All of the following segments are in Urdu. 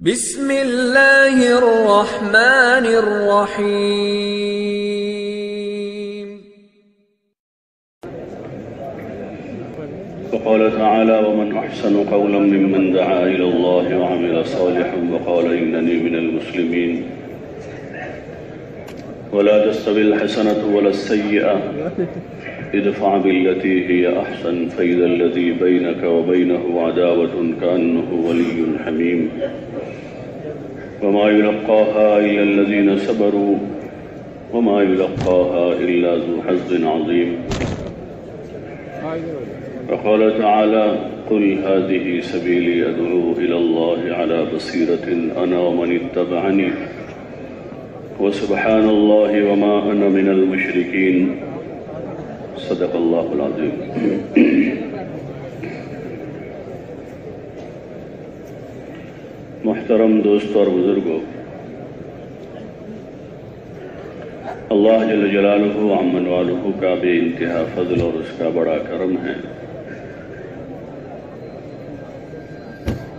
بسم اللہ الرحمن الرحیم۔ وقال تعالى ومن أحسن قولا ممن دعا إلى الله وعمل صالحا وقال إنني من المسلمين ولا تستوي الحسنة ولا السيئة ادفع بالتي هي أحسن فإذا الذي بينك وبينه عداوة كأنه ولي حميم وما يلقاها إلا الذين صبروا وما يلقاها إلا ذو حظ عظيم وقال تعالى قل هذه سبيلي أدعو إلى الله على بصيرة أنا ومن اتبعني وسبحان الله وما أنا من المشركين صدق اللہ العظیم۔ محترم دوستوں اور بزرگوں، اللہ جل جلالہ عمن والہ کا بے انتہا فضل اور اس کا بڑا کرم ہے،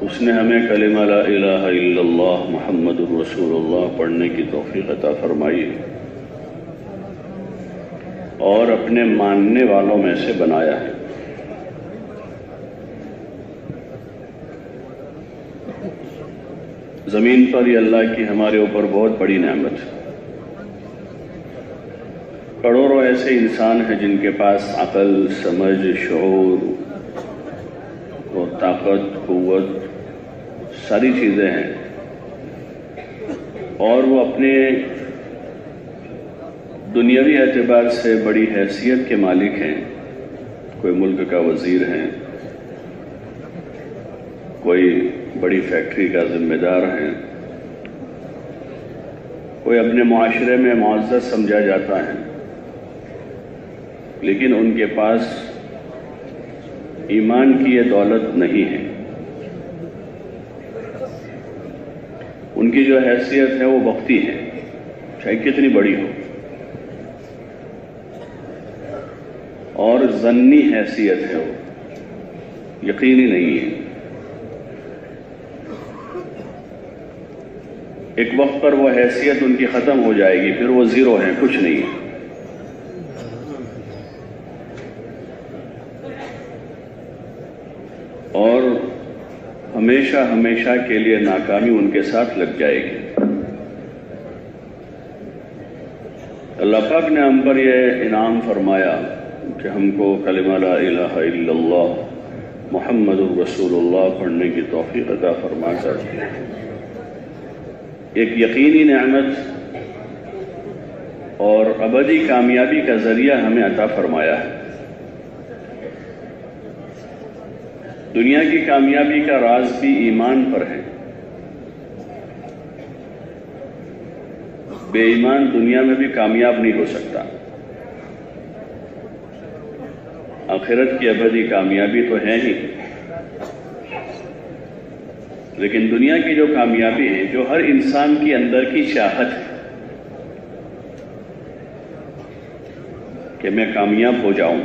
اس نے ہمیں کلمہ لا الہ الا اللہ محمد رسول اللہ پڑھنے کی توفیق عطا فرمائی اور اپنے ماننے والوں میں سے بنایا ہے۔ زمین پر یہ اللہ کی ہمارے اوپر بہت بڑی نعمت ہے۔ کروڑوں ایسے انسان ہیں جن کے پاس عقل، سمجھ، شعور اور طاقت، قوت، ساری چیزیں ہیں، اور وہ اپنے دنیاوی اعتبار سے بڑی حیثیت کے مالک ہیں۔ کوئی ملک کا وزیر ہیں، کوئی بڑی فیکٹری کا ذمہ دار ہیں، کوئی اپنے معاشرے میں معزز سمجھا جاتا ہے، لیکن ان کے پاس ایمان کی یہ دولت نہیں ہے۔ ان کی جو حیثیت ہے وہ وقتی ہے، چاہے کتنی بڑی ہو، اور ظنی حیثیت ہے، وہ یقینی نہیں ہے۔ ایک وقت پر وہ حیثیت ان کی ختم ہو جائے گی، پھر وہ زیرو ہے، کچھ نہیں ہے۔ اور ہمیشہ ہمیشہ کے لیے ناکامی ان کے ساتھ لگ جائے گی۔ اللہ پاک نے ہم پر یہ انعام فرمایا کہ ہم کو کلمہ لا الہ الا اللہ محمد رسول اللہ پڑھنے کی توفیق عطا فرما کر ایک یقینی نعمت اور ابدی کامیابی کا ذریعہ ہمیں عطا فرمایا ہے۔ دنیا کی کامیابی کا راز بھی ایمان پر ہے۔ بے ایمان دنیا میں بھی کامیاب نہیں ہو سکتا۔ آخرت کی ابدی کامیابی تو ہے ہی، لیکن دنیا کی جو کامیابی ہے، جو ہر انسان کی اندر کی چاہت ہے کہ میں کامیاب ہو جاؤں،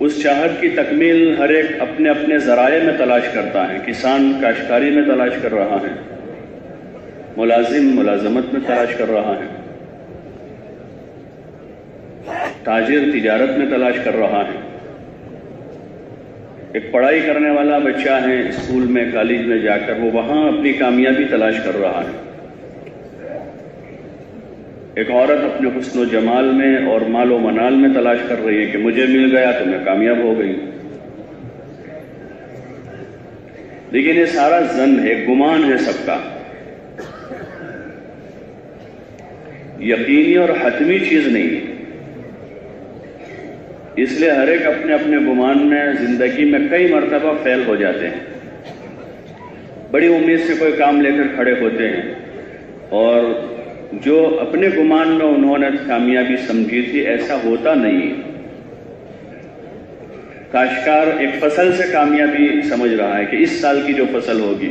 اس چاہت کی تکمیل ہر ایک اپنے اپنے ذرائع میں تلاش کرتا ہے۔ کسان کاشتکاری میں تلاش کر رہا ہے، ملازم ملازمت میں تلاش کر رہا ہے، تاجر تجارت میں تلاش کر رہا ہے، ایک پڑھائی کرنے والا بچہ ہے، اسکول میں کالج میں جا کر وہ وہاں اپنی کامیابی تلاش کر رہا ہے، ایک عورت اپنے حسن و جمال میں اور مال و منال میں تلاش کر رہی ہے کہ مجھے مل گیا تو میں کامیاب ہو گئی۔ لیکن یہ سارا ظن ہے، گمان ہے سب کا، یقینی اور حتمی چیز نہیں ہے۔ اس لیے ہر ایک اپنے اپنے گمان میں زندگی میں کئی مرتبہ فیل ہو جاتے ہیں۔ بڑی امید سے کوئی کام لے کر کھڑے ہوتے ہیں، اور جو اپنے گمان میں انہوں نے کامیابی سمجھی تھی ایسا ہوتا نہیں ہے۔ کاشتکار ایک فصل سے کامیابی سمجھ رہا ہے کہ اس سال کی جو فصل ہوگی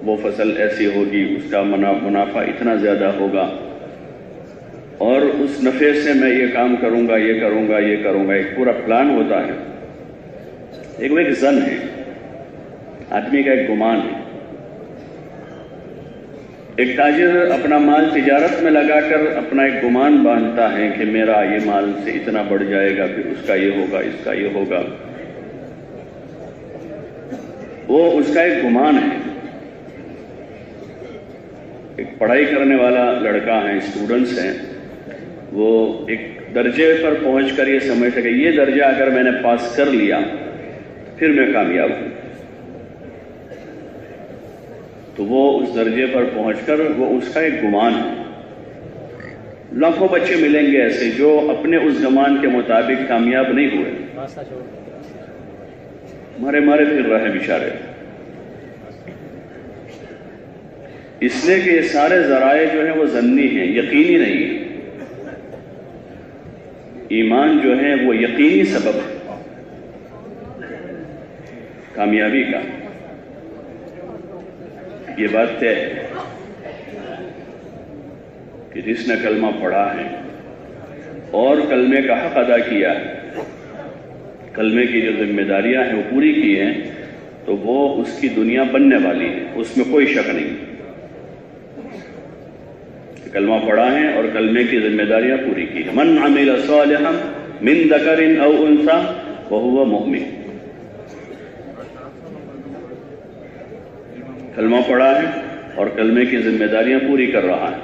وہ فصل ایسی ہوگی، اس کا منافع اتنا زیادہ ہوگا، اور اس نفع سے میں یہ کام کروں گا، یہ کروں گا، یہ کروں گا، ایک پورا پلان ہوتا ہے۔ ایک ظن ہے، آدمی کا ایک گمان ہے. ایک تاجر اپنا مال تجارت میں لگا کر اپنا ایک گمان باندھتا ہے کہ میرا یہ مال سے اتنا بڑھ جائے گا، پھر اس کا یہ ہوگا، اس کا یہ ہوگا. وہ اس کا ایک گمان ہے. ایک پڑھائی کرنے والا لڑکا ہے، اسٹوڈنٹس ہیں، وہ ایک درجے پر پہنچ کر یہ سمجھتا کہ یہ درجہ اگر میں نے پاس کر لیا پھر میں کامیاب ہوں. تو وہ اس درجے پر پہنچ کر وہ اس کا ایک گمان ہے. لاکھوں بچے ملیں گے ایسے جو اپنے اس گمان کے مطابق کامیاب نہیں ہوئے، مارے مارے پھر رہے بیچارے. اس لیے کہ یہ سارے ذرائع جو ہیں وہ ظنی ہیں، یقینی نہیں ہیں. ایمان جو ہے وہ یقینی سبب ہے کامیابی کا. یہ بات طے ہے کہ جس نے کلمہ پڑھا ہے اور کلمے کا حق ادا کیا ہے، کلمے کی جو ذمہ داریاں ہیں وہ پوری کی ہیں، تو وہ اس کی دنیا بننے والی ہے، اس میں کوئی شک نہیں. کلمہ پڑھا ہے اور کلمے کی ذمہ داریاں پوری کی ہیں. من عمل صالحا من ذکر او انثی وہو مؤمن. کلمہ پڑھا ہے اور کلمے کی ذمہ داریاں پوری کر رہا ہے.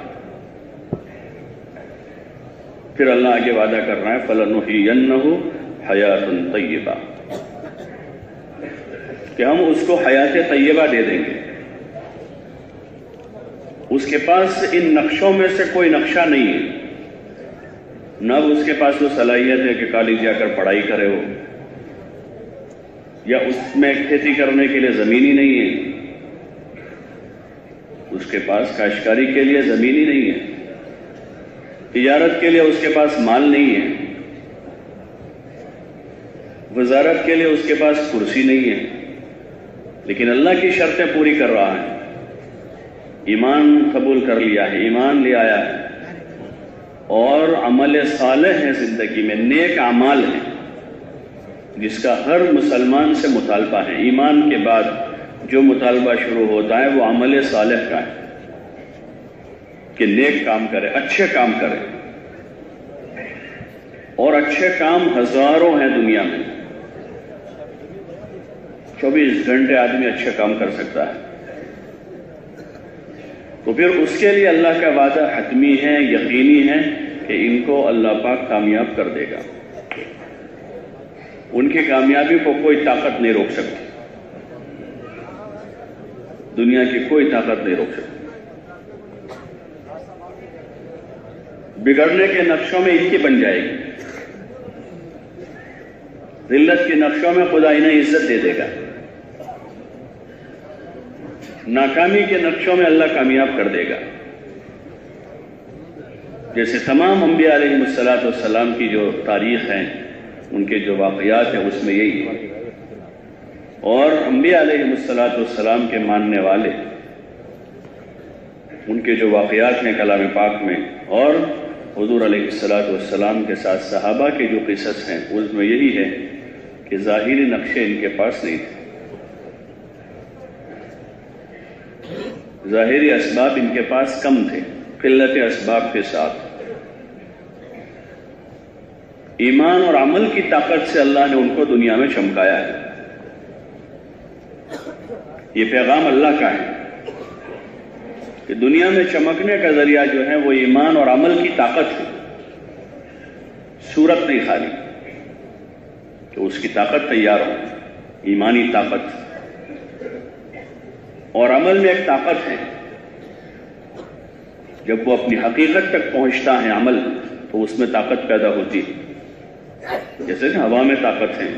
پھر اللہ آگے وعدہ کر رہا ہے فَلَنُحْيِيَنَّهُ حَيَاةٌ طَيِّبَةٌ، کہ ہم اس کو حیات طیبہ دے دیں گے. اس کے پاس ان نقشوں میں سے کوئی نقشہ نہیں ہے. نہ اس کے پاس وہ صلاحیت ہے کہ کالج جا کر پڑھائی کرے ہو، یا اس میں کھیتی کرنے کے لیے زمین ہی نہیں ہے، اس کے پاس کاشتکاری کے لیے زمین ہی نہیں ہے، تجارت کے لیے اس کے پاس مال نہیں ہے، وزارت کے لیے اس کے پاس کرسی نہیں ہے. لیکن اللہ کی شرطیں پوری کر رہا ہے. ایمان قبول کر لیا ہے، ایمان لے آیا ہے، اور عمل صالح ہے، زندگی میں نیک اعمال ہیں جس کا ہر مسلمان سے مطالبہ ہے. ایمان کے بعد جو مطالبہ شروع ہوتا ہے وہ عمل صالح کا ہے کہ نیک کام کرے، اچھے کام کرے. اور اچھے کام ہزاروں ہیں دنیا میں. 24 گھنٹے آدمی اچھے کام کر سکتا ہے. تو پھر اس کے لیے اللہ کا وعدہ حتمی ہے، یقینی ہے کہ ان کو اللہ پاک کامیاب کر دے گا. ان کی کامیابی کو کوئی طاقت نہیں روک سکتی، دنیا کی کوئی طاقت نہیں روک سکتی. بگڑنے کے نقشوں میں ان کی بن جائے گی، ذلت کے نقشوں میں خدا انہیں عزت دے دے گا، ناکامی کے نقشوں میں اللہ کامیاب کر دے گا. جیسے تمام انبیاء علیہ السلام کی جو تاریخ ہے، ان کے جو واقعات ہیں، اس میں یہی ہے. اور انبیاء علیہ السلام کے ماننے والے، ان کے جو واقعات ہیں کلام پاک میں، اور حضور علیہ السلام کے ساتھ صحابہ کے جو قصص ہیں، اس میں یہی ہے کہ ظاہری نقشے ان کے پاس نہیں تھے، ظاہری اسباب ان کے پاس کم تھے، قلت اسباب کے ساتھ ایمان اور عمل کی طاقت سے اللہ نے ان کو دنیا میں چمکایا ہے. یہ پیغام اللہ کا ہے کہ دنیا میں چمکنے کا ذریعہ جو ہے وہ ایمان اور عمل کی طاقت ہے، صورت نہیں خالی کہ اس کی طاقت تیار ہو. ایمانی طاقت اور عمل میں ایک طاقت ہے. جب وہ اپنی حقیقت تک پہنچتا ہے عمل، تو اس میں طاقت پیدا ہوتی ہے. جیسے کہ ہوا میں طاقت ہے،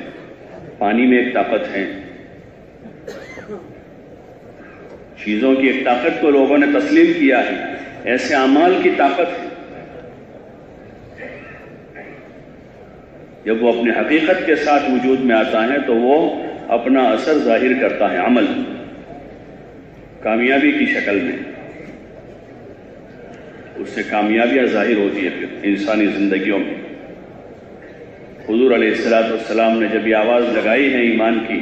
پانی میں ایک طاقت ہے، چیزوں کی ایک طاقت کو لوگوں نے تسلیم کیا ہے، ایسے اعمال کی طاقت ہے. جب وہ اپنی حقیقت کے ساتھ وجود میں آتا ہے تو وہ اپنا اثر ظاہر کرتا ہے، عمل کامیابی کی شکل میں. اس سے کامیابیاں ظاہر ہوتی ہے پھر انسانی زندگیوں میں. حضور علیہ السلام نے جب یہ آواز لگائی ہے ایمان کی،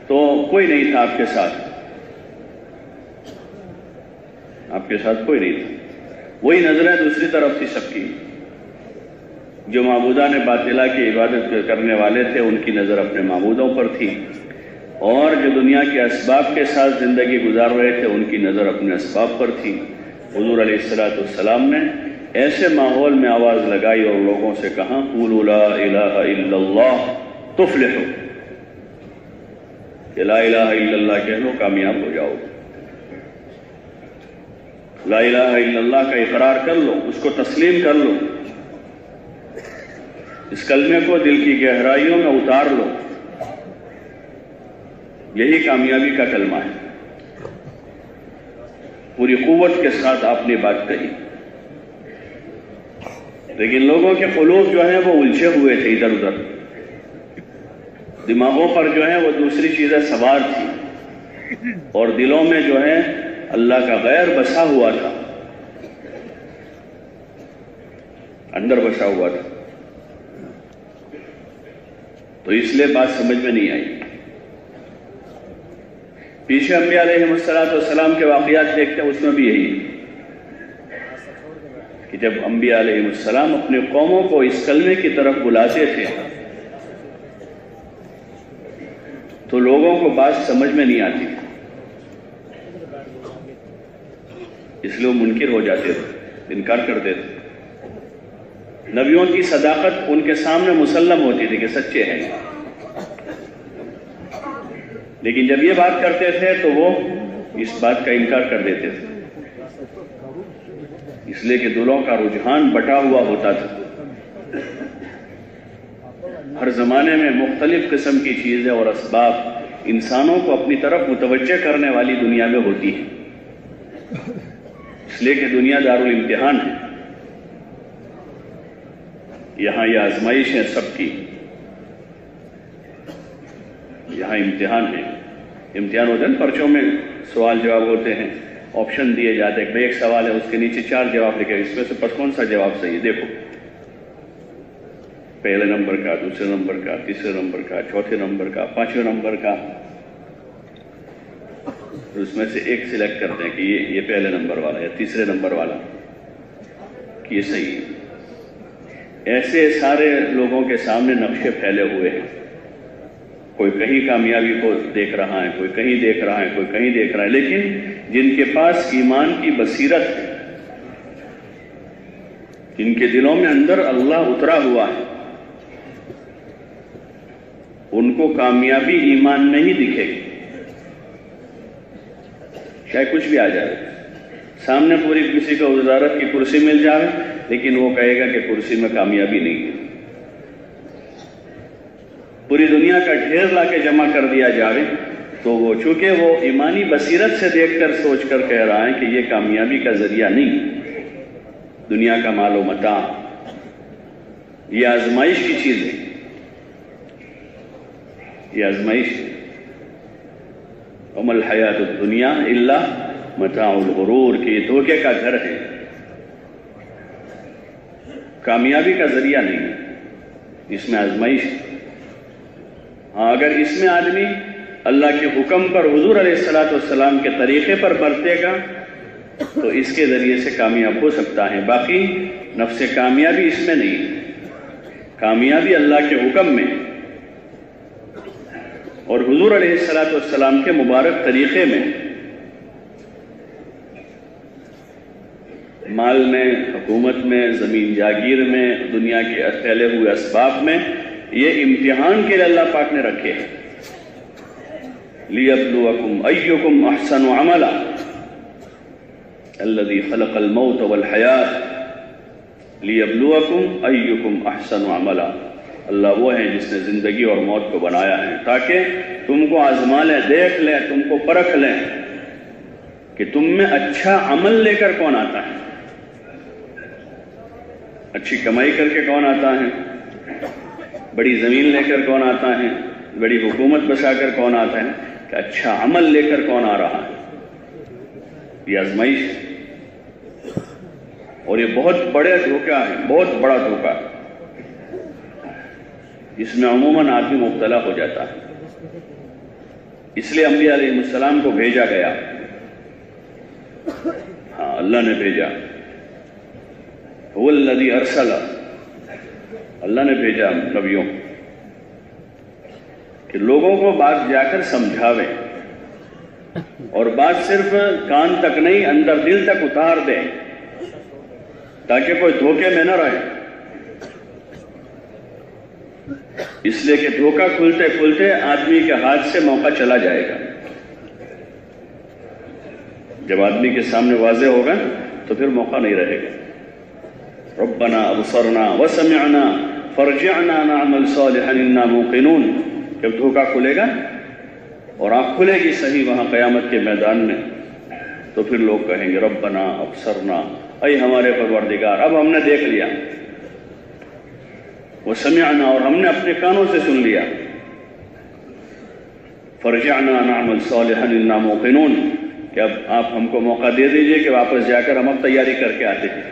تو کوئی نہیں تھا آپ کے ساتھ کوئی نہیں تھا. وہی نظریں دوسری طرف تھی سب کی. جو معبودان باطلہ کی عبادت کرنے والے تھے ان کی نظر اپنے معبودوں پر تھی، اور جو دنیا کے اسباب کے ساتھ زندگی گزار رہے تھے ان کی نظر اپنے اسباب پر تھی. حضور علیہ السلام نے ایسے ماحول میں آواز لگائی اور لوگوں سے کہا قولوا لا الہ الا اللہ تفلحوا، کہ لا الہ الا اللہ کہہ لو کامیاب ہو جاؤ. لا الہ الا اللہ کا اقرار کر لو، اس کو تسلیم کر لو، اس کلمے کو دل کی گہرائیوں میں اتار لو. یہی کامیابی کا کلمہ ہے. پوری قوت کے ساتھ آپ نے بات کہی، لیکن لوگوں کے قلوب جو ہیں وہ الجھے ہوئے تھے ادھر ادھر. دماغوں پر جو ہے وہ دوسری چیزیں سوار تھی، اور دلوں میں جو ہے اللہ کا غیر بسا ہوا تھا، اندر بسا ہوا تھا. تو اس لیے بات سمجھ میں نہیں آئی. پیچھے انبیاء علیہ السلام کے واقعات دیکھتے ہیں، اس میں بھی یہی کہ جب انبیاء علیہ السلام اپنے قوموں کو اس کلمے کی طرف بلاتے تھے تو لوگوں کو بات سمجھ میں نہیں آتی، اس لیے وہ منکر ہو جاتے تھے، انکار کرتے تھے. نبیوں کی صداقت ان کے سامنے مسلم ہوتی تھی کہ سچے ہیں، لیکن جب یہ بات کرتے تھے تو وہ اس بات کا انکار کر دیتے تھے، اس لیے کہ دلوں کا رجحان بٹا ہوا ہوتا تھا. ہر زمانے میں مختلف قسم کی چیزیں اور اسباب انسانوں کو اپنی طرف متوجہ کرنے والی دنیا میں ہوتی ہیں، اس لیے کہ دنیا دارالامتحان ہے. یہاں یہ آزمائش ہے سب کی، یہاں امتحان ہے. امتحان ہوتے ہیں پرچوں میں، سوال جواب ہوتے ہیں، آپشن دیے جاتے ہیں. ایک سوال ہے، اس کے نیچے 4 جواب لکھے، اس میں سے کون سا جواب صحیح ہے؟ دیکھو، پہلے نمبر کا، دوسرے نمبر کا، تیسرے نمبر کا، چوتھے نمبر کا، 5ویں نمبر کا. اس میں سے ایک سلیکٹ کرتے ہیں کہ یہ پہلے نمبر والا یا تیسرے نمبر والا کہ یہ صحیح ہے. ایسے سارے لوگوں کے سامنے نقشے پھیلے ہوئے ہیں. کوئی کہیں کامیابی کو دیکھ رہا ہے، کوئی کہیں دیکھ رہا ہے، کوئی کہیں دیکھ رہا ہے. لیکن جن کے پاس ایمان کی بصیرت ہے، جن کے دلوں میں اندر اللہ اترا ہوا ہے، ان کو کامیابی ایمان نہیں دکھے گی. چاہے کچھ بھی آ جائے، سامنے پوری کسی کو وزارت کی کرسی مل جائے، لیکن وہ کہے گا کہ کرسی میں کامیابی نہیں ہے. پوری دنیا کا ڈھیر لا کے جمع کر دیا جائے تو وہ چونکہ وہ ایمانی بصیرت سے دیکھ کر سوچ کر کہہ رہا ہے کہ یہ کامیابی کا ذریعہ نہیں. دنیا کا مال و متاع یہ آزمائش کی چیز ہے، یہ آزمائش ہے. وما الحیات الدنیا الا متاع الغرور، کہ یہ دھوکے کا گھر ہے، کامیابی کا ذریعہ نہیں. اس میں آزمائش ہے. ہاں، اگر اس میں آدمی اللہ کے حکم پر، حضور علیہ السلام کے طریقے پر برتے گا تو اس کے ذریعے سے کامیاب ہو سکتا ہے. باقی نفس کامیابی اس میں نہیں. کامیابی اللہ کے حکم میں اور حضور علیہ السلام کے مبارک طریقے میں. مال میں، حکومت میں، زمین جاگیر میں، دنیا کے پھیلے ہوئے اسباب میں، یہ امتحان کے لیے اللہ پاک نے رکھے ہیں. لِيَبْلُوَكُمْ أَيُّكُمْ أَحْسَنُ عَمَلًا الَّذِي خَلَقَ الْمَوْتَ وَالْحَيَاةَ لِيَبْلُوَكُمْ أَيُّكُمْ أَحْسَنُ عَمَلًا. اللہ وہ ہے جس نے زندگی اور موت کو بنایا ہے تاکہ تم کو آزما لیں، دیکھ لیں، تم کو پرکھ لیں کہ تم میں اچھا عمل لے کر کون آتا ہے، اچھی کمائی کر کے کون آتا ہے، بڑی زمین لے کر کون آتا ہے، بڑی حکومت بسا کر کون آتا ہے، کہ اچھا عمل لے کر کون آ رہا ہے. یہ آزمائش ہے، اور یہ بہت بڑا دھوکہ ہے، بہت بڑا دھوکہ ہے. اس میں عموماً آدمی مبتلا ہو جاتا ہے. اس لیے انبیاء علیہ السلام کو بھیجا گیا. ہاں، اللہ نے بھیجا. هو الذی ارسل، اللہ نے بھیجا نبیوں کہ لوگوں کو بات جا کر سمجھاوے، اور بات صرف کان تک نہیں، اندر دل تک اتار دیں، تاکہ کوئی دھوکے میں نہ رہے. اس لیے کہ دھوکہ کھلتے کھلتے آدمی کے ہاتھ سے موقع چلا جائے گا. جب آدمی کے سامنے واضح ہوگا تو پھر موقع نہیں رہے گا. ربنا ابصرنا وسمعنا فرجعنا نعمل صالحا انا موقنون. جب دھوکہ کھلے گا اور آنکھ کھلے گی صحیح وہاں قیامت کے میدان میں، تو پھر لوگ کہیں گے ربنا ابصرنا، اے ہمارے پروردگار اب ہم نے دیکھ لیا، وسمعنا اور ہم نے اپنے کانوں سے سن لیا، فرجعنا نعمل صالحا انا موقنون، کہ اب آپ ہم کو موقع دے دیجئے کہ واپس جا کر ہم اب تیاری کر کے آتے ہیں.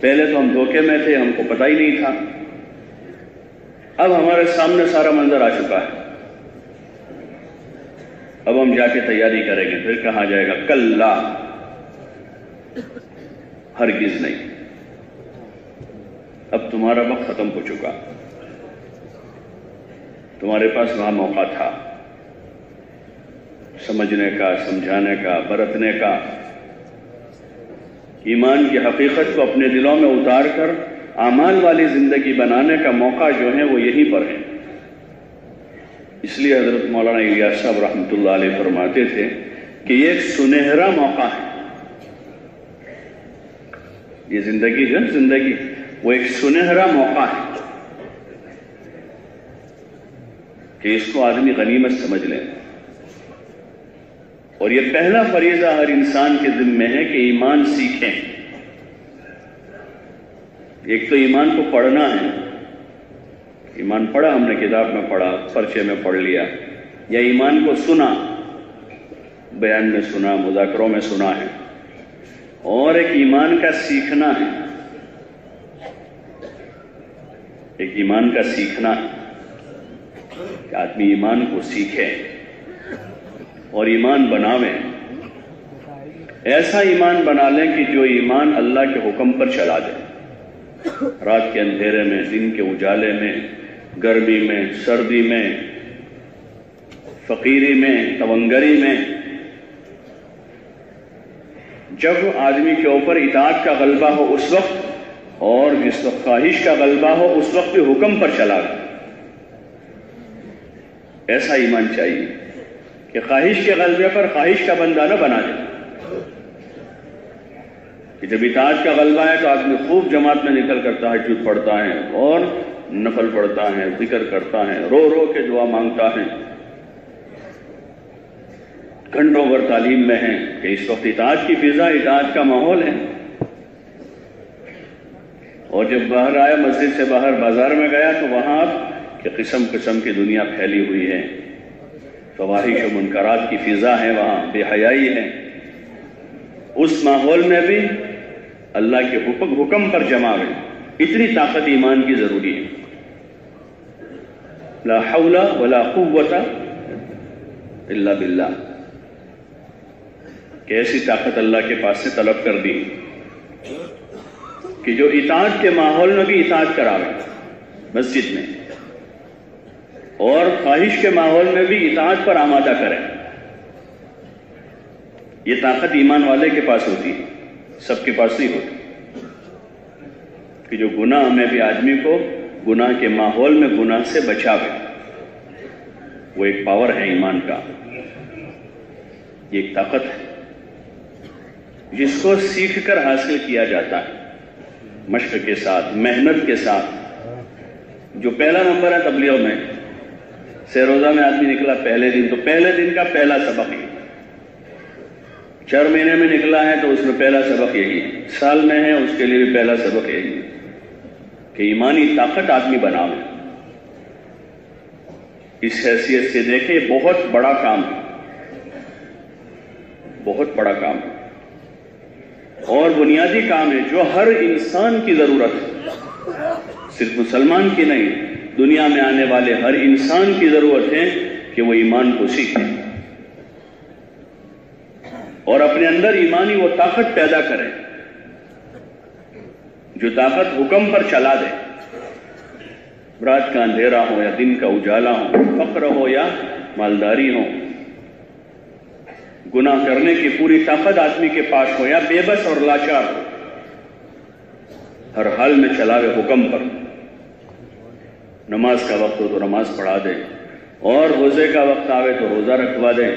پہلے تو ہم دھوکے میں تھے، ہم کو پتہ ہی نہیں تھا، اب ہمارے سامنے سارا منظر آ چکا ہے، اب ہم جا کے تیاری کریں گے. پھر کہا جائے گا کلا، ہرگز نہیں، اب تمہارا وقت ختم ہو چکا، تمہارے پاس وہاں موقع تھا سمجھنے کا، سمجھانے کا، برتنے کا، ایمان کی حقیقت کو اپنے دلوں میں اتار کر اعمال والی زندگی بنانے کا موقع جو ہے وہ یہیں پر ہے. اس لیے حضرت مولانا الیاس صاحب رحمۃ اللہ علیہ فرماتے تھے کہ یہ ایک سنہرا موقع ہے. یہ زندگی جو ہے زندگی وہ ایک سنہرا موقع ہے کہ اس کو آدمی غنیمت سمجھ لیں. اور یہ پہلا فریضہ ہر انسان کے ذمہ ہے کہ ایمان سیکھیں. ایک تو ایمان کو پڑھنا ہے، ایمان پڑھا ہم نے، کتاب میں پڑھا، پرچے میں پڑھ لیا، یا ایمان کو سنا، بیان میں سنا، مذاکروں میں سنا ہے. اور ایک ایمان کا سیکھنا ہے، ایک ایمان کا سیکھنا ہے کہ آدمی ایمان کو سیکھے اور ایمان بناویں. ایسا ایمان بنا لیں کہ جو ایمان اللہ کے حکم پر چلا دے. رات کے اندھیرے میں، دن کے اجالے میں، گرمی میں، سردی میں، فقیری میں، تونگری میں، جب آدمی کے اوپر اطاعت کا غلبہ ہو اس وقت، اور جس وقت خواہش کا غلبہ ہو اس وقت بھی حکم پر چلا دے. ایسا ایمان چاہیے کہ خواہش کے غلبے پر خواہش کا بندہ نہ بنا دے. کہ جب اطاعت کا غلبہ ہے تو آدمی خوب جماعت میں نکل کر تہجد پڑھتا ہے اور نفل پڑھتا ہے، ذکر کرتا ہے، رو رو کے دعا مانگتا ہے، گھنٹوں بھر تعلیم میں ہے کہ اس وقت اطاعت کی فضا، اطاعت کا ماحول ہے. اور جب باہر آیا، مسجد سے باہر بازار میں گیا، تو وہاں کہ قسم قسم کی دنیا پھیلی ہوئی ہے، فواحش و منکرات کی فضا ہے، وہاں بے حیائی ہے. اس ماحول میں بھی اللہ کے حکم پر جمع ہوئے. اتنی طاقت ایمان کی ضروری ہے. لا حول ولا قوت الا باللہ، کہ ایسی طاقت اللہ کے پاس سے طلب کر دی کہ جو اطاعت کے ماحول میں بھی اطاعت کراوے مسجد میں، اور خواہش کے ماحول میں بھی اطاعت پر آمادہ کریں. یہ طاقت ایمان والے کے پاس ہوتی ہے، سب کے پاس نہیں ہوتی. کہ جو گناہ میں بھی آدمی کو گناہ کے ماحول میں گناہ سے بچاوے، وہ ایک پاور ہے ایمان کا، یہ ایک طاقت ہے جس کو سیکھ کر حاصل کیا جاتا ہے، مشق کے ساتھ، محنت کے ساتھ. جو پہلا نمبر ہے تبلیغ میں، سے روزہ میں آدمی نکلا پہلے دن، تو پہلے دن کا پہلا سبق ہے. 4 مہینے میں نکلا ہے تو اس میں پہلا سبق یہی ہے. سال میں ہے اس کے لیے بھی پہلا سبق یہی ہے کہ ایمانی طاقت آدمی بناوے. اس حیثیت سے دیکھیں، بہت بڑا کام ہے، بہت بڑا کام ہے اور بنیادی کام ہے جو ہر انسان کی ضرورت ہے. صرف مسلمان کی نہیں، دنیا میں آنے والے ہر انسان کی ضرورت ہے کہ وہ ایمان کو سیکھے. اور اپنے اندر ایمانی وہ طاقت پیدا کریں جو طاقت حکم پر چلا دے. رات کا اندھیرا ہو یا دن کا اجالا ہو، فقر ہو یا مالداری ہو، گناہ کرنے کی پوری طاقت آدمی کے پاس ہو یا بے بس اور لاچار ہو، ہر حال میں چلاوے حکم پر. نماز کا وقت ہو تو نماز پڑھا دے، اور روزے کا وقت آوے تو روزہ رکھوا دے،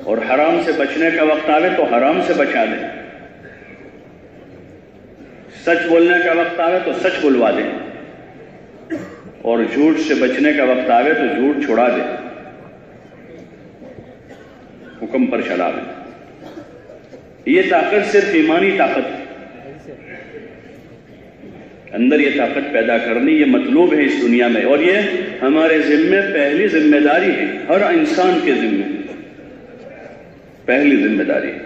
اور حرام سے بچنے کا وقت آوے تو حرام سے بچا دے، سچ بولنے کا وقت آوے تو سچ بلوا دے، اور جھوٹ سے بچنے کا وقت آوے تو جھوٹ چھڑا دے، حکم پر چلا دے. یہ طاقت صرف ایمانی طاقت ہے. اندر یہ طاقت پیدا کرنی یہ مطلوب ہے اس دنیا میں، اور یہ ہمارے ذمے پہلی ذمہ داری ہے. ہر انسان کے ذمے پہلی ذمہ داری ہے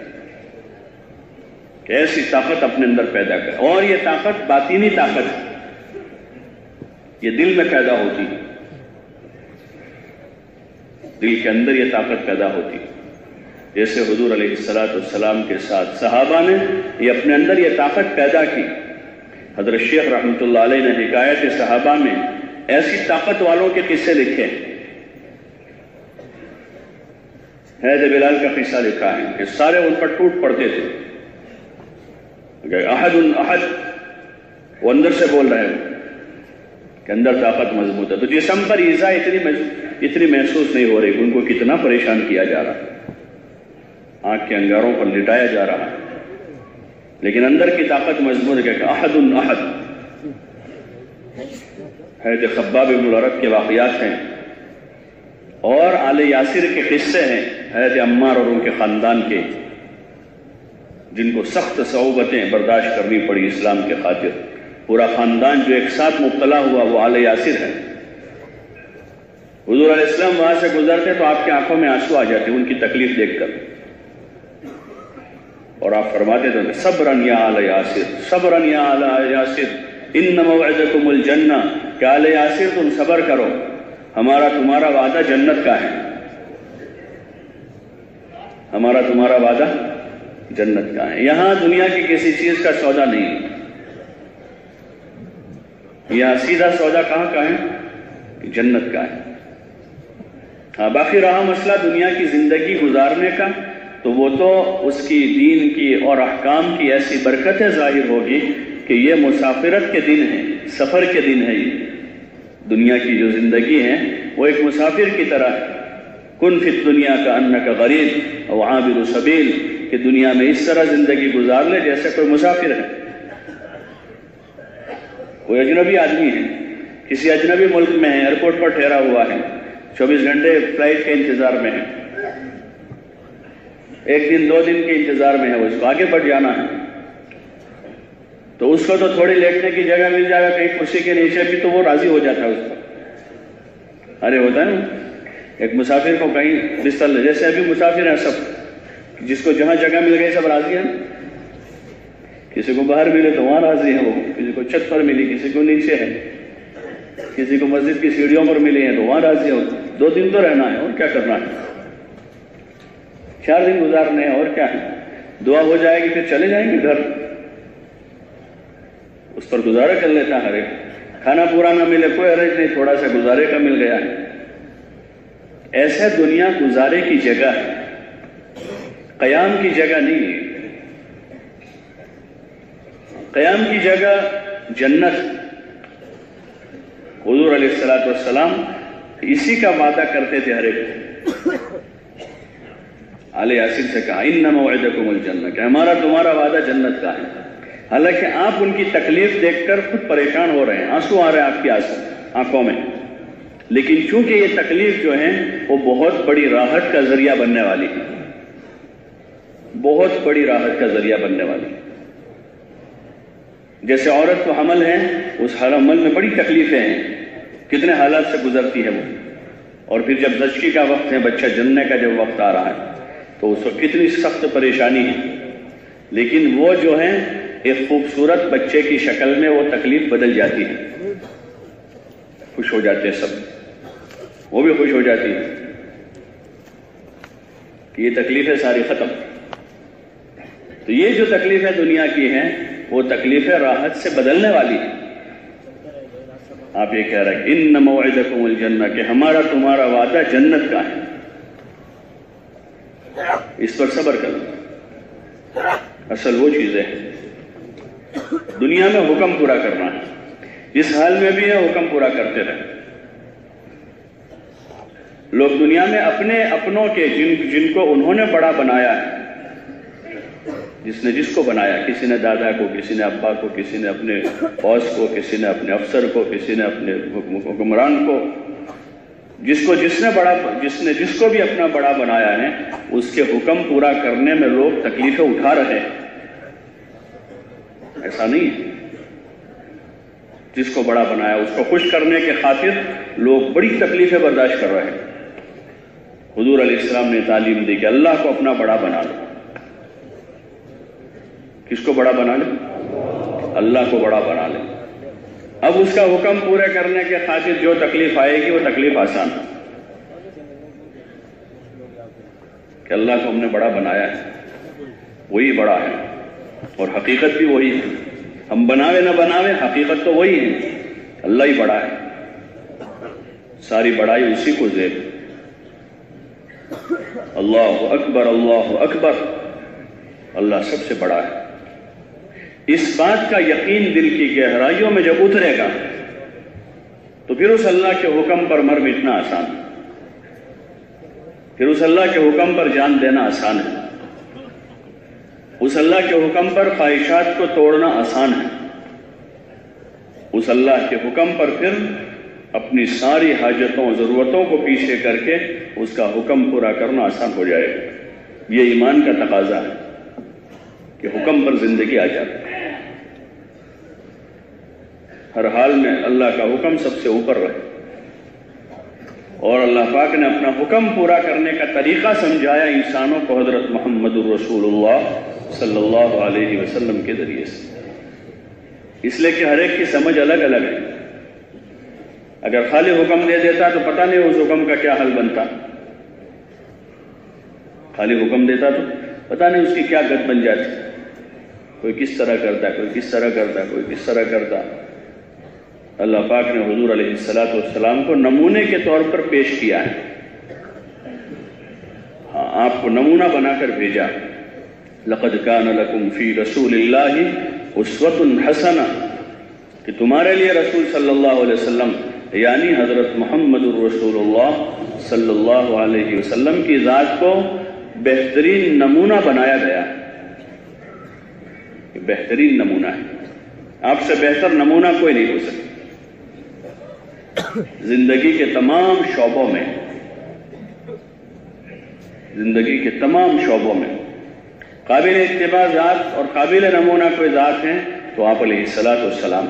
کہ ایسی طاقت اپنے اندر پیدا کرے. اور یہ طاقت باطینی طاقت ہے، یہ دل میں پیدا ہوتی ہے. دل کے اندر یہ طاقت پیدا ہوتی ہے. جیسے حضور علیہ السلام کے ساتھ صحابہ نے یہ اپنے اندر یہ طاقت پیدا کی. حضرت شیخ رحمۃ اللہ علیہ نے حکایت صحابہ میں ایسی طاقت والوں کے قصے لکھے. حید بلال کا قصہ لکھا ہے کہ سارے ان پر ٹوٹ پڑتے تھے. احد احد وہ اندر سے بول رہے ہیں کہ اندر طاقت مضبوط ہے، تو جسم پر ایذا اتنی محسوس نہیں ہو رہی کہ ان کو کتنا پریشان کیا جا رہا، آنکھ کے انگاروں پر لٹایا جا رہا ہے، لیکن اندر کی طاقت مضبوط ہے کہ احد احد. حضرت خباب بن الارت کے واقعات ہیں اور آل یاسر کے قصے ہیں، حضرت عمار اور ان کے خاندان کے، جن کو سخت صعوبتیں برداشت کرنی پڑی اسلام کے خاطر. پورا خاندان جو ایک ساتھ مبتلا ہوا وہ آل یاسر ہے. حضور علیہ السلام وہاں سے گزرتے تو آپ کی آنکھوں میں آنسو آ جاتے ان کی تکلیف دیکھ کر، اور آپ فرماتے تھے صبرن یا آل یاسر، صبرن یا آل یاسر ان موعدکم الجنہ، کہ آل یاسر تم صبر کرو، ہمارا تمہارا وعدہ جنت کا ہے، ہمارا تمہارا وعدہ جنت کا ہے. یہاں دنیا کی کسی چیز کا سودا نہیں ہے، یہاں سیدھا سودا کہاں کا ہے؟ جنت کا ہے. ہاں باقی رہا مسئلہ دنیا کی زندگی گزارنے کا، تو وہ تو اس کی دین کی اور احکام کی ایسی برکتیں ظاہر ہوگی کہ یہ مسافرت کے دن ہیں، سفر کے دن ہے. یہ دنیا کی جو زندگی ہے وہ ایک مسافر کی طرح ہے. کن فی الدنیا کأنک غریب او عابر سبیل، کہ دنیا میں اس طرح زندگی گزار لے جیسے کوئی مسافر ہے، کوئی اجنبی آدمی ہے، کسی اجنبی ملک میں ہے، ایئرپورٹ پر ٹھہرا ہوا ہے، 24 گھنٹے فلائٹ کے انتظار میں ہے، ایک دن 2 دن کے انتظار میں ہے، وہ اس کو آگے بڑھ جانا ہے. تو اس کو تو تھوڑی لیٹنے کی جگہ مل جائے گا کہیں کرسی کے نیچے بھی تو وہ راضی ہو جاتا ہے اس پر. ارے ہوتا ہے نا ایک مسافر کو کہیں بستر، جیسے ابھی مسافر ہیں سب، جس کو جہاں جگہ مل گئی سب راضی ہیں. کسی کو باہر ملے تو وہاں راضی ہے، وہ کسی کو چھت پر ملی، کسی کو نیچے ہے، کسی کو مسجد کی سیڑھیوں پر ملی ہیں تو وہاں راضی ہو. 2 دن تو رہنا ہے اور کیا کرنا ہے، 4 دن گزارنے ہیں اور کیا ہے. دعا ہو جائے گی پھر چلے جائیں گے گھر، اس پر گزارا کر لیتا ہر ایک. کھانا پورا نہ ملے کوئی حرج نہیں، تھوڑا سا گزارے کا مل گیا ہے. ایسے دنیا گزارے کی جگہ ہے، قیام کی جگہ نہیں ہے. قیام کی جگہ جنت. حضور علیہ السلام اسی کا وعدہ کرتے تھے ہر ایک. آل یاسر سے کہا ان موعدکم الجنہ، کہ ہمارا تمہارا وعدہ جنت کا ہے. حالانکہ آپ ان کی تکلیف دیکھ کر خود پریشان ہو رہے ہیں، آنسو آ رہے ہیں آپ کی آنکھوں میں، لیکن چونکہ یہ تکلیف جو ہے وہ بہت بڑی راحت کا ذریعہ بننے والی ہے، بہت بڑی راحت کا ذریعہ بننے والی ہے. جیسے عورت کو حمل ہے، اس حمل میں بڑی تکلیفیں ہیں، کتنے حالات سے گزرتی ہے وہ، اور پھر جب زچگی کا وقت ہے، بچہ جننے کا جب وقت آ رہا ہے تو اس وقت کتنی سخت پریشانی ہے. لیکن وہ جو ہے ایک خوبصورت بچے کی شکل میں وہ تکلیف بدل جاتی ہے، خوش ہو جاتے ہیں سب، وہ بھی خوش ہو جاتی ہے. کہ یہ تکلیفیں ساری ختم. تو یہ جو تکلیفیں دنیا کی ہیں وہ تکلیفیں راحت سے بدلنے والی ہیں. آپ یہ کہہ رہے ہیں ان موعدکم الجنہ کہ ہمارا تمہارا وعدہ جنت کا ہے. اس پر صبر کرنا. اصل وہ چیزیں ہیں دنیا میں حکم پورا کرنا ہے. جس حال میں بھی ہے حکم پورا کرتے رہے. لوگ دنیا میں اپنے اپنوں کے جن کو انہوں نے بڑا بنایا ہے، جس نے جس کو بنایا، کسی نے دادا کو، کسی نے ابا کو، کسی نے اپنے باس کو، کسی نے اپنے افسر کو، کسی نے اپنے حکمران کو، جس کو بھی اپنا بڑا بنایا ہے اس کے حکم پورا کرنے میں لوگ تکلیفیں اٹھا رہے ہیں. ایسا نہیں ہے. جس کو بڑا بنایا اس کو خوش کرنے کے خاطر لوگ بڑی تکلیفیں برداشت کر رہے ہیں. حضور علیہ السلام نے تعلیم دی کہ اللہ کو اپنا بڑا بنا لو. کس کو بڑا بنا لے؟ اللہ کو بڑا بنا لے. اب اس کا حکم پورے کرنے کے خاطر جو تکلیف آئے گی وہ تکلیف آسان ہے کہ اللہ کو ہم نے بڑا بنایا ہے، وہی بڑا ہے اور حقیقت بھی وہی ہے. ہم بناوے نہ بناوے حقیقت تو وہی ہے، اللہ ہی بڑا ہے. ساری بڑائی اسی کو زیب. اللہ اکبر اللہ اکبر. اللہ سب سے بڑا ہے. اس بات کا یقین دل کی گہرائیوں میں جب اترے گا تو پھر اس اللہ کے حکم پر مر مٹنا آسان ہے. پھر اس اللہ کے حکم پر جان دینا آسان ہے. اس اللہ کے حکم پر خواہشات کو توڑنا آسان ہے. اس اللہ کے حکم پر پھر اپنی ساری حاجتوں ضرورتوں کو پیچھے کر کے اس کا حکم پورا کرنا آسان ہو جائے گا. یہ ایمان کا تقاضا ہے کہ حکم پر زندگی آ جائے. ہر حال میں اللہ کا حکم سب سے اوپر رہے. اور اللہ پاک نے اپنا حکم پورا کرنے کا طریقہ سمجھایا انسانوں کو حضرت محمد الرسول اللہ صلی اللہ علیہ وسلم کے ذریعے سے. اس لیے کہ ہر ایک کی سمجھ الگ الگ ہے. اگر خالی حکم دے دیتا تو پتہ نہیں اس حکم کا کیا حل بنتا. خالی حکم دیتا تو پتہ نہیں اس کی کیا گت بن جاتی. کوئی کس طرح کرتا، کوئی کس طرح کرتا، کوئی کس طرح کرتا. اللہ پاک نے حضور علیہ السلام کو نمونے کے طور پر پیش کیا ہے. ہاں، آپ کو نمونہ بنا کر بھیجا. لقد کان لکم فی رسول اللہ اسوۃ حسنہ کہ تمہارے لیے رسول صلی اللہ علیہ وسلم یعنی حضرت محمد الرسول اللہ صلی اللہ علیہ وسلم کی ذات کو بہترین نمونہ بنایا گیا. بہترین نمونہ ہے. آپ سے بہتر نمونہ کوئی نہیں ہو سکتا. زندگی کے تمام شعبوں میں، زندگی کے تمام شعبوں میں قابل اتباع ذات اور قابل نمونہ کوئی ذات ہیں تو آپ علیہ السلام.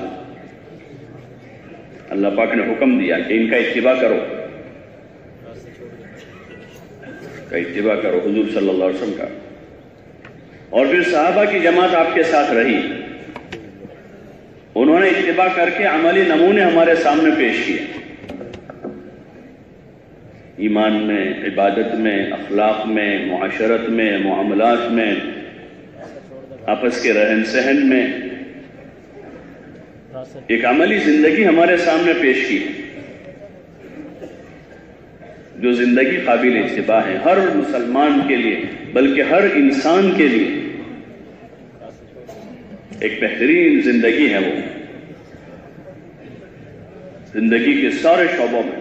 اللہ پاک نے حکم دیا کہ ان کا اتباع کرو، اتباع کرو حضور صلی اللہ علیہ وسلم کا. اور پھر صحابہ کی جماعت آپ کے ساتھ رہی. انہوں نے اتباع کر کے عملی نمونے ہمارے سامنے پیش کیے. ایمان میں، عبادت میں، اخلاق میں، معاشرت میں، معاملات میں، آپس کے رہن سہن میں ایک عملی زندگی ہمارے سامنے پیش کی جو زندگی قابل اتباع ہے ہر مسلمان کے لیے، بلکہ ہر انسان کے لیے ایک بہترین زندگی ہے. وہ زندگی کے سارے شعبوں میں،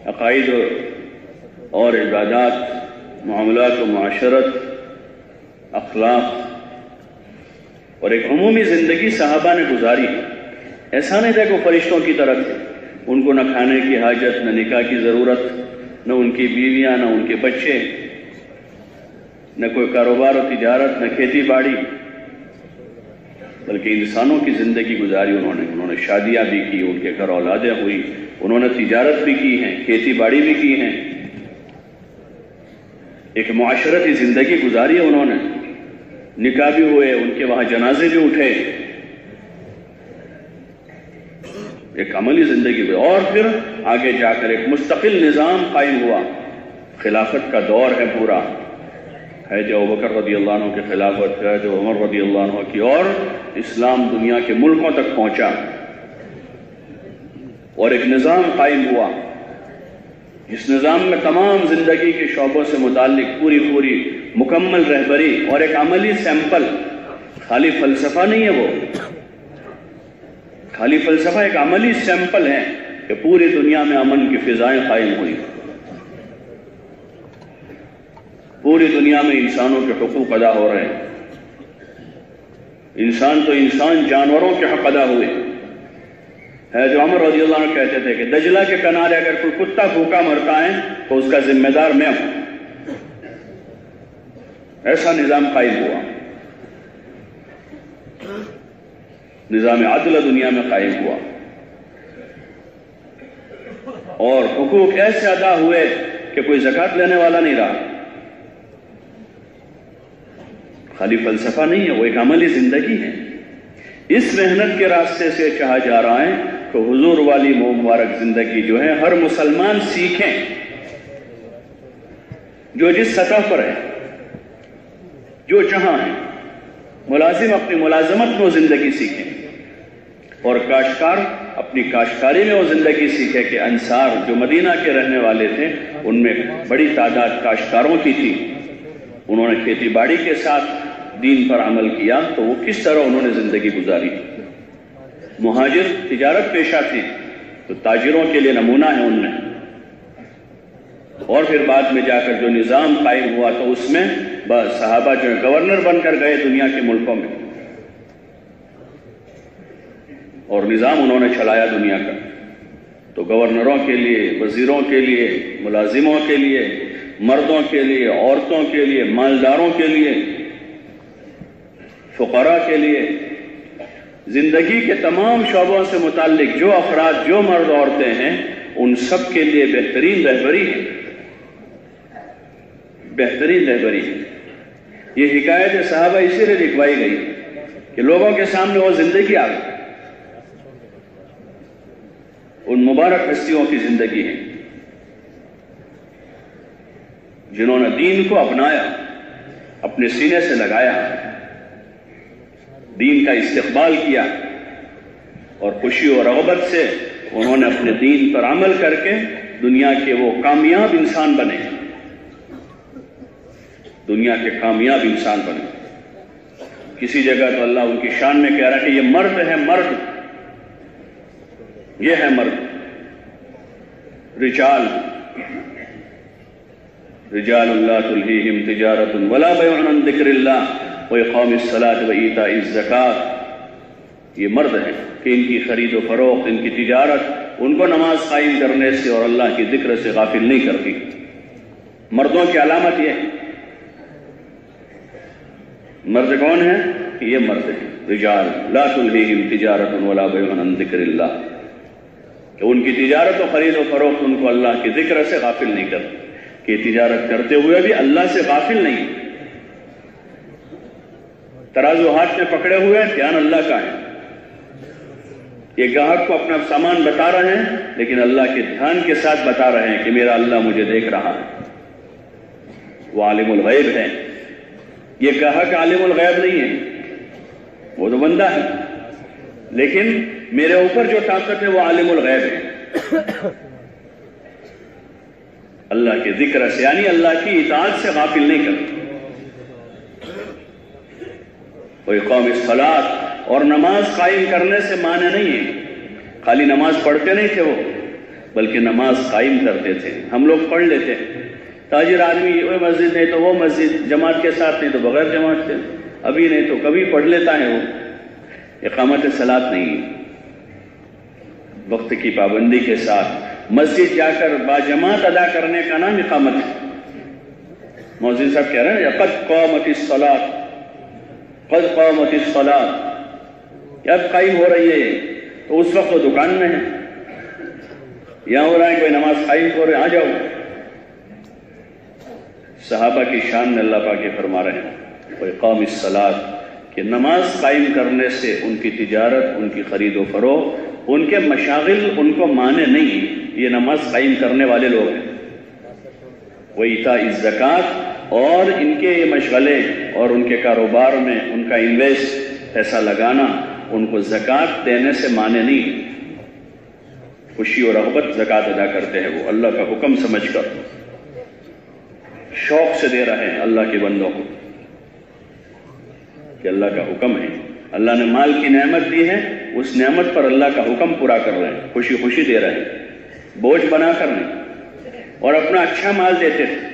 عقائد اور عبادات، معاملات و معاشرت، اخلاق اور ایک عمومی زندگی صحابہ نے گزاری ہے. ایسا نہیں تھا کہ وہ فرشتوں کی طرح تھے. ان کو نہ کھانے کی حاجت، نہ نکاح کی ضرورت، نہ ان کی بیویاں، نہ ان کے بچے، نہ کوئی کاروبار و تجارت، نہ کھیتی باڑی، بلکہ انسانوں کی زندگی گزاری انہوں نے شادیاں بھی کی، ان کے گھر اولادیں ہوئی، انہوں نے تجارت بھی کی ہیں، کھیتی باڑی بھی کی ہیں. ایک معاشرتی زندگی گزاری ہے. انہوں نے نکاح بھی ہوئے، ان کے وہاں جنازے بھی اٹھے. ایک عملی زندگی ہوئی. اور پھر آگے جا کر ایک مستقل نظام قائم ہوا، خلافت کا دور ہے پورا، ہے جو ابوبکر رضی اللہ عنہ کی خلافت ہے، جو عمر رضی اللہ عنہ کی، اور اسلام دنیا کے ملکوں تک پہنچا اور ایک نظام قائم ہوا جس نظام میں تمام زندگی کے شعبوں سے متعلق پوری مکمل رہبری اور ایک عملی سیمپل، خالی فلسفہ نہیں ہے وہ، خالی فلسفہ ایک عملی سیمپل ہے کہ پوری دنیا میں امن کی فضائیں قائم ہوئی، پوری دنیا میں انسانوں کے حقوق ادا ہو رہے ہیں، انسان تو انسان، جانوروں کے حق ادا ہوئے، ہے جو عمر رضی اللہ عنہ کہتے تھے کہ دجلہ کے کنارے اگر کوئی کتا بھوکا مرتا ہے تو اس کا ذمہ دار میں ہوں۔ ایسا نظام قائم ہوا، نظام عدل دنیا میں قائم ہوا، اور حقوق ایسے ادا ہوئے کہ کوئی زکوٰۃ لینے والا نہیں رہا۔ خالی فلسفہ نہیں ہے، وہ ایک عملی زندگی ہے۔ اس محنت کے راستے سے چاہا جا رہا ہے کہ حضور والی مبارک زندگی جو ہے ہر مسلمان سیکھیں، جو جس سطح پر ہے، جو جہاں ہے، ملازم اپنی ملازمت میں وہ زندگی سیکھیں، اور کاشتکار اپنی کاشتکاری میں وہ زندگی سیکھے کہ انصار جو مدینہ کے رہنے والے تھے ان میں بڑی تعداد کاشتکاروں کی تھی، انہوں نے کھیتی باڑی کے ساتھ دین پر عمل کیا، تو وہ کس طرح انہوں نے زندگی گزاری۔ مہاجر تجارت پیشہ تھے تو تاجروں کے لیے نمونہ ہے ان میں، اور پھر بعد میں جا کر جو نظام قائم ہوا تو اس میں بس صحابہ جو ہے گورنر بن کر گئے دنیا کے ملکوں میں، اور نظام انہوں نے چلایا دنیا کا۔ تو گورنروں کے لیے، وزیروں کے لیے، ملازموں کے لیے، مردوں کے لیے، عورتوں کے لیے، مالداروں کے لیے، فقراء کے لیے، زندگی کے تمام شعبوں سے متعلق جو افراد، جو مرد عورتیں ہیں، ان سب کے لیے بہترین رہبری ہے، بہترین رہبری ہے۔ یہ حکایت صحابہ اسی لیے لکھوائی گئی کہ لوگوں کے سامنے وہ زندگی آ گئی، ان مبارک ہستیوں کی زندگی ہے جنہوں نے دین کو اپنایا، اپنے سینے سے لگایا، دین کا استقبال کیا، اور خوشی اور رغبت سے انہوں نے اپنے دین پر عمل کر کے دنیا کے وہ کامیاب انسان بنے، دنیا کے کامیاب انسان بنے۔ کسی جگہ تو اللہ ان کی شان میں کہہ رہا ہے کہ یہ مرد ہے، مرد، یہ ہے مرد، رجال لا تلہیہم تجارت ولا بیع عن ذکر اللہ وإقام الصلاۃ وإیتاء الزکاۃ۔ یہ مرد ہیں کہ ان کی خرید و فروخت، ان کی تجارت ان کو نماز قائم کرنے سے اور اللہ کی ذکر سے غافل نہیں کرتی۔ مردوں کی علامت یہ، مرد کون ہے؟ کہ یہ مرد ہیں، رجال لا تلہیہم تجارت ولا بیع عن ذکر اللہ، کہ ان کی تجارت و خرید و فروخت ان کو اللہ کے ذکر سے غافل نہیں کرتی، کہ تجارت کرتے ہوئے بھی اللہ سے غافل نہیں، ترازو ہاتھ میں پکڑے ہوئے دھیان اللہ کا ہے، یہ گاہک کو اپنا سامان بتا رہے ہیں لیکن اللہ کے دھیان کے ساتھ بتا رہے ہیں کہ میرا اللہ مجھے دیکھ رہا ہے، وہ عالم الغیب ہے۔ یہ گاہک عالم الغیب نہیں ہے، وہ تو بندہ ہے، لیکن میرے اوپر جو طاقت ہے وہ عالم الغیب ہے، اللہ کے ذکر سے، یعنی اللہ کی اطاعت سے غافل نہیں کرتا۔ وإقام الصلاۃ، اور نماز قائم کرنے سے معنی نہیں ہے خالی نماز پڑھتے نہیں تھے وہ، بلکہ نماز قائم کرتے تھے۔ ہم لوگ پڑھ لیتے، تاجر آدمی وہ مسجد نہیں تو وہ مسجد، جماعت کے ساتھ نہیں تو بغیر جماعت کے، ابھی نہیں تو کبھی پڑھ لیتا ہے وہ، اقامت صلاۃ نہیں، وقت کی پابندی کے ساتھ مسجد جا کر باجماعت ادا کرنے کا نام اقامت ہے۔ مؤذن صاحب کہہ رہے ہیں قد قامت الصلاۃ، قد قامت الصلاۃ، اب قائم ہو رہی ہے، تو اس وقت وہ دکان میں ہے، یہاں ہو رہا ہے کوئی نماز قائم ہو رہے، آ جاؤ۔ صحابہ کی شان میں اللہ پاک یہ فرما رہے ہیں وإقام الصلاۃ، کہ نماز قائم کرنے سے ان کی تجارت، ان کی خرید و فروخت، ان کے مشاغل ان کو مانے نہیں، یہ نماز قائم کرنے والے لوگ ہیں۔ وَإِيتَاءِ الزَّکَاۃ، اور ان کے یہ مشغلے اور ان کے کاروبار میں ان کا انویسٹ، پیسہ لگانا، ان کو زکوٰۃ دینے سے مانے نہیں، خوشی اور رغبت زکوٰۃ ادا کرتے ہیں، وہ اللہ کا حکم سمجھ کر شوق سے دے رہے ہیں اللہ کے بندوں کو، کہ اللہ کا حکم ہے، اللہ نے مال کی نعمت دی ہے، اس نعمت پر اللہ کا حکم پورا کر رہے ہیں، خوشی خوشی دے رہے ہیں، بوجھ بنا کر نہیں، اور اپنا اچھا مال دیتے تھے۔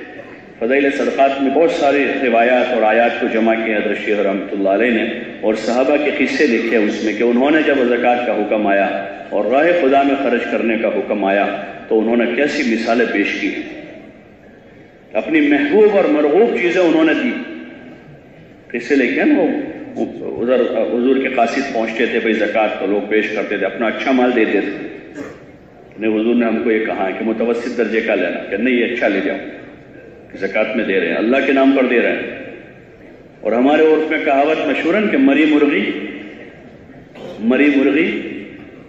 فضائل صدقات میں بہت ساری روایات اور آیات کو جمع کیا حضرت شیخ رحمۃ اللہ علیہ نے، اور صحابہ کے قصے لکھے اس میں کہ انہوں نے جب زکوٰۃ کا حکم آیا اور راہ خدا میں خرچ کرنے کا حکم آیا تو انہوں نے کیسی مثالیں پیش کی، اپنی محبوب اور مرغوب چیزیں انہوں نے دی۔ قصے لکھے نا، وہ ادھر حضور کے قاصد پہنچتے تھے، بھائی زکوٰۃ تو لوگ پیش کرتے تھے، اپنا اچھا مال دیتے تھے، نہیں حضور نے ہم کو یہ کہا کہ متوسط درجے کا لینا، کہ نہیں یہ اچھا لے جاؤ، زکوٰۃ میں دے رہے ہیں، اللہ کے نام پر دے رہے ہیں۔ اور ہمارے عرف میں کہاوت مشہور ہے کہ مری مرغی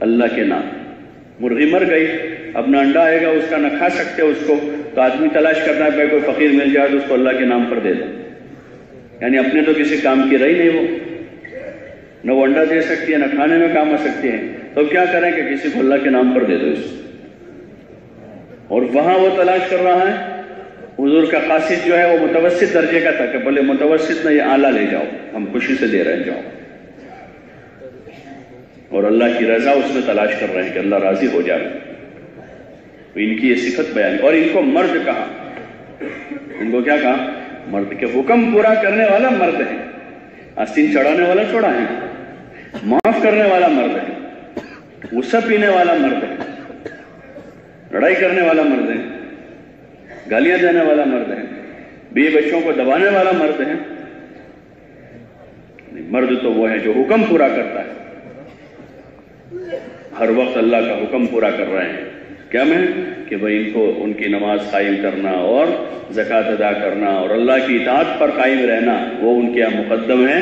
اللہ کے نام، مرغی مر گئی، اپنا انڈا آئے گا اس کا نہ کھا سکتے اس کو، تو آدمی تلاش کرتا ہے بھائی کوئی فقیر مل جائے تو اس کو اللہ کے نام پر دے دے، یعنی اپنے تو کسی کام کی رہی نہیں، وہ نہ وہ انڈا دے سکتی ہے نہ کھانے میں کام آ سکتی ہے، تو کیا کریں کہ کسی کو اللہ کے نام پر دے دو اس، اور وہاں وہ تلاش کر رہا ہے۔ حضور کا قاصد جو ہے وہ متوسط درجے کا تھا کہ بھلے متوسط نہ یہ اعلیٰ لے جاؤ، ہم خوشی سے دے رہے ہیں، جاؤ، اور اللہ کی رضا اس میں تلاش کر رہے ہیں کہ اللہ راضی ہو جائے۔ ان کی یہ صفت بیان، اور ان کو مرد کہا، ان کو کیا کہا؟ مرد، کے حکم پورا کرنے والا مرد ہے، آستین چڑھانے والا چھوڑا ہے، معاف کرنے والا مرد ہے، غصہ پینے والا مرد ہے، لڑائی کرنے والا مرد ہے، گالیاں دینے والا مرد ہے، بیوی بچوں کو دبانے والا مرد ہے۔ مرد تو وہ ہے جو حکم پورا کرتا ہے، ہر وقت اللہ کا حکم پورا کر رہے ہیں۔ کیا میں کہ بھئی ان کو ان کی نماز قائم کرنا اور زکوٰۃ ادا کرنا اور اللہ کی اطاعت پر قائم رہنا، وہ ان کے یہاں مقدم ہیں،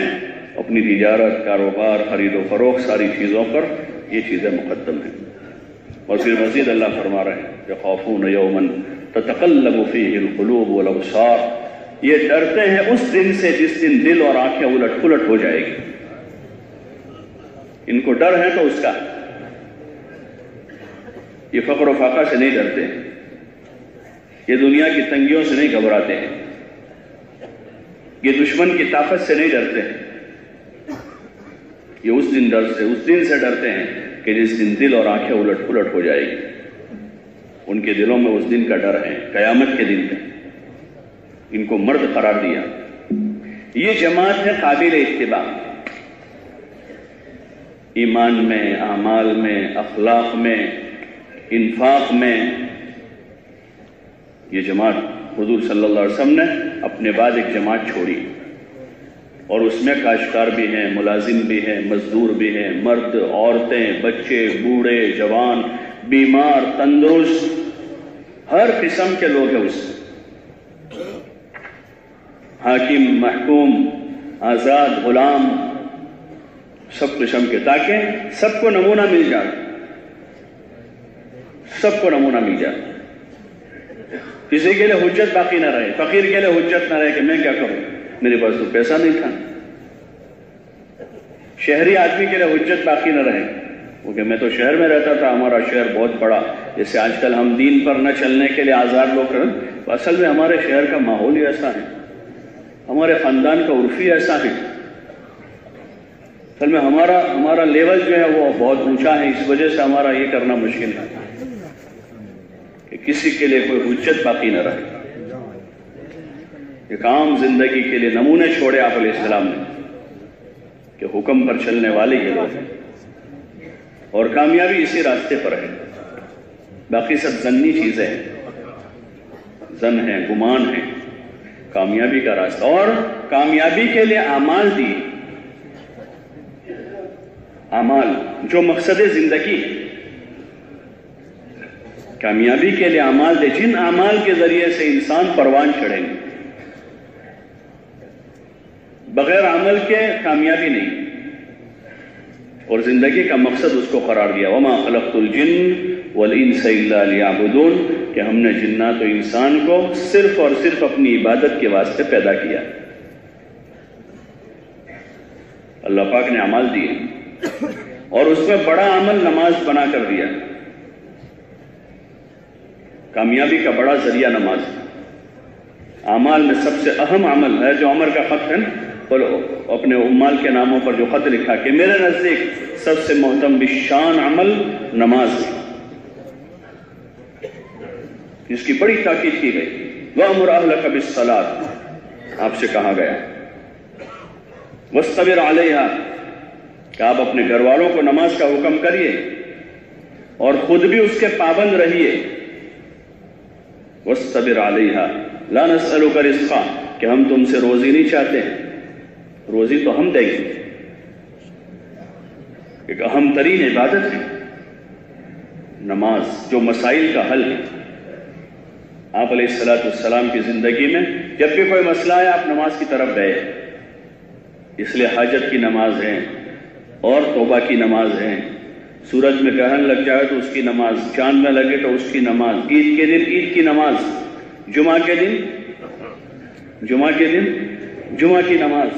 اپنی تجارت، کاروبار، خرید و فروخت، ساری چیزوں پر یہ چیزیں مقدم ہیں۔ اور پھر مزید اللہ فرما رہے ہیں کہ خافون یومن تتقلب فیہ القلوب والابصار، یہ ڈرتے ہیں اس دن سے جس دن دل اور آنکھیں الٹ پلٹ ہو جائے گی۔ ان کو ڈر ہے تو اس کا، یہ فقر و فاقہ سے نہیں ڈرتے، یہ دنیا کی تنگیوں سے نہیں گھبراتے ہیں، یہ دشمن کی طاقت سے نہیں ڈرتے ہیں، یہ اس دن سے ڈرتے ہیں کہ جس دن دل اور آنکھیں الٹ پلٹ ہو جائے گی۔ ان کے دلوں میں اس دن کا ڈر ہے، قیامت کے دن کا۔ ان کو مرد قرار دیا۔ یہ جماعت ہے قابل اتباع، ایمان میں، اعمال میں، اخلاق میں، انفاق میں۔ یہ جماعت حضور صلی اللہ علیہ وسلم نے اپنے بعد ایک جماعت چھوڑی، اور اس میں کاشتکار بھی ہیں، ملازم بھی ہیں، مزدور بھی ہیں، مرد، عورتیں، بچے، بوڑھے، جوان، بیمار، تندرست، ہر قسم کے لوگ ہیں اس، حاکم، محکوم، آزاد، غلام، سب قسم کے، تاکہ سب کو نمونہ مل جائے، سب کو نمونہ مل جائے، کسی کے لیے حجت باقی نہ رہے، فقیر کے لیے حجت نہ رہے کہ میں کیا کروں، میرے پاس تو پیسہ نہیں تھا، شہری آدمی کے لیے حجت باقی نہ رہے کیونکہ میں تو شہر میں رہتا تھا، ہمارا شہر بہت بڑا، جیسے آج کل ہم دین پر نہ چلنے کے لیے آزاد لوگ کریں، اصل میں ہمارے شہر کا ماحول ہی ایسا ہے، ہمارے خاندان کا عرفی ایسا ہے، اصل میں ہمارا لیول جو ہے وہ بہت اونچا ہے، اس وجہ سے ہمارا یہ کرنا مشکل ہے کہ کسی کے لیے کوئی حجت باقی نہ رہے۔ ایک عام زندگی کے لیے نمونے چھوڑے آپ علیہ السلام نے کہ حکم پر چلنے والے یہ لوگ ہیں، اور کامیابی اسی راستے پر ہے، باقی سب ظنی چیزیں ہیں، ظن ہے، گمان ہے، کامیابی کا راستہ، اور کامیابی کے لیے اعمال دی، اعمال جو مقصد زندگی، کامیابی کے لیے اعمال دے، جن اعمال کے ذریعے سے انسان پروان چڑھیں گے، بغیر عمل کے کامیابی نہیں، اور زندگی کا مقصد اس کو قرار دیا. وما خلقت الجن والانس الا لیعبدون، کہ ہم نے جنات و انسان کو صرف اور صرف اپنی عبادت کے واسطے پیدا کیا. اللہ پاک نے اعمال دیے اور اس میں بڑا عمل نماز بنا کر دیا. کامیابی کا بڑا ذریعہ نماز. اعمال میں سب سے اہم عمل ہے جو عمر کا خط ہے اور اپنے عمال کے ناموں پر جو خط لکھا کہ میرے نزدیک سب سے محترم بشان عمل نماز ہے، جس کی بڑی تاکید کی گئی. وَأْمُرْ أَهْلَكَ بِالصَّلَاةِ، آپ سے کہا گیا وَاسْتَبِرْ عَلَيْهَا، کہ آپ اپنے گھر والوں کو نماز کا حکم کریے اور خود بھی اس کے پابند رہیے. وَاسْتَبِرْ عَلَيْهَا لَا نَسْأَلُكَ رِزْقًا، کہ ہم تم سے روزی نہیں چاہتے، روزی تو ہم دیں گے. ایک اہم ترین عبادت ہے نماز، جو مسائل کا حل ہے. آپ علیہ السلام کی زندگی میں جب بھی کوئی مسئلہ ہے آپ نماز کی طرف گئے. اس لیے حاجت کی نماز ہے اور توبہ کی نماز ہے. سورج میں گرہن لگ جائے تو اس کی نماز، چاند میں لگے تو اس کی نماز، عید کے دن عید کی نماز، جمعہ کے دن جمعہ کی نماز.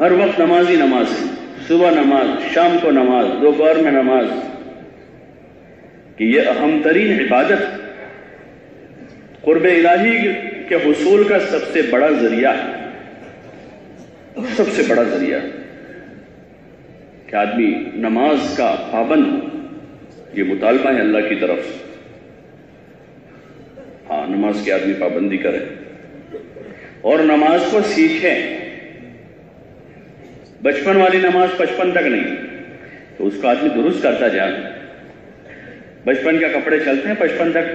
ہر وقت نماز ہی نماز ہے. صبح نماز، شام کو نماز، دوپہر میں نماز. کہ یہ اہم ترین عبادت قرب الہی کے حصول کا سب سے بڑا ذریعہ ہے. سب سے بڑا ذریعہ کہ آدمی نماز کا پابند ہو. یہ مطالبہ ہے اللہ کی طرف سے. ہاں، نماز کی آدمی پابندی کرے اور نماز کو سیکھے. بچپن والی نماز 55 تک نہیں، تو اس کو آدمی درست کرتا جائے. بچپن کے کپڑے چلتے ہیں 55 تک،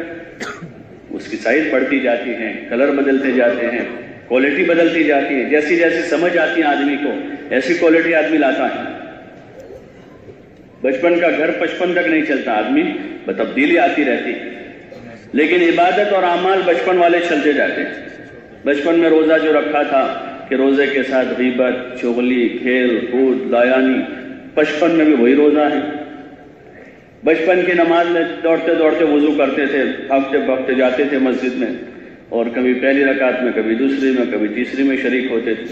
اس کی سائز بڑھتی جاتی ہے، کلر بدلتے جاتے ہیں، کوالٹی بدلتی جاتی ہے. جیسی جیسی سمجھ آتی ہے آدمی کو ایسی کوالٹی آدمی لاتا ہے. بچپن کا گھر 55 تک نہیں چلتا، آدمی تبدیلی آتی رہتی. لیکن عبادت اور اعمال بچپن والے چلتے جاتے. بچپن میں روزہ جو رکھا تھا کہ روزے کے ساتھ غیبت، چغلی، کھیل کود، لایانی، 55 میں بھی وہی روزہ ہے. بچپن کی نماز میں دوڑتے دوڑتے وضو کرتے تھے، بھاگتے بھاگتے جاتے تھے مسجد میں، اور کبھی پہلی رکعت میں، کبھی دوسری میں، کبھی تیسری میں شریک ہوتے تھے.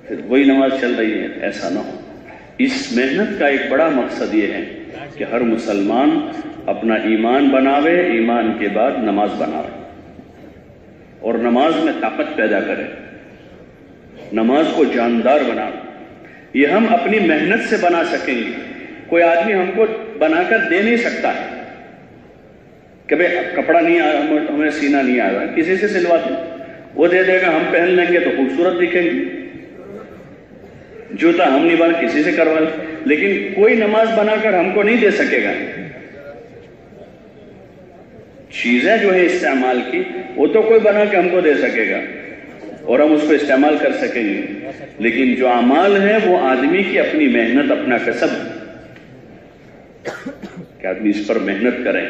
پھر وہی نماز چل رہی ہے. ایسا نہ ہو. اس محنت کا ایک بڑا مقصد یہ ہے کہ ہر مسلمان اپنا ایمان بناوے، ایمان کے بعد نماز بناوے اور نماز میں طاقت پیدا کرے، نماز کو جاندار بناوے. یہ ہم اپنی محنت سے بنا سکیں گے. کوئی آدمی ہم کو بنا کر دے نہیں سکتا ہے کہ بھئی کپڑا نہیں آ رہا، ہمیں سینا نہیں آ رہا، کسی سے سلواتے، وہ دے دے گا، ہم پہن لیں گے تو خوبصورت دکھیں گے. جوتا ہم نہیں بنا، کسی سے کروا لیں. لیکن کوئی نماز بنا کر ہم کو نہیں دے سکے گا. چیزیں جو ہے استعمال کی، وہ تو کوئی بنا کے ہم کو دے سکے گا اور ہم اس کو استعمال کر سکیں گے. لیکن جو اعمال ہے وہ آدمی کی اپنی محنت، اپنا کسب، کہ آدمی اس پر محنت کریں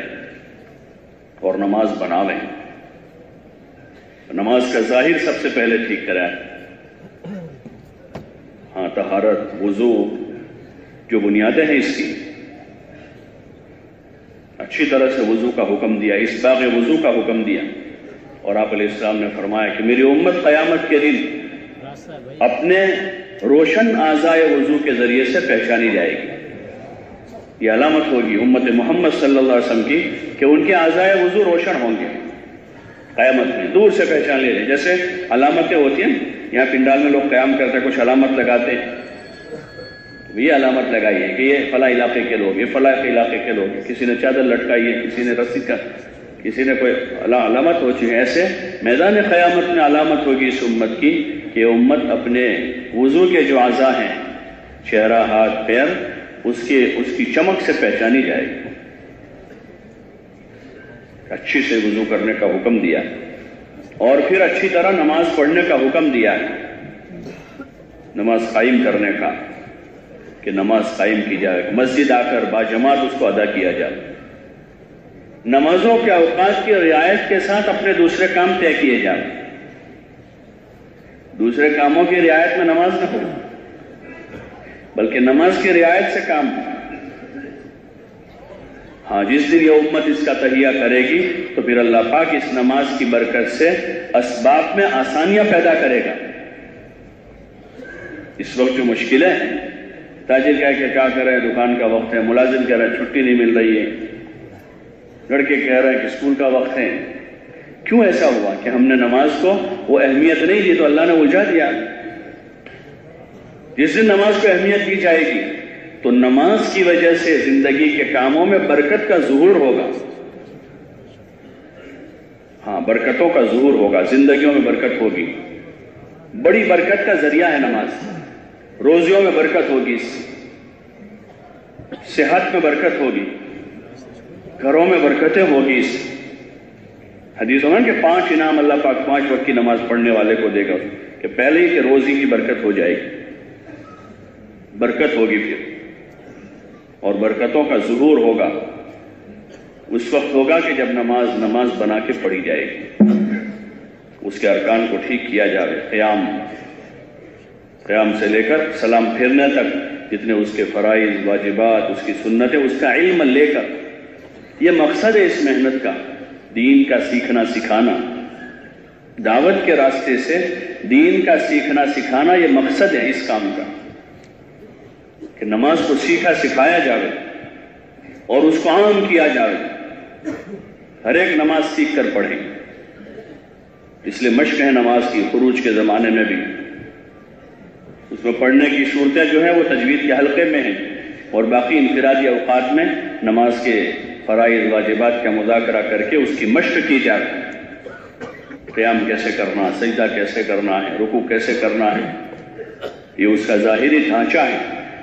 اور نماز بناویں. نماز کا ظاہر سب سے پہلے ٹھیک کریں. ہاں، طہارت، وضو، جو بنیادیں ہیں اس کی، اچھی طرح سے وضو کا حکم دیا، اسباغ وضو کا حکم دیا. اور آپ علیہ السلام نے فرمایا کہ میری امت قیامت کے دن اپنے روشن اعضائے وضو کے ذریعے سے پہچانی جائے گی. یہ علامت ہوگی امت محمد صلی اللہ علیہ وسلم کی کہ ان کے اعضائے وضو روشن ہوں گے. قیامت میں دور سے پہچان لے رہے. جیسے علامتیں ہوتی ہیں، یہاں پنڈال میں لوگ قیام کرتے ہیں، کچھ علامت لگاتے ہیں. یہ علامت لگائی ہے کہ یہ فلاں علاقے کے لوگ، یہ فلاں علاقے کے لوگ. کسی نے چادر لٹکائی ہے، کسی نے رسی کا، کسی نے کوئی علامت ہوتی ہے. ایسے میدان قیامت میں علامت ہوگی اس امت کی کہ امت اپنے وضو کے جو اعضاء ہیں، چہرہ، ہاتھ، پیر، اس کی چمک سے پہچانی جائے گی. اچھی سے وضو کرنے کا حکم دیا اور پھر اچھی طرح نماز پڑھنے کا حکم دیا ہے. نماز قائم کرنے کا، کہ نماز قائم کی جائے، مسجد آ کر باجماعت اس کو ادا کیا جائے. نمازوں کے اوقات کی رعایت کے ساتھ اپنے دوسرے کام طے کیے جائیں. دوسرے کاموں کی رعایت میں نماز نہ ہو. بلکہ نماز کی رعایت سے کام ہے۔ ہاں، جس دن یہ امت اس کا تہیہ کرے گی تو پھر اللہ پاک اس نماز کی برکت سے اسباب میں آسانیاں پیدا کرے گا۔ اس وقت جو مشکلیں ہیں، تاجر کہہ کے کیا کر رہے ہیں، دکان کا وقت ہے، ملازم کہہ رہے ہیں چھٹی نہیں مل رہی ہے، لڑکے کہہ رہے ہیں کہ اسکول کا وقت ہے۔ کیوں ایسا ہوا کہ ہم نے نماز کو وہ اہمیت نہیں دی تو اللہ نے الجھا دیا۔ جس دن نماز کو اہمیت دی جائے گی تو نماز کی وجہ سے زندگی کے کاموں میں برکت کا ظہور ہوگا۔ ہاں، برکتوں کا ظہور ہوگا، زندگیوں میں برکت ہوگی۔ بڑی برکت کا ذریعہ ہے نماز۔ روزیوں میں برکت ہوگی، صحت میں برکت ہوگی، گھروں میں برکتیں ہوگی۔ اس حدیث میں کہ 5 انعام اللہ پاک 5 وقت کی نماز پڑھنے والے کو دے گا، کہ پہلے ہی کہ روزی کی برکت ہو جائے گی، برکت ہوگی پھر، اور برکتوں کا ظہور ہوگا اس وقت ہوگا کہ جب نماز بنا کے پڑھی جائے گی، اس کے ارکان کو ٹھیک کیا جائے، قیام سے لے کر سلام پھیرنے تک جتنے اس کے فرائض، واجبات، اس کی سنتیں، اس کا علم لے کر، یہ مقصد ہے اس محنت کا، دین کا سیکھنا سکھانا، دعوت کے راستے سے دین کا سیکھنا سکھانا، یہ مقصد ہے اس کام کا، کہ نماز کو سیکھا سکھایا جائے اور اس کو عام کیا جائے، ہر ایک نماز سیکھ کر پڑھیں۔ اس لیے مشق ہے نماز کی، خروج کے زمانے میں بھی اس میں پڑھنے کی صورتیں جو ہیں وہ تجوید کے حلقے میں ہیں، اور باقی انفرادی اوقات میں نماز کے فرائض واجبات کا مذاکرہ کر کے اس کی مشق کی جائے، قیام کیسے کرنا، سجدہ کیسے کرنا ہے، رکوع کیسے کرنا ہے، یہ اس کا ظاہری ڈھانچہ ہے،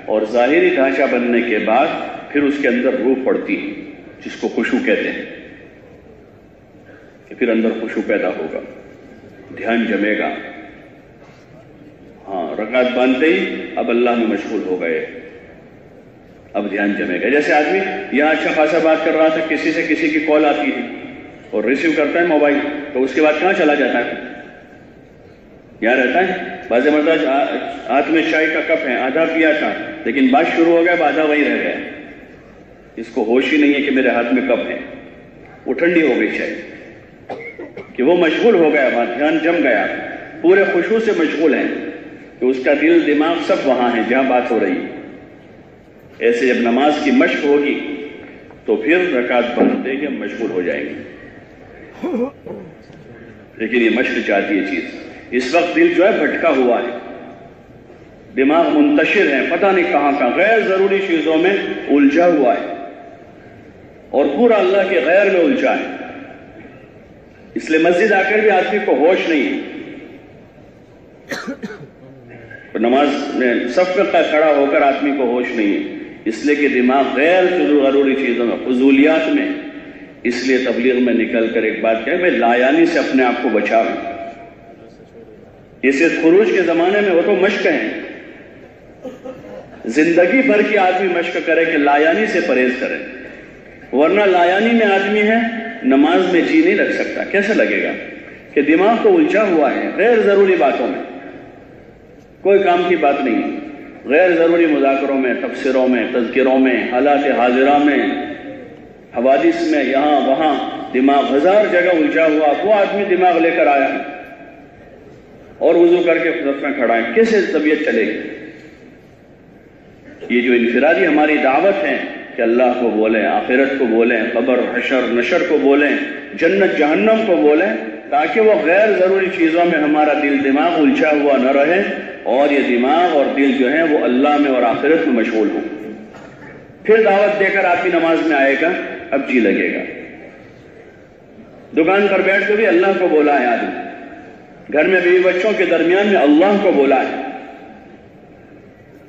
اور ظاہری ڈھانچہ بننے کے بعد پھر اس کے اندر روح پڑتی ہے، جس کو خشوع کہتے ہیں، کہ پھر اندر خشوع پیدا ہوگا، دھیان جمے گا۔ ہاں، رکعت باندھتے ہی اب اللہ میں مشغول ہو گئے، اب دھیان جمے گا۔ جیسے آدمی یہاں اچھا خاصا بات کر رہا تھا، کسی کی کال آتی ہے اور ریسیو کرتا ہے موبائل، تو اس کے بعد کہاں چلا جاتا ہے؟ یہاں رہتا ہے۔ بعض مرتبہ ہاتھ میں چائے کا کپ ہے، آدھا پیا تھا لیکن بات شروع ہو گیا، آدھا وہی رہ گیا، اس کو ہوش ہی نہیں ہے کہ میرے ہاتھ میں کپ ہے، وہ ٹھنڈی ہو گئی چائے، کہ وہ مشغول ہو گیا، بات دھیان جم گیا، پورے خشوع سے مشغول ہیں، کہ اس کا دل دماغ سب وہاں ہے جہاں بات ہو رہی ہے۔ ایسے جب نماز کی مشق ہوگی تو پھر رکعت باندھتے ہی ہم مشغول ہو جائیں گے، لیکن یہ مشق چاہتی ہے چیز۔ اس وقت دل جو ہے بھٹکا ہوا ہے، دماغ منتشر ہے، پتہ نہیں کہاں کہاں غیر ضروری چیزوں میں الجھا ہوا ہے، اور پورا اللہ کے غیر میں الجھا ہے۔ اس لیے مسجد آ کر بھی آدمی کو ہوش نہیں ہے، نماز میں صف میں کھڑا ہو کر آدمی کو ہوش نہیں ہے، اس لیے کہ دماغ غیر ضروری چیزوں میں، فضولیات میں۔ اس لیے تبلیغ میں نکل کر ایک بات کہے، میں لایانی سے اپنے آپ کو بچاؤں۔ اسے خروج کے زمانے میں وہ تو مشق ہیں، زندگی بھر کی آدمی مشق کرے کہ لایانی سے پرہیز کرے، ورنہ لایانی میں آدمی ہے نماز میں جی نہیں لگ سکتا۔ کیسے لگے گا کہ دماغ تو الجھا ہوا ہے غیر ضروری باتوں میں، کوئی کام کی بات نہیں، غیر ضروری مذاکروں میں، تفسیروں میں، تذکروں میں، حالات حاضرہ میں، حوادث میں، یہاں وہاں دماغ ہزار جگہ الجھا ہوا۔ وہ آدمی دماغ لے کر آیا اور وضو کر کے صف میں کھڑا ہے، کیسے طبیعت چلے گی؟ یہ جو انفرادی ہماری دعوت ہے کہ اللہ کو بولیں، آخرت کو بولیں، قبر حشر نشر کو بولیں، جنت جہنم کو بولیں، تاکہ وہ غیر ضروری چیزوں میں ہمارا دل دماغ الجھا ہوا نہ رہے، اور یہ دماغ اور دل جو ہے وہ اللہ میں اور آخرت میں مشغول ہو۔ پھر دعوت دے کر آدمی نماز میں آئے گا، اب جی لگے گا۔ دکان پر بیٹھ کے بھی اللہ کو بولا ہے آدمی، گھر میں بیوی بچوں کے درمیان میں اللہ کو بولا ہے،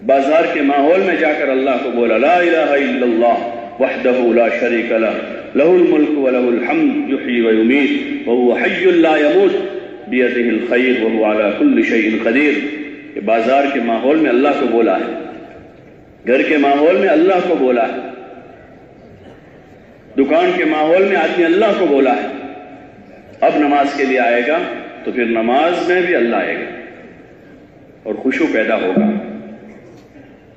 بازار کے ماحول میں جا کر اللہ کو بولا، لا الہ الا اللہ وحدہ لا شریک لہ لہ الملک ولہ الحمد یحیی ویمیت وہو حی لا یموت بیدہ الخیر وہو علی کل شیء قدیر۔ کہ بازار کے ماحول میں اللہ کو بولا ہے، گھر کے ماحول میں اللہ کو بولا ہے، دکان کے ماحول میں آدمی اللہ کو بولا ہے۔ اب نماز کے لیے آئے گا تو پھر نماز میں بھی اللہ آئے گا اور خشوع پیدا ہوگا۔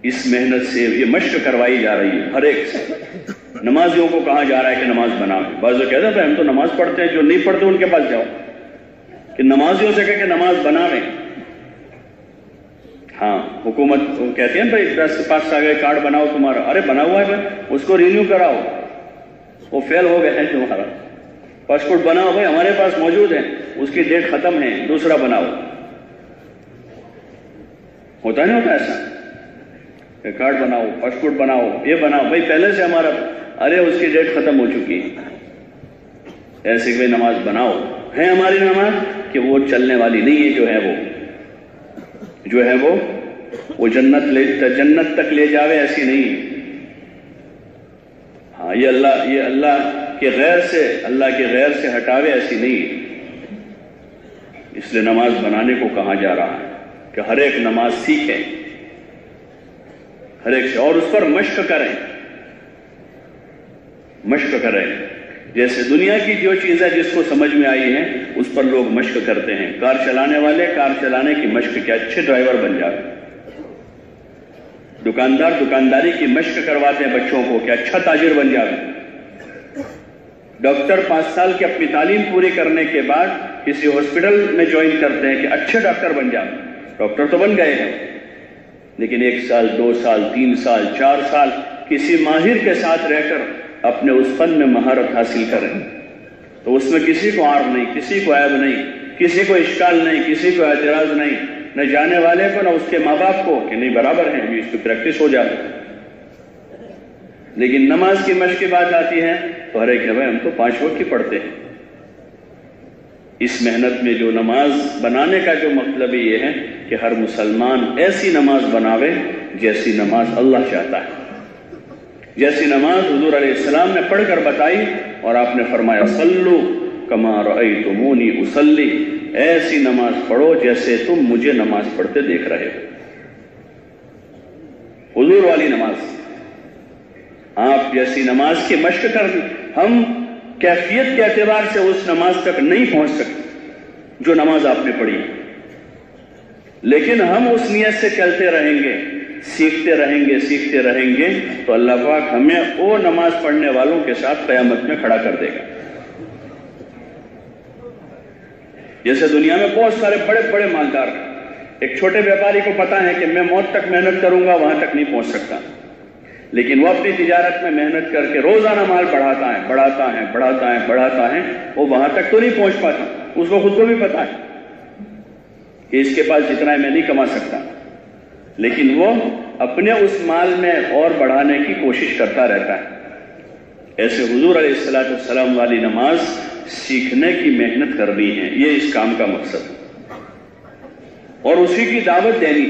اس محنت سے یہ مشق کروائی جا رہی ہے ہر ایک سے. نمازیوں کو کہا جا رہا ہے کہ نماز بناؤ. بعض لوگ کہتے ہیں ہم تو نماز پڑھتے ہیں, جو نہیں پڑھتے ان کے پاس جاؤ کہ نمازیوں سے کہہ کہ نماز بناویں. ہاں حکومت کہتے ہیں بھائی 10 آ گئے کارڈ بناؤ تمہارا. ارے بنا ہوا ہے بھائی, اس کو رینیو کراؤ, وہ فیل ہو گیا ہے تمہارا. پاسپورٹ بناؤ بھائی, ہمارے پاس موجود ہے, اس کی ڈیٹ ختم ہے, دوسرا بناؤ. ہوتا نہیں ہوتا ایسا کہ کارڈ بناؤ, پاسپورٹ بناؤ, یہ بناؤ بھائی پہلے سے ہمارا, ارے اس کی ڈیٹ ختم ہو چکی ہے. ایسے کہ نماز بناؤ. ہے ہماری نماز کہ وہ چلنے والی نہیں ہے, جو ہے وہ جنت تک لے جاوے, ایسی نہیں. ہاں یہ اللہ کے غیر سے ہٹاوے, ایسی نہیں. اس لیے نماز بنانے کو کہا جا رہا ہے کہ ہر ایک نماز سیکھے, ہر ایک سے, اور اس پر مشق کریں. جیسے دنیا کی جو چیزیں جس کو سمجھ میں آئی ہیں اس پر لوگ مشق کرتے ہیں. کار چلانے والے کار چلانے کی مشق کے اچھے ڈرائیور بن جاتے. دکاندار دکانداری کی مشق کرواتے ہیں بچوں کو کہ اچھا تاجر بن جائے. ڈاکٹر 5 سال کی اپنی تعلیم پوری کرنے کے بعد کسی ہاسپٹل میں جوائن کرتے ہیں کہ اچھے ڈاکٹر بن جائے. ڈاکٹر تو بن گئے ہیں, لیکن 1 سال 2 سال 3 سال 4 سال کسی ماہر کے ساتھ رہ کر اپنے اس فن میں مہارت حاصل کریں تو اس میں کسی کو عار نہیں, کسی کو عیب نہیں, کسی کو اشکال نہیں, کسی کو اعتراض نہیں, نہ جانے والے کو نہ اس کے ماں باپ کو کہ نہیں برابر ہے, اس کی پریکٹس ہو جائے. لیکن نماز کی مشق کی بات آتی ہے تو ہر ایک ہم تو 5 وقت کی پڑھتے ہیں. اس محنت میں جو نماز بنانے کا جو مطلب یہ ہے کہ ہر مسلمان ایسی نماز بناوے جیسی نماز اللہ چاہتا ہے, جیسی نماز حضور علیہ السلام نے پڑھ کر بتائی, اور آپ نے فرمایا صلو کما رأیتمونی اصلی, ایسی نماز پڑھو جیسے تم مجھے نماز پڑھتے دیکھ رہے ہو. حضور والی نماز, آپ جیسی نماز کی مشق کر دی. ہم کیفیت کے اعتبار سے اس نماز تک نہیں پہنچ سکتے جو نماز آپ نے پڑھی, لیکن ہم اس نیت سے چلتے رہیں گے, سیکھتے رہیں گے تو اللہ پاک ہمیں وہ نماز پڑھنے والوں کے ساتھ قیامت میں کھڑا کر دے گا. جیسے دنیا میں بہت سارے بڑے بڑے مالدار ہیں, ایک چھوٹے بیپاری کو پتا ہے کہ میں موت تک محنت کروں گا, وہاں تک نہیں پہنچ سکتا, لیکن وہ اپنی تجارت میں محنت کر کے روزانہ مال بڑھاتا ہے, وہ وہاں تک تو نہیں پہنچ پاتا. اس کو خود کو بھی پتا ہے کہ اس کے پاس جتنا ہے میں نہیں کما سکتا, لیکن وہ اپنے اس مال میں اور بڑھانے کی کوشش کرتا رہتا ہے. ایسے حضور علیہ السلام والی نماز سیکھنے کی محنت کرنی ہے, یہ اس کام کا مقصد ہے, اور اسی کی دعوت دینی,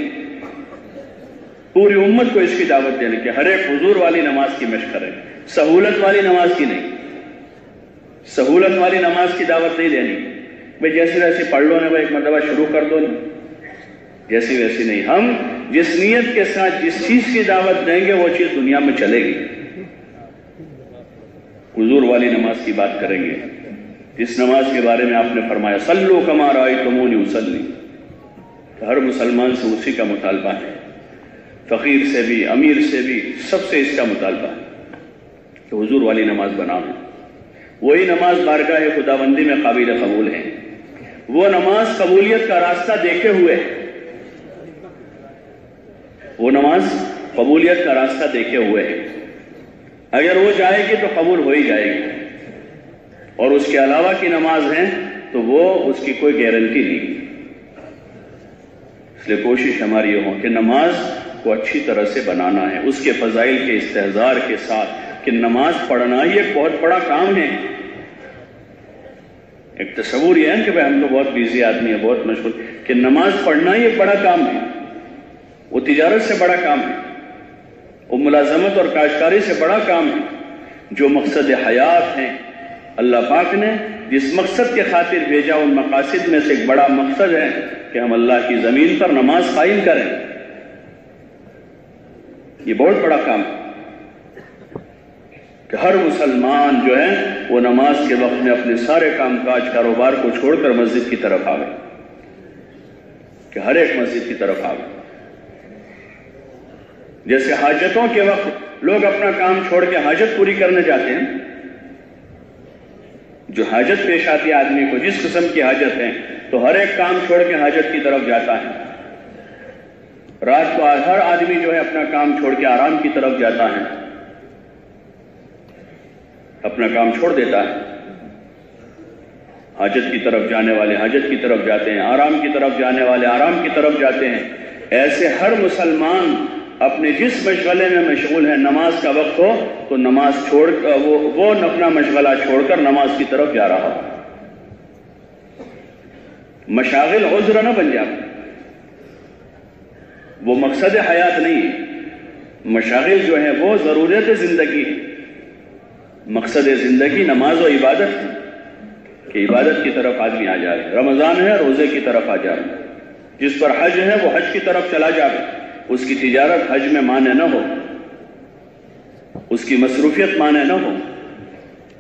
پوری امت کو اس کی دعوت دینی کہ ہر ایک حضور والی نماز کی مشق کرے, سہولت والی نماز کی نہیں. سہولت والی نماز کی دعوت نہیں دینی بھئی جیسی ویسی پڑھ لو, ایک مرتبہ شروع کر دو, جیسی ویسی نہیں. ہم جس نیت کے ساتھ جس چیز کی دعوت دیں گے وہ چیز دنیا میں چلے گی. حضور والی نماز کی بات کریں گے, اس نماز کے بارے میں آپ نے فرمایا صلو کما رأیتمونی اصلی, ہر مسلمان سے اسی کا مطالبہ ہے, فقیر سے بھی امیر سے بھی سب سے اس کا مطالبہ ہے کہ حضور والی نماز بناؤ. وہی نماز بارگاہ خداوندی میں قابل قبول ہے, وہ نماز قبولیت کا راستہ دیکھے ہوئے ہے, وہ نماز قبولیت کا راستہ دیکھے ہوئے ہے. اگر وہ جائے گی تو قبول ہو ہی جائے گی, اور اس کے علاوہ کی نماز ہے تو وہ اس کی کوئی گارنٹی نہیں. اس لیے کوشش ہماری یہ ہو کہ نماز کو اچھی طرح سے بنانا ہے, اس کے فضائل کے استحضار کے ساتھ کہ نماز پڑھنا ہی ایک بہت بڑا کام ہے. ایک تصور یہ ہے کہ ہم تو بہت بیزی آدمی ہیں, بہت مشغول, کہ نماز پڑھنا ہی ایک بڑا کام ہے, وہ تجارت سے بڑا کام ہے, وہ ملازمت اور کاشتکاری سے بڑا کام ہے. جو مقصد حیات ہیں اللہ پاک نے جس مقصد کے خاطر بھیجا, ان مقاصد میں سے ایک بڑا مقصد ہے کہ ہم اللہ کی زمین پر نماز قائم کریں. یہ بہت بڑا کام ہے کہ ہر مسلمان جو ہے وہ نماز کے وقت میں اپنے سارے کام کاج کاروبار کو چھوڑ کر مسجد کی طرف آوے, کہ ہر ایک مسجد کی طرف آوے. جیسے حاجتوں کے وقت لوگ اپنا کام چھوڑ کے حاجت پوری کرنے جاتے ہیں، جو حاجت پیش آتی ہے آدمی کو، جس قسم کی حاجت ہے، تو ہر ایک کام چھوڑ کے حاجت کی طرف جاتا ہے۔ رات کو ہر آدمی جو ہے اپنا کام چھوڑ کے آرام کی طرف جاتا ہے، اپنا کام چھوڑ دیتا ہے۔ حاجت کی طرف جانے والے حاجت کی طرف جاتے ہیں، آرام کی طرف جانے والے آرام کی طرف جاتے ہیں۔ ایسے ہر مسلمان اپنے جس مشغلے میں مشغول ہے، نماز کا وقت ہو تو نماز چھوڑ وہ اپنا مشغلہ چھوڑ کر نماز کی طرف جا رہا ہو۔ مشاغل عذر نہ بن جائے، وہ مقصد حیات نہیں ہے۔ مشاغل جو ہے وہ ضرورت زندگی، مقصد زندگی نماز و عبادت ہے کہ عبادت کی طرف آدمی آ جائے۔ رمضان ہے، روزے کی طرف آ جائے۔ جس پر حج ہے وہ حج کی طرف چلا جائے، اس کی تجارت حج میں مانے نہ ہو، اس کی مصروفیت مانے نہ ہو،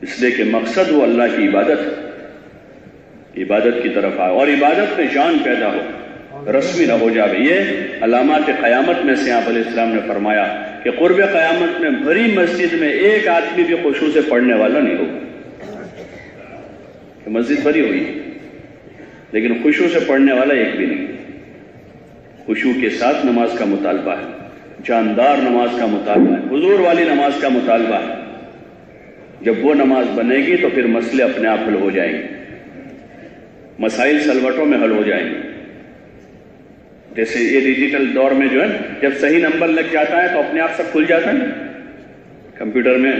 اس لیے کہ مقصد وہ اللہ کی عبادت ہے، عبادت کی طرف آئے اور عبادت میں جان پیدا ہو، رسمی نہ ہو جائے۔ یہ علامات قیامت میں سے آپ علیہ السلام نے فرمایا کہ قرب قیامت میں بھری مسجد میں ایک آدمی بھی خشوع سے پڑھنے والا نہیں ہوگا، کہ مسجد بھری ہوئی لیکن خشوع سے پڑھنے والا ایک بھی نہیں۔ خشوع کے ساتھ نماز کا مطالبہ ہے، جاندار نماز کا مطالبہ ہے، حضور والی نماز کا مطالبہ ہے۔ جب وہ نماز بنے گی تو پھر مسئلے اپنے آپ حل ہو جائیں گے، مسائل سلوٹوں میں حل ہو جائیں گے۔ جیسے یہ ڈیجیٹل دور میں جو ہے جب صحیح نمبر لگ جاتا ہے تو اپنے آپ سب کھل جاتا ہے۔ کمپیوٹر میں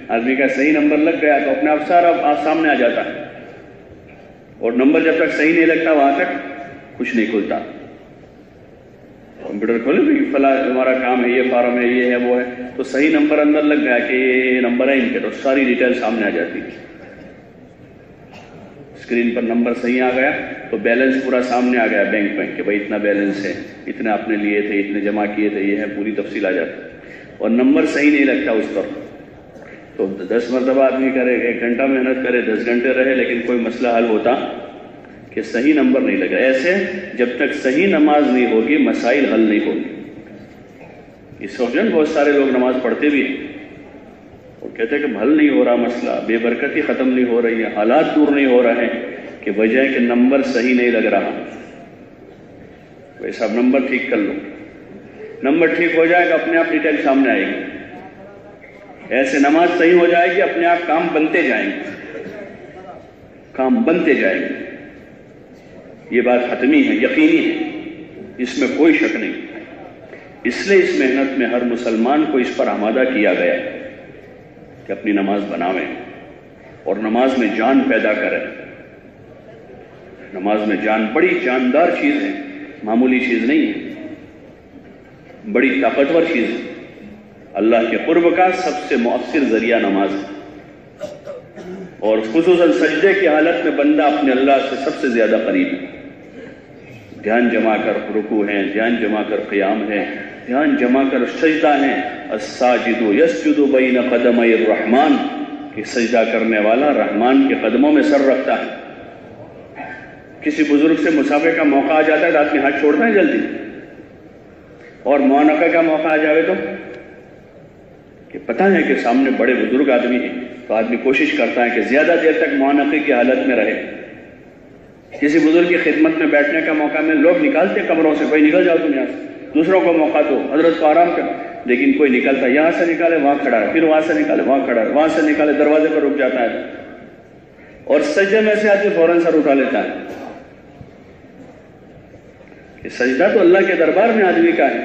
آدمی کا صحیح نمبر لگ گیا تو اپنے آپ سارا سامنے آ جاتا ہے، اور نمبر جب تک صحیح نہیں لگتا وہاں تک کچھ نہیں کھلتا۔ کمپیوٹر کھولے بھی فلاں ہمارا کام ہے، یہ فارم ہے، یہ ہے، وہ ہے، تو صحیح نمبر اندر لگ گیا کہ یہ نمبر ہے ان کے، تو ساری ڈیٹیل سامنے آ جاتی ہے۔ اسکرین پر نمبر صحیح آ گیا تو بیلنس پورا سامنے آ گیا بینک میں کہ بھائی اتنا بیلنس ہے، اتنے آپ نے لیے تھے، اتنے جمع کیے تھے، یہ ہے، پوری تفصیل آ جاتی۔ اور نمبر صحیح نہیں لگتا اس پر تو 10 مرتبہ آدمی کرے، 1 گھنٹہ محنت کرے، 10 گھنٹے رہے، لیکن کوئی مسئلہ حل ہوتا کہ صحیح نمبر نہیں لگا۔ ایسے جب تک صحیح نماز نہیں ہوگی مسائل حل نہیں ہوگی۔ اس وقت بہت سارے لوگ نماز پڑھتے بھی ہیں اور کہتے ہیں کہ حل نہیں ہو رہا مسئلہ، بے برکتی ختم نہیں ہو رہی ہے، حالات دور نہیں ہو رہے ہیں، کہ وجہ ہے کہ نمبر صحیح نہیں لگ رہا۔ ویسا نمبر ٹھیک کر لو، نمبر ٹھیک ہو جائے گا اپنے آپ ڈیٹیل سامنے آئے گی۔ ایسے نماز صحیح ہو جائے گی، اپنے آپ کام بنتے جائیں گے، کام بنتے جائیں گے۔ یہ بات حتمی ہے، یقینی ہے، اس میں کوئی شک نہیں۔ اس لیے اس محنت میں ہر مسلمان کو اس پر آمادہ کیا گیا کہ اپنی نماز بناویں اور نماز میں جان پیدا کریں۔ نماز میں جان بڑی جاندار چیز ہے، معمولی چیز نہیں ہے، بڑی طاقتور چیز ہے۔ اللہ کے قرب کا سب سے مؤثر ذریعہ نماز ہے، اور خصوصاً سجدے کی حالت میں بندہ اپنے اللہ سے سب سے زیادہ قریب ہے۔ دھیان جما کر رکوع ہے، دھیان جما کر قیام ہے، دھیان جما کر سجدہ ہے۔ الساجد یسجد بین قدمی الرحمن، کہ سجدہ کرنے والا رحمان کے قدموں میں سر رکھتا ہے۔ کسی بزرگ سے مسافے کا موقع آ جاتا ہے تو آدمی ہاتھ چھوڑتا ہے جلدی، اور معانقہ کا موقع آ جائے تو کہ پتہ ہے کہ سامنے بڑے بزرگ آدمی ہیں تو آدمی کوشش کرتا ہے کہ زیادہ دیر تک معانقے کی حالت میں رہے۔ کسی بزرگ کی خدمت میں بیٹھنے کا موقع میں لوگ نکالتے کمروں سے، بھائی نکل جاؤ تم یہاں سے، دوسروں کو موقع دو، حضرت کو آرام کر، لیکن کوئی نکلتا، یہاں سے نکالے وہاں کھڑا ہے، پھر وہاں سے نکالے وہاں کھڑا ہے، وہاں سے نکالے دروازے پر رک جاتا ہے، اور سجدے میں سے آدمی فوراً سر اٹھا لیتا ہے۔ کہ سجدہ تو اللہ کے دربار میں آدمی کا ہے،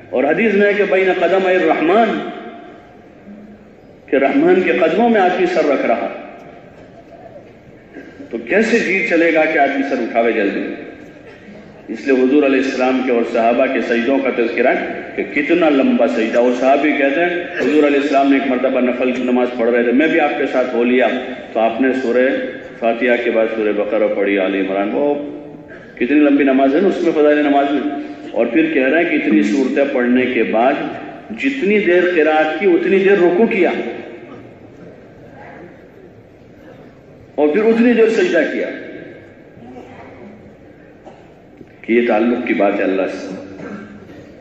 اور حدیث میں ہے کہ بین قدم الرحمن، کہ رحمان کے قدموں میں آدمی سر رکھ رہا، تو کیسے جی چلے گا کہ آدمی سر اٹھاوے جلدی۔ اس لیے حضور علیہ السلام کے اور صحابہ کے سجدوں کا تذکرہ ہے کہ کتنا لمبا سجدہ۔ اور صحابی کہتے ہیں حضور علیہ السلام نے ایک مرتبہ نفل کی نماز پڑھ رہے تھے، میں بھی آپ کے ساتھ ہو لیا، تو آپ نے سورہ فاتحہ کے بعد سورہ بقرہ پڑھی، آل عمران، وہ کتنی لمبی نماز ہے نا اس میں، فضائل نماز میں، اور پھر کہہ رہا ہے کہ اتنی صورتیں پڑھنے کے بعد جتنی دیر قرات کی اتنی دیر رکوع کیا، اور پھر اتنی دیر سجدہ کیا، کہ یہ تعلق کی بات ہے اللہ سے۔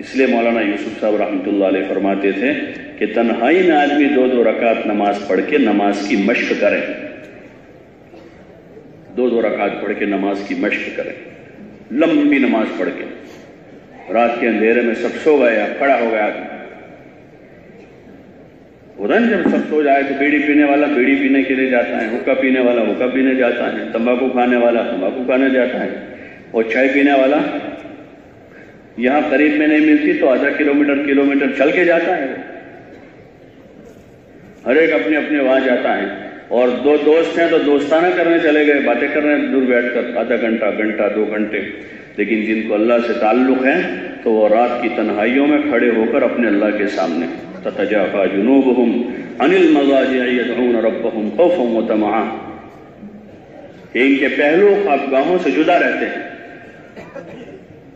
اس اس لیے مولانا یوسف صاحب رحمۃ اللہ علیہ فرماتے تھے کہ تنہائی میں آدمی 2 رکعت نماز پڑھ کے نماز کی مشق کرے، 2 رکعت پڑھ کے نماز کی مشق کرے، لمبی نماز پڑھ کے، رات کے اندھیرے میں سب سو گیا، کھڑا ہو گیا آدمی، ہوتا ہے جب سب سو جائے تو بیڑی پینے والا بیڑی پینے کے لیے جاتا ہے، حقہ پینے والا حقہ پینے جاتا ہے، تمباکو کھانے والا تمباکو کھانے جاتا ہے، اور چائے پینے والا یہاں قریب میں نہیں ملتی تو آدھا کلومیٹر چل کے جاتا ہے، ہر ایک اپنے اپنے وہاں جاتا ہے۔ اور 2 دوست ہیں تو دوستانہ کرنے چلے گئے، باتیں کر رہے ہیں دور بیٹھ کر آدھا گھنٹہ 2 گھنٹے، لیکن جن کو اللہ سے تعلق ہے تو وہ رات کی تنہائیوں میں کھڑے ہو کر اپنے اللہ کے سامنے تتجافى جنوبهم عن المضاجع يدعون ربهم خوفا وطمعا، ان کے پہلو خوابگاہوں سے جدا رہتے ہیں،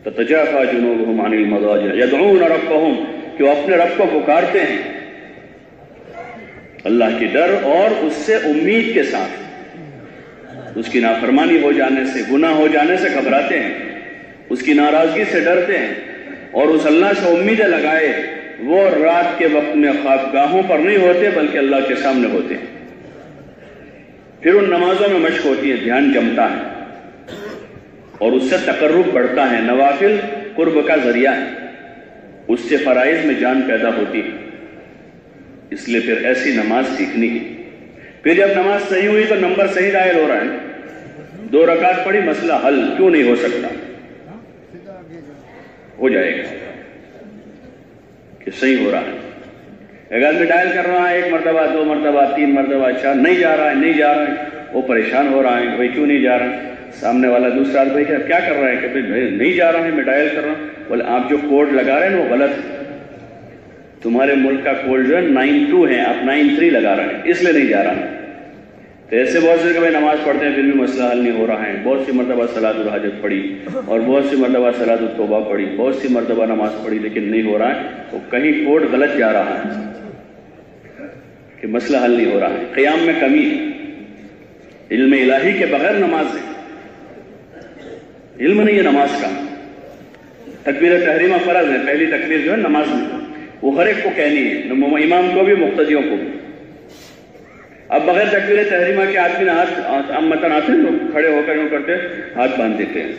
تتجافى جنوبهم عن المضاجع يدعون ربهم، کہ وہ اپنے رب کو پکارتے ہیں اللہ کی ڈر اور اس سے امید کے ساتھ، اس کی نافرمانی ہو جانے سے، گناہ ہو جانے سے گھبراتے ہیں، اس کی ناراضگی سے ڈرتے ہیں، اور اس اللہ سے امیدیں لگائے وہ رات کے وقت میں خوابگاہوں پر نہیں ہوتے بلکہ اللہ کے سامنے ہوتے ہیں۔ پھر ان نمازوں میں مشق ہوتی ہے، دھیان جمتا ہے اور اس سے تقرب بڑھتا ہے، نوافل قرب کا ذریعہ ہے، اس سے فرائض میں جان پیدا ہوتی ہے، اس لیے پھر ایسی نماز سیکھنی ہے۔ پھر جب نماز صحیح ہوئی تو نمبر صحیح ظاہر ہو رہا ہے، 2 رکعت پڑھی مسئلہ حل، کیوں نہیں ہو سکتا؟ ہو جائے گا کہ صحیح ہو رہا ہے۔ ایک آدمی ڈائل کر رہا ہے 1 مرتبہ 2 مرتبہ 3 مرتبہ 4، نہیں جا رہا ہے، وہ پریشان ہو رہا ہے، بھائی کیوں نہیں جا رہا ہے؟ سامنے والا دوسرا آدمی کیا کر رہا ہے کہ نہیں جا رہا ہے، میں ڈائل کر رہا ہوں۔ بولے آپ جو کوڈ لگا رہے ہیں وہ غلط ہے، تمہارے ملک کا کوڈ جو ہے 92 ہے، آپ 93 لگا رہے ہیں، اس لیے نہیں جا رہا ہے۔ تو ایسے بہت سے کہ بھائی نماز پڑھتے ہیں پھر بھی مسئلہ حل نہیں ہو رہا ہے، بہت سی مرتبہ صلاۃ الحاجت پڑھی اور بہت سی مرتبہ صلاۃ التوبہ پڑھی، بہت سی مرتبہ نماز پڑھی لیکن نہیں ہو رہا ہے، تو کہیں کوڈ غلط جا رہا ہے کہ مسئلہ حل نہیں ہو رہا ہے، قیام میں کمی ہے، علم الہی کے بغیر نماز ہے، علم نہیں ہے نماز کا۔ تکبیر تحریمہ فرض ہے، پہلی تکبیر جو ہے نماز میں وہ ہر ایک کو کہنی ہے، امام کو بھی مقتدیوں کو بھی۔ اب بغیر تکبیر تحریمہ کے آدمی نے ہاتھ امتن آتے ہیں تو کھڑے ہو کر یوں کرتے ہاتھ باندھ دیتے ہیں،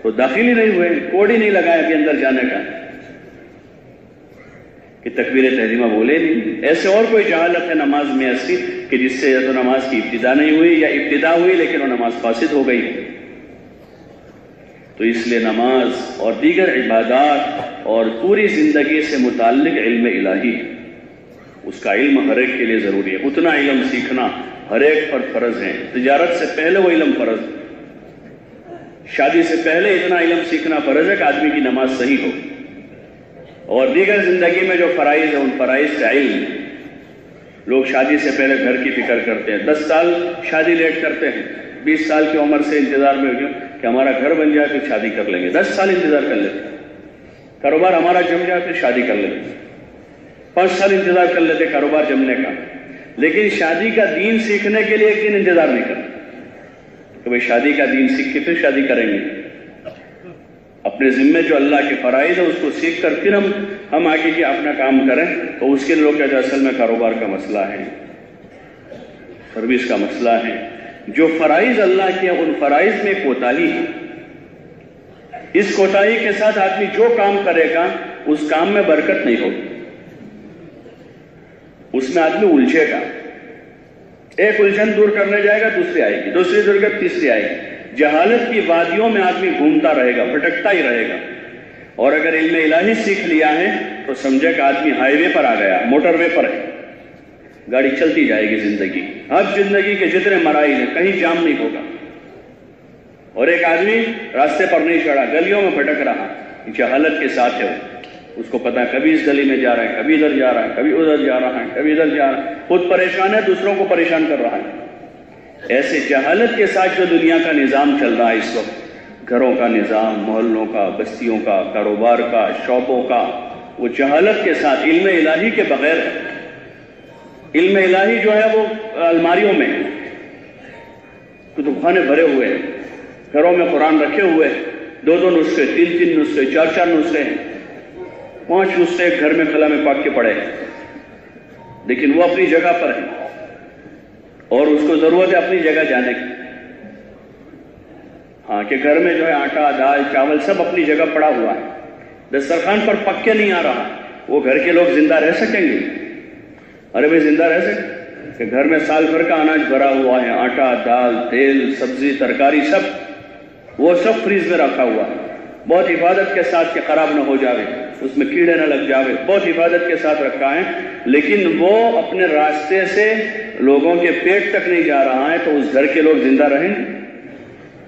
تو داخل ہی نہیں ہوئے، کوڈ ہی نہیں لگایا کہ اندر جانے کا کہ تکبیر تحریمہ بولے نہیں۔ ایسے اور کوئی جہالت ہے نماز میں ایسی کہ جس سے یا تو نماز کی ابتدا نہیں ہوئی یا ابتدا ہوئی لیکن وہ نماز فاسد ہو گئی۔ تو اس لیے نماز اور دیگر عبادات اور پوری زندگی سے متعلق علم الہی، اس کا علم ہر ایک کے لیے ضروری ہے، اتنا علم سیکھنا ہر ایک پر فرض ہے۔ تجارت سے پہلے وہ علم فرض ہے، شادی سے پہلے اتنا علم سیکھنا فرض ہے کہ آدمی کی نماز صحیح ہو، اور دیگر زندگی میں جو فرائض ہیں ان فرائض کا علم۔ لوگ شادی سے پہلے گھر کی فکر کرتے ہیں، 10 سال شادی لیٹ کرتے ہیں، 20 سال کی عمر سے انتظار میں کہ ہمارا گھر بن جائے پھر شادی کر لیں گے، 10 سال انتظار کر لیتے، کاروبار ہمارا جم جائے پھر شادی کر لیں گے، 5 سال انتظار کر لیتے کاروبار جمنے کا، لیکن شادی کا دین سیکھنے کے لیے 1 دن انتظار نہیں کرتے کہ بھئی شادی کا دین سیکھ کے پھر شادی کریں گے۔ اپنے ذمے جو اللہ کے فرائض ہے اس کو سیکھ کر پھر ہم آگے کی اپنا کام کریں، تو اس کے لوگ کہتے ہیں اصل میں کاروبار کا مسئلہ ہے، سروس کا مسئلہ ہے۔ جو فرائض اللہ کے ان فرائض میں کوتاہی ہے، اس کوتاہی کے ساتھ آدمی جو کام کرے گا اس کام میں برکت نہیں ہوگی، اس میں آدمی الجھے گا، ایک الجھن دور کرنے جائے گا دوسری آئے گی، دوسری دور کر تیسری آئے گی، جہالت کی وادیوں میں آدمی گھومتا رہے گا، بھٹکتا ہی رہے گا۔ اور اگر علم الہی سیکھ لیا ہے تو سمجھے کہ آدمی ہائی وے پر آ گیا، موٹر وے پر ہے، گاڑی چلتی جائے گی زندگی، اب زندگی کے جتنے مراحل ہیں کہیں جام نہیں ہوگا، اور ایک آدمی راستے پر نہیں چڑھا، گلیوں میں بھٹک رہا، جہالت کے ساتھ ہے، اس کو پتا کبھی اس گلی میں جا رہا ہے، کبھی ادھر جا رہا ہے، کبھی ادھر جا رہا ہے، کبھی ادھر جا رہا ہے، خود پریشان ہے دوسروں کو پریشان کر رہا ہے۔ ایسے جہالت کے ساتھ جو دنیا کا نظام چل رہا ہے اس وقت، گھروں کا نظام، محلوں کا، بستیوں کا، کاروبار کا، شعبوں کا، وہ جہالت کے ساتھ علم الہی کے بغیر ہے۔ علم الہی جو ہے وہ الماریوں میں، کتب خانے بھرے ہوئے ہیں، گھروں میں قرآن رکھے ہوئے ہیں، 2 نسخے، 3 نسخے، 4 نسخے ہیں، 5 نسخے ایک گھر میں خلا میں پاک کے پڑے ہیں، لیکن وہ اپنی جگہ پر ہے اور اس کو ضرورت ہے اپنی جگہ جانے کی. ہاں کہ گھر میں جو ہے آٹا دال چاول سب اپنی جگہ پڑا ہوا ہے، دسترخوان پر پک کے نہیں آ رہا، وہ گھر کے لوگ زندہ رہ سکیں گے؟ ارے بھائی زندہ رہ سکیں کہ گھر میں سال بھر کا اناج بھرا ہوا ہے، آٹا دال تیل سبزی ترکاری سب، وہ سب فریز میں رکھا ہوا ہے، بہت حفاظت کے ساتھ کہ خراب نہ ہو جاوے، اس میں کیڑے نہ لگ جاوے، بہت حفاظت کے ساتھ رکھا ہے، لیکن وہ اپنے راستے سے لوگوں کے پیٹ تک نہیں جا رہا ہے، تو اس گھر کے لوگ زندہ رہیں گے؟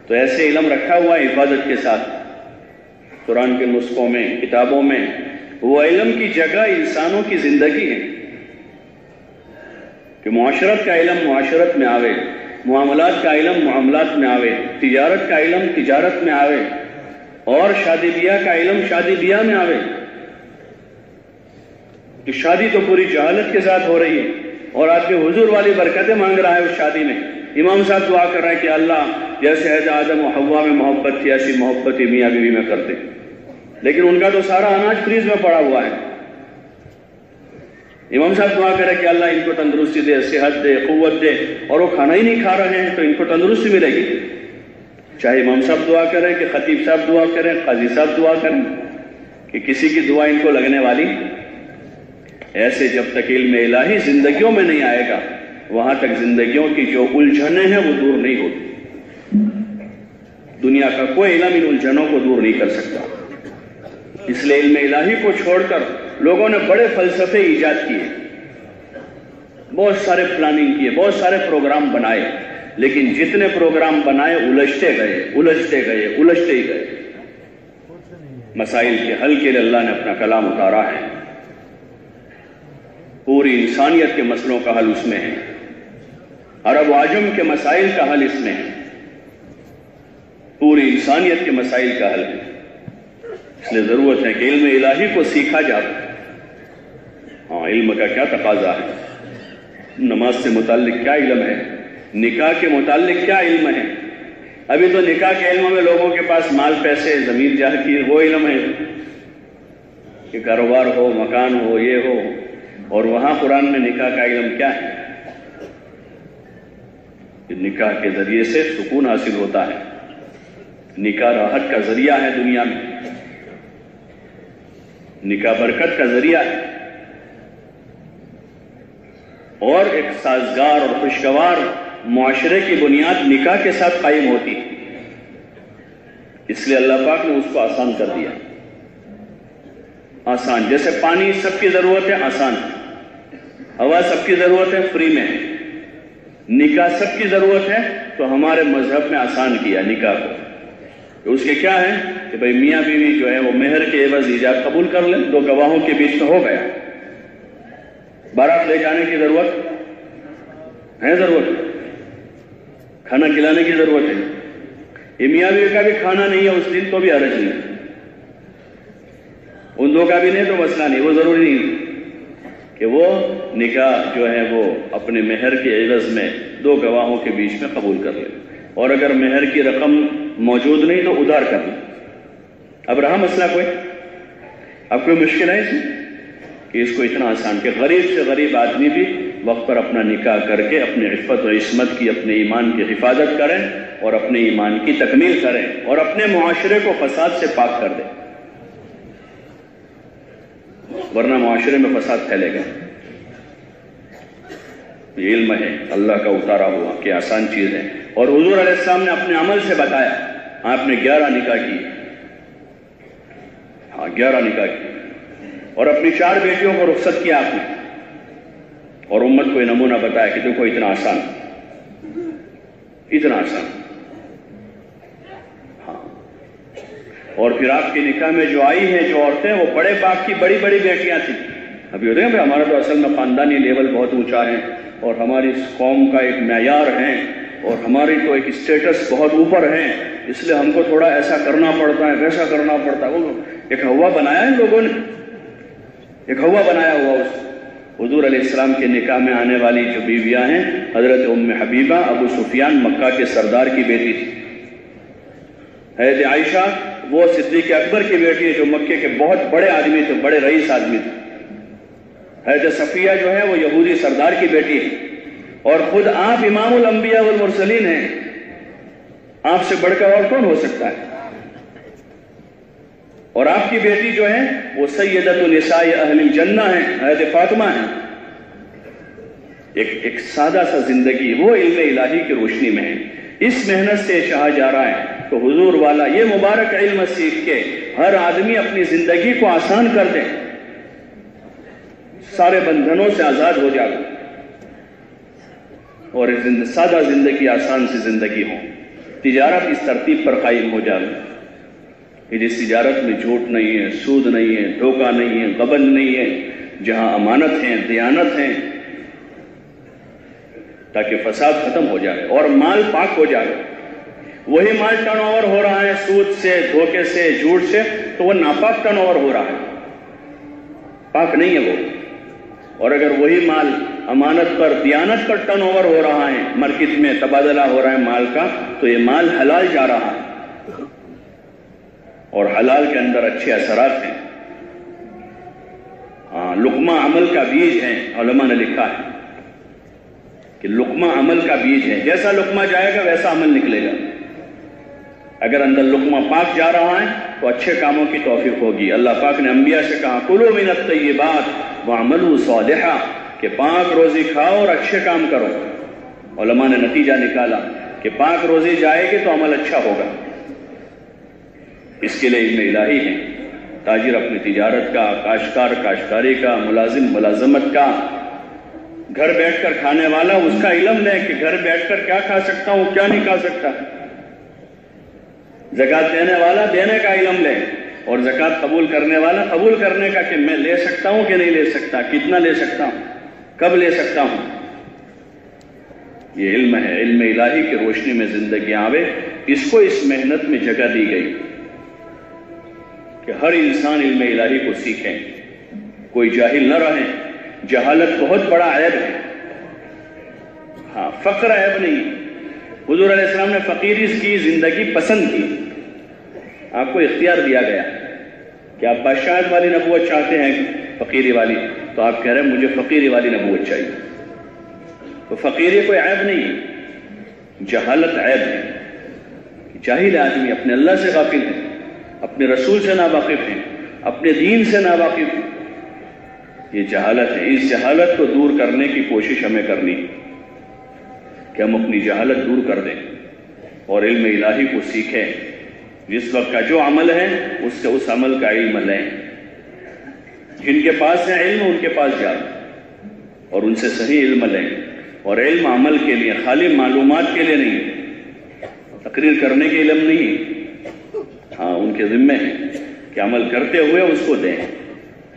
تو ایسے علم رکھا ہوا ہے حفاظت کے ساتھ قرآن کے نسخوں میں کتابوں میں. وہ علم کی جگہ انسانوں کی زندگی ہے کہ معاشرت کا علم معاشرت میں آوے، معاملات کا علم معاملات میں آوے، تجارت کا علم تجارت میں آوے، اور شادی بیاہ کا علم شادی بیاہ میں آوے. کہ شادی تو پوری جہالت کے ساتھ ہو رہی ہے اور آدمی حضور والی برکتیں مانگ رہا ہے اس شادی میں. امام صاحب دعا کر رہے ہیں کہ اللہ جیسے حضرت آدم و حوا میں محبت تھی ایسی محبت ہی میاں بیوی میں کر دے، لیکن ان کا تو سارا اناج فریز میں پڑا ہوا ہے. امام صاحب دعا کرے کہ اللہ ان کو تندرستی دے، صحت دے، قوت دے، اور وہ کھانا ہی نہیں کھا رہے ہیں تو ان کو تندرستی ملے گی. چاہے امام صاحب دعا کریں کہ خطیب صاحب دعا کریں، قاضی صاحب دعا کریں، کہ کسی کی دعا ان کو لگنے والی. ایسے جب تک علم الہی زندگیوں میں نہیں آئے گا وہاں تک زندگیوں کی جو الجھنیں ہیں وہ دور نہیں ہوتی. دنیا کا کوئی علم ان الجھنوں کو دور نہیں کر سکتا. اس لیے علم الہی کو چھوڑ کر لوگوں نے بڑے فلسفے ایجاد کیے، بہت سارے پلاننگ کیے، بہت سارے پروگرام بنائے، لیکن جتنے پروگرام بنائے الجھتے گئے الجھتے گئے الجھتے ہی گئے. مسائل کے حل کے لیے اللہ نے اپنا کلام اتارا ہے. پوری انسانیت کے مسئلوں کا حل اس میں ہے، عرب و عجم کے مسائل کا حل اس میں ہے، پوری انسانیت کے مسائل کا حل ہے. اس لیے ضرورت ہے کہ علم الہی کو سیکھا جائے. ہاں علم کا کیا تقاضا ہے، نماز سے متعلق کیا علم ہے، نکاح کے متعلق کیا علم ہے. ابھی تو نکاح کے علم میں لوگوں کے پاس مال پیسے زمین جائے کی وہ علم ہے کہ کاروبار ہو مکان ہو یہ ہو، اور وہاں قرآن میں نکاح کا علم کیا ہے کہ نکاح کے ذریعے سے سکون حاصل ہوتا ہے. نکاح راحت کا ذریعہ ہے دنیا میں، نکاح برکت کا ذریعہ ہے، اور ایک سازگار اور خوشگوار معاشرے کی بنیاد نکاح کے ساتھ قائم ہوتی ہے. اس لیے اللہ پاک نے اس کو آسان کر دیا. آسان جیسے پانی سب کی ضرورت ہے آسان، ہوا سب کی ضرورت ہے فری میں، نکاح سب کی ضرورت ہے تو ہمارے مذہب میں آسان کیا نکاح کو. اس کے کیا ہے کہ بھئی میاں بیوی جو ہے وہ مہر کے عوض ایجاب قبول کر لیں، 2 گواہوں کے بیچ تو ہو گیا. بارات لے جانے کی ضرورت ہے، ضرورت کھانا کھلانے کی ضرورت ہے. یہ میاں بیوی کا بھی کھانا نہیں ہے اس دن تو بھی حرج نہیں، ان 2 کا بھی نہیں تو مسئلہ نہیں، وہ ضروری نہیں کہ وہ نکاح جو ہے وہ اپنے مہر کے عوض میں 2 گواہوں کے بیچ میں قبول کر لیں، اور اگر مہر کی رقم موجود نہیں تو ادھار کر لیں. اب رہا مسئلہ کوئی، اب کوئی مشکل ہے اس میں کہ اس کو اتنا آسان کہ غریب سے غریب آدمی بھی وقت پر اپنا نکاح کر کے اپنے عفت و عصمت کی اپنے ایمان کی حفاظت کریں اور اپنے ایمان کی تکمیل کریں اور اپنے معاشرے کو فساد سے پاک کر دیں، ورنہ معاشرے میں فساد پھیلے گا. یہ علم ہے اللہ کا اتارا ہوا کہ آسان چیز ہے. اور حضور علیہ السلام نے اپنے عمل سے بتایا. آپ نے 11 نکاح کی، 11 نکاح کی، اور اپنی 4 بیٹیوں کو رخصت کیا آپ نے، اور امت کو یہ نمونہ بتایا کہ دیکھو اتنا آسان، اتنا آسان. ہاں اور پھر آپ کے نکاح میں جو آئی ہیں جو عورتیں وہ بڑے باپ کی بڑی بڑی بیٹیاں تھیں. ابھی ہوتے ہیں ہمارا تو اصل میں خاندانی لیول بہت اونچا ہے اور ہماری قوم کا ایک معیار ہے اور ہماری تو ایک اسٹیٹس بہت اوپر ہے، اس لیے ہم کو تھوڑا ایسا کرنا پڑتا ہے ویسا کرنا پڑتا ہے. وہ ایک ہوا بنایا ہے لوگوں نے، ایک ہوا بنایا ہوا. اس حضور علیہ السلام کے نکاح میں آنے والی جو بیویاں ہیں، حضرت ام حبیبہ ابو سفیان مکہ کے سردار کی بیٹی تھی، حضرت عائشہ وہ صدیق اکبر کی بیٹی ہے جو مکے کے بہت بڑے آدمی تھے، بڑے رئیس آدمی تھے۔ حضرت صفیہ جو ہے وہ یہودی سردار کی بیٹی ہے، اور خود آپ امام الانبیاء والمرسلین ہیں، آپ سے بڑھ کر اور کون ہو سکتا ہے؟ اور آپ کی بیٹی جو ہے وہ سیدۃ النساء اہل الجنہ ہیں، حضرت فاطمہ ہیں۔ ایک سادہ سا زندگی وہ علم الہی کی روشنی میں ہے، اس محنت سے شاہ جا رہا ہے۔ تو حضور والا یہ مبارک علم سیکھ کے ہر آدمی اپنی زندگی کو آسان کر دے، سارے بندھنوں سے آزاد ہو جائے، اور سادہ زندگی آسان سی زندگی ہو۔ تجارت اس ترتیب پر قائم ہو جائے کہ جس تجارت میں جھوٹ نہیں ہے، سود نہیں ہے، دھوکہ نہیں ہے، غبن نہیں ہے، جہاں امانت ہے، دیانت ہے، تاکہ فساد ختم ہو جائے اور مال پاک ہو جائے۔ وہی مال ٹرن اوور ہو رہا ہے سود سے، دھوکے سے، جھوٹ سے، تو وہ ناپاک ٹرن اوور ہو رہا ہے، پاک نہیں ہے وہ۔ اور اگر وہی مال امانت پر، دیانت پر ٹرن اوور ہو رہا ہے، مارکیٹ میں تبادلہ ہو رہا ہے مال کا، تو یہ مال حلال جا رہا ہے، اور حلال کے اندر اچھے اثرات ہیں۔ ہاں، لقمہ عمل کا بیج ہے، علماء نے لکھا ہے کہ لقمہ عمل کا بیج ہے، جیسا لقمہ جائے گا ویسا عمل نکلے گا۔ اگر اندر لقمہ پاک جا رہا ہے تو اچھے کاموں کی توفیق ہوگی۔ اللہ پاک نے انبیاء سے کہا کلوا من الطیبات وعملوا صالحا، کہ پاک روزی کھاؤ اور اچھے کام کرو۔ علماء نے نتیجہ نکالا کہ پاک روزی جائے گی تو عمل اچھا ہوگا۔ اس کے لیے علم الہی ہے، تاجر اپنی تجارت کا، کاشتکار کاشتکاری کا، ملازم ملازمت کا، گھر بیٹھ کر کھانے والا اس کا علم لے کہ گھر بیٹھ کر کیا کھا سکتا ہوں، کیا نہیں کھا سکتا۔ زکوٰۃ دینے والا دینے کا علم لے، اور زکوٰۃ قبول کرنے والا قبول کرنے کا، کہ میں لے سکتا ہوں کہ نہیں لے سکتا، کتنا لے سکتا ہوں، کب لے سکتا ہوں۔ یہ علم ہے، علم الہی کی روشنی میں زندگی آوے۔ اس کو اس محنت میں جگہ دی گئی کہ ہر انسان علم الہی کو سیکھے، کوئی جاہل نہ رہے۔ جہالت بہت بڑا عیب ہے، ہاں، فقر عیب نہیں۔ حضور علیہ السلام نے فقیری کی زندگی پسند کی، آپ کو اختیار دیا گیا کہ آپ بادشاہت والی نبوت چاہتے ہیں فقیری والی، تو آپ کہہ رہے ہیں مجھے فقیری والی نبوت چاہیے۔ تو فقیری کوئی عیب نہیں ہے، جہالت عیب ہے۔ جاہل آدمی اپنے اللہ سے غافل ہے، اپنے رسول سے ناواقف ہے، اپنے دین سے ناواقف ہے، یہ جہالت ہے۔ اس جہالت کو دور کرنے کی کوشش ہمیں کرنی ہے کہ ہم اپنی جہالت دور کر دیں اور علم الہی کو سیکھیں۔ جس وقت کا جو عمل ہے اس سے اس عمل کا علم لیں۔ جن کے پاس ہے علم ان کے پاس جاؤ اور ان سے صحیح علم لیں، اور علم عمل کے لیے، خالی معلومات کے لیے نہیں، تقریر کرنے کے علم نہیں، ہاں ان کے ذمے ہے کہ عمل کرتے ہوئے اس کو دیں۔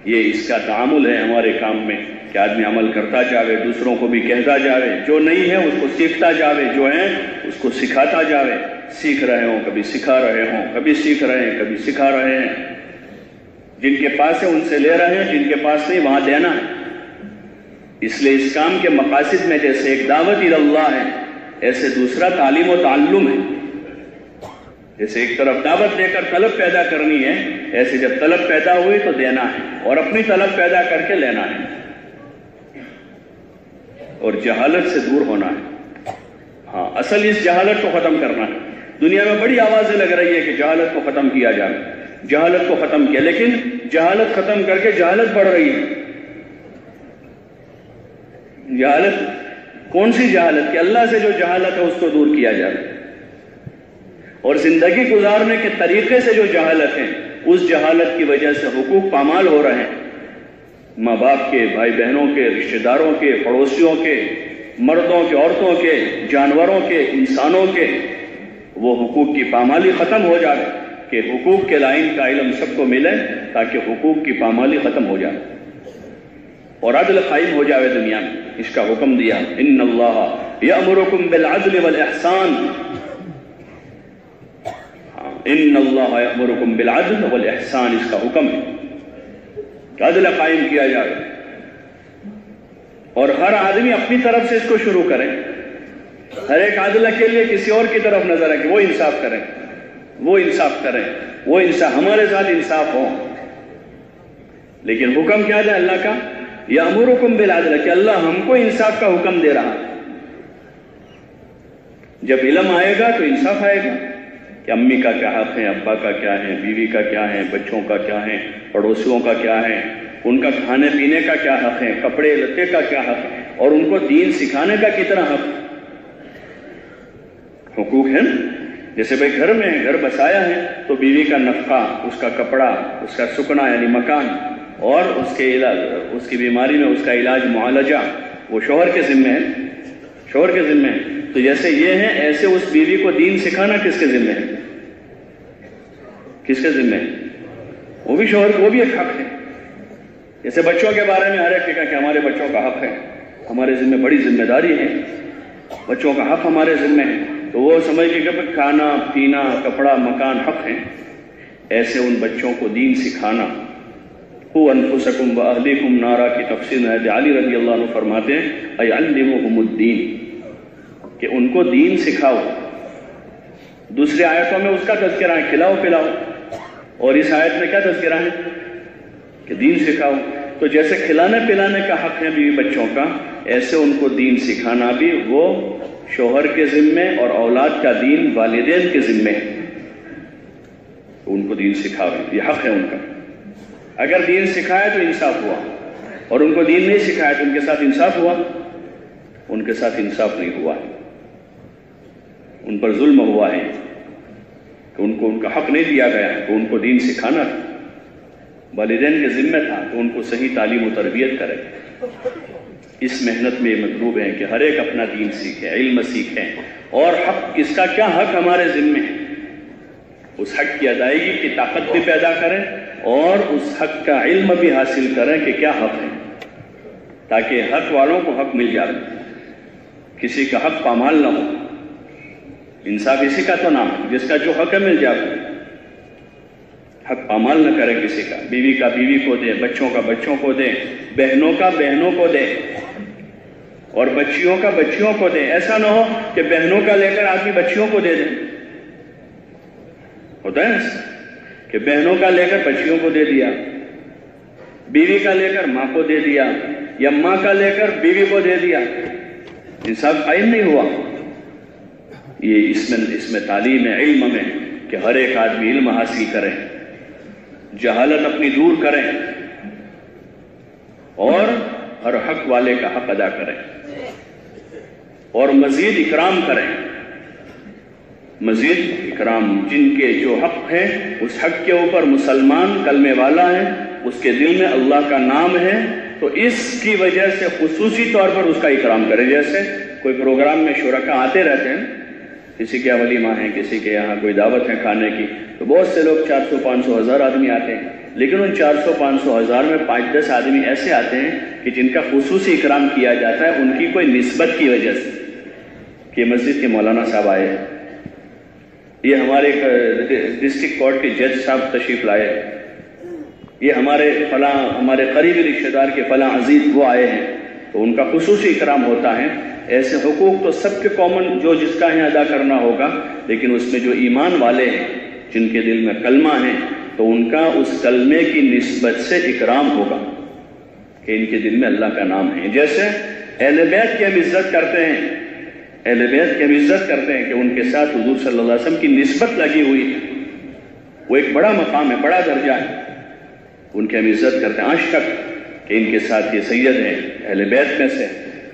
یہ اس کا تعامل ہے ہمارے کام میں کہ آدمی عمل کرتا جاوے، دوسروں کو بھی کہتا جاوے، جو نہیں ہے اس کو سیکھتا جاوے، جو ہے اس کو سکھاتا جاوے۔ سیکھ رہے ہوں کبھی سکھا رہے ہوں، کبھی سیکھ رہے ہیں کبھی سکھا رہے ہیں۔ جن کے پاس ہے ان سے لے رہے ہیں، جن کے پاس نہیں وہاں دینا ہے۔ اس لیے اس کام کے مقاصد میں جیسے ایک دعوت اللہ ہے، ایسے دوسرا تعلیم و تعلم ہے۔ جیسے ایک طرف دعوت دے کر طلب پیدا کرنی ہے، ایسے جب طلب پیدا ہوئی تو دینا ہے، اور اپنی طلب پیدا کر کے لینا ہے، اور جہالت سے دور ہونا ہے۔ ہاں، اصل اس جہالت کو ختم کرنا ہے۔ دنیا میں بڑی آوازیں لگ رہی ہے کہ جہالت کو ختم کیا جائے، جہالت کو ختم کیا، لیکن جہالت ختم کر کے جہالت بڑھ رہی ہے۔ جہالت کون سی جہالت؟ کہ اللہ سے جو جہالت ہے اس کو دور کیا جائے، اور زندگی گزارنے کے طریقے سے جو جہالت ہے اس جہالت کی وجہ سے حقوق پامال ہو رہے ہیں، ماں باپ کے، بھائی بہنوں کے، رشتہ داروں کے، پڑوسیوں کے، مردوں کے، عورتوں کے، جانوروں کے، انسانوں کے۔ وہ حقوق کی پامالی ختم ہو جائے، کہ حقوق کے لائن کا علم سب کو ملے تاکہ حقوق کی پامالی ختم ہو جائے اور عدل قائم ہو جائے دنیا میں۔ اس کا حکم دیا، ان اللہ یأمرکم بالعدل والاحسان، ان اللہ یأمرکم بالعدل والاحسان، اس کا حکم ہے کہ عدل قائم کیا جائے، اور ہر آدمی اپنی طرف سے اس کو شروع کرے۔ ہر ایک عدل کے لیے کسی اور کی طرف نظر ہے کہ وہ انصاف کریں، وہ انصاف کریں، وہ انصاف ہمارے ساتھ انصاف ہو. لیکن حکم کیا ہے اللہ کا؟ یامرکم بالعدل، کہ اللہ ہم کو انصاف کا حکم دے رہا. جب علم آئے گا تو انصاف آئے گا کہ امی کا کیا حق ہے، ابا کا کیا ہے، بیوی کا کیا ہے، بچوں کا کیا ہے، پڑوسیوں کا کیا ہے، ان کا کھانے پینے کا کیا حق ہے، کپڑے لتے کا کیا حق ہے، اور ان کو دین سکھانے کا کتنا حق. حقوق ہے نا. جیسے بھائی گھر میں گھر بسایا ہے تو بیوی کا نفقہ، اس کا کپڑا، اس کا سکنا یعنی مکان، اور اس کے علاج، اس کی بیماری میں اس کا علاج معالجہ وہ شوہر کے ذمہ ہے. شوہر کے ذمہ ہے. تو جیسے یہ ہے ایسے اس بیوی کو دین سکھانا کس کے ذمہ ہے؟ کس کے ذمہ ہے؟ وہ بھی شوہر کو، وہ بھی ایک حق ہے. جیسے بچوں کے بارے میں ہر ایک کہا کہ ہمارے بچوں کا حق ہے، ہمارے ذمہ بڑی ذمہ داری ہے، بچوں کا حق ہمارے ذمہ ہے. تو وہ سمجھ کے کہ کھانا پینا کپڑا مکان حق ہے. ایسے ان بچوں کو دین سکھانا. قوا انفسکم واہلیکم نارا کی تفسیر حضرت علی رضی اللہ عنہ فرماتے ہیں ایعلمہم الدین، کہ ان کو دین سکھاؤ. دوسری آیتوں میں اس کا تذکرہ ہے کھلاؤ پلاؤ، اور اس آیت میں کیا تذکرہ ہے کہ دین سکھاؤ. تو جیسے کھلانے پلانے کا حق ہے بیوی بچوں کا، ایسے ان کو دین سکھانا بھی وہ شوہر کے ذمے اور اولاد کا دین والدین کے ذمے ہے. ان کو دین سکھاؤ، یہ حق ہے ان کا. اگر دین سکھایا تو انصاف ہوا، اور ان کو دین نہیں سکھایا تو ان کے ساتھ انصاف ہوا؟ ان کے ساتھ انصاف نہیں ہوا ہے. ان پر ظلم ہوا ہے کہ ان کو ان کا حق نہیں دیا گیا. تو ان کو دین سکھانا تھا، والدین کے ذمہ تھا تو ان کو صحیح تعلیم و تربیت کرے. اس محنت میں مطلوب ہے کہ ہر ایک اپنا دین سیکھے، علم سیکھیں، اور حق اس کا کیا حق ہمارے ذمہ ہے اس حق کی ادائیگی کی طاقت بھی پیدا کریں، اور اس حق کا علم بھی حاصل کریں کہ کیا حق ہے، تاکہ حق والوں کو حق مل جائے، کسی کا حق پامال نہ ہو. انصاف اسی کا تو نام ہے جس کا جو حق ہے مل جائے. حق پامال نہ کرے کسی کا. بیوی کا بیوی کو دے، بچوں کا بچوں کو دے، بہنوں کا بہنوں کو دے، اور بچیوں کا بچیوں کو دے. ایسا نہ ہو کہ بہنوں کا لے کر آدمی بچیوں کو دے دے. ہوتا ہے ایسا کہ بہنوں کا لے کر بچیوں کو دے دیا، بیوی کا لے کر ماں کو دے دیا، یا ماں کا لے کر بیوی کو دے دیا. انصاف قائم نہیں ہوا. یہ اس میں تعلیم ہے، علم میں، کہ ہر ایک آدمی علم حاصل کرے، جہالت اپنی دور کریں، اور ہر حق والے کا حق ادا کریں، اور مزید اکرام کریں. مزید اکرام، جن کے جو حق ہے اس حق کے اوپر مسلمان کلمے والا ہے، اس کے دل میں اللہ کا نام ہے، تو اس کی وجہ سے خصوصی طور پر اس کا اکرام کرے. جیسے کوئی پروگرام میں شرکاء آتے رہتے ہیں، کسی کے ولیمہ ہیں، کسی کے یہاں کوئی دعوت ہے کھانے کی، تو بہت سے لوگ 400 500 ہزار آدمی آتے ہیں. لیکن ان 400 500 ہزار میں 5-10 آدمی ایسے آتے ہیں کہ جن کا خصوصی اکرام کیا جاتا ہے ان کی کوئی نسبت کی وجہ سے، کہ مسجد کے مولانا صاحب آئے، یہ ہمارے ڈسٹرکٹ کورٹ کے جج صاحب تشریف لائے، یہ ہمارے قریبی رشتہ دار کے فلاں عزیز وہ آئے ہیں، تو ان کا خصوصی اکرام ہوتا ہے. ایسے حقوق تو سب کے کامن جو جس کا ہے ادا کرنا ہوگا، لیکن اس میں جو ایمان والے ہیں، جن کے دل میں کلمہ ہے، تو ان کا اس کلمے کی نسبت سے اکرام ہوگا کہ ان کے دل میں اللہ کا نام ہے. جیسے اہل بیت کی ہم عزت کرتے ہیں، اہل بیت کی ہم عزت کرتے ہیں کہ ان کے ساتھ حضور صلی اللہ علیہ وسلم کی نسبت لگی ہوئی ہے، وہ ایک بڑا مقام ہے، بڑا درجہ ہے، ان کی ہم عزت کرتے ہیں. آج تک کہ ان کے ساتھ یہ سید ہیں، اہل بیت میں سے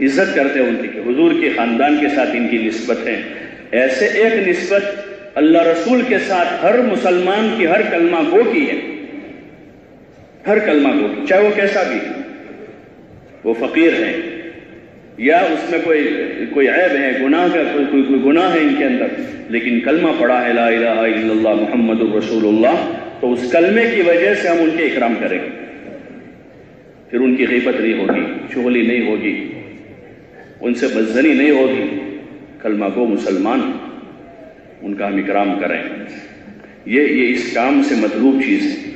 عزت کرتے ہیں ان کی، کہ حضور کے خاندان کے ساتھ ان کی نسبت ہے. ایسے ایک نسبت اللہ رسول کے ساتھ ہر مسلمان کی ہر کلمہ گو کی ہے، ہر کلمہ گو کی، چاہے وہ کیسا بھی، وہ فقیر ہے یا اس میں کوئی عیب ہے، گناہ کا کوئی گناہ ہے ان کے اندر، لیکن کلمہ پڑھا ہے لا الہ الا اللہ محمد الرسول اللہ، تو اس کلمے کی وجہ سے ہم ان کے اکرام کریں گے. پھر ان کی غیبت نہیں ہوگی، چغلی نہیں ہوگی، ان سے بدزنی نہیں ہوگی. کلمہ گو مسلمان، ان کا ہم اکرام کریں. یہ اس کام سے مطلوب چیز ہے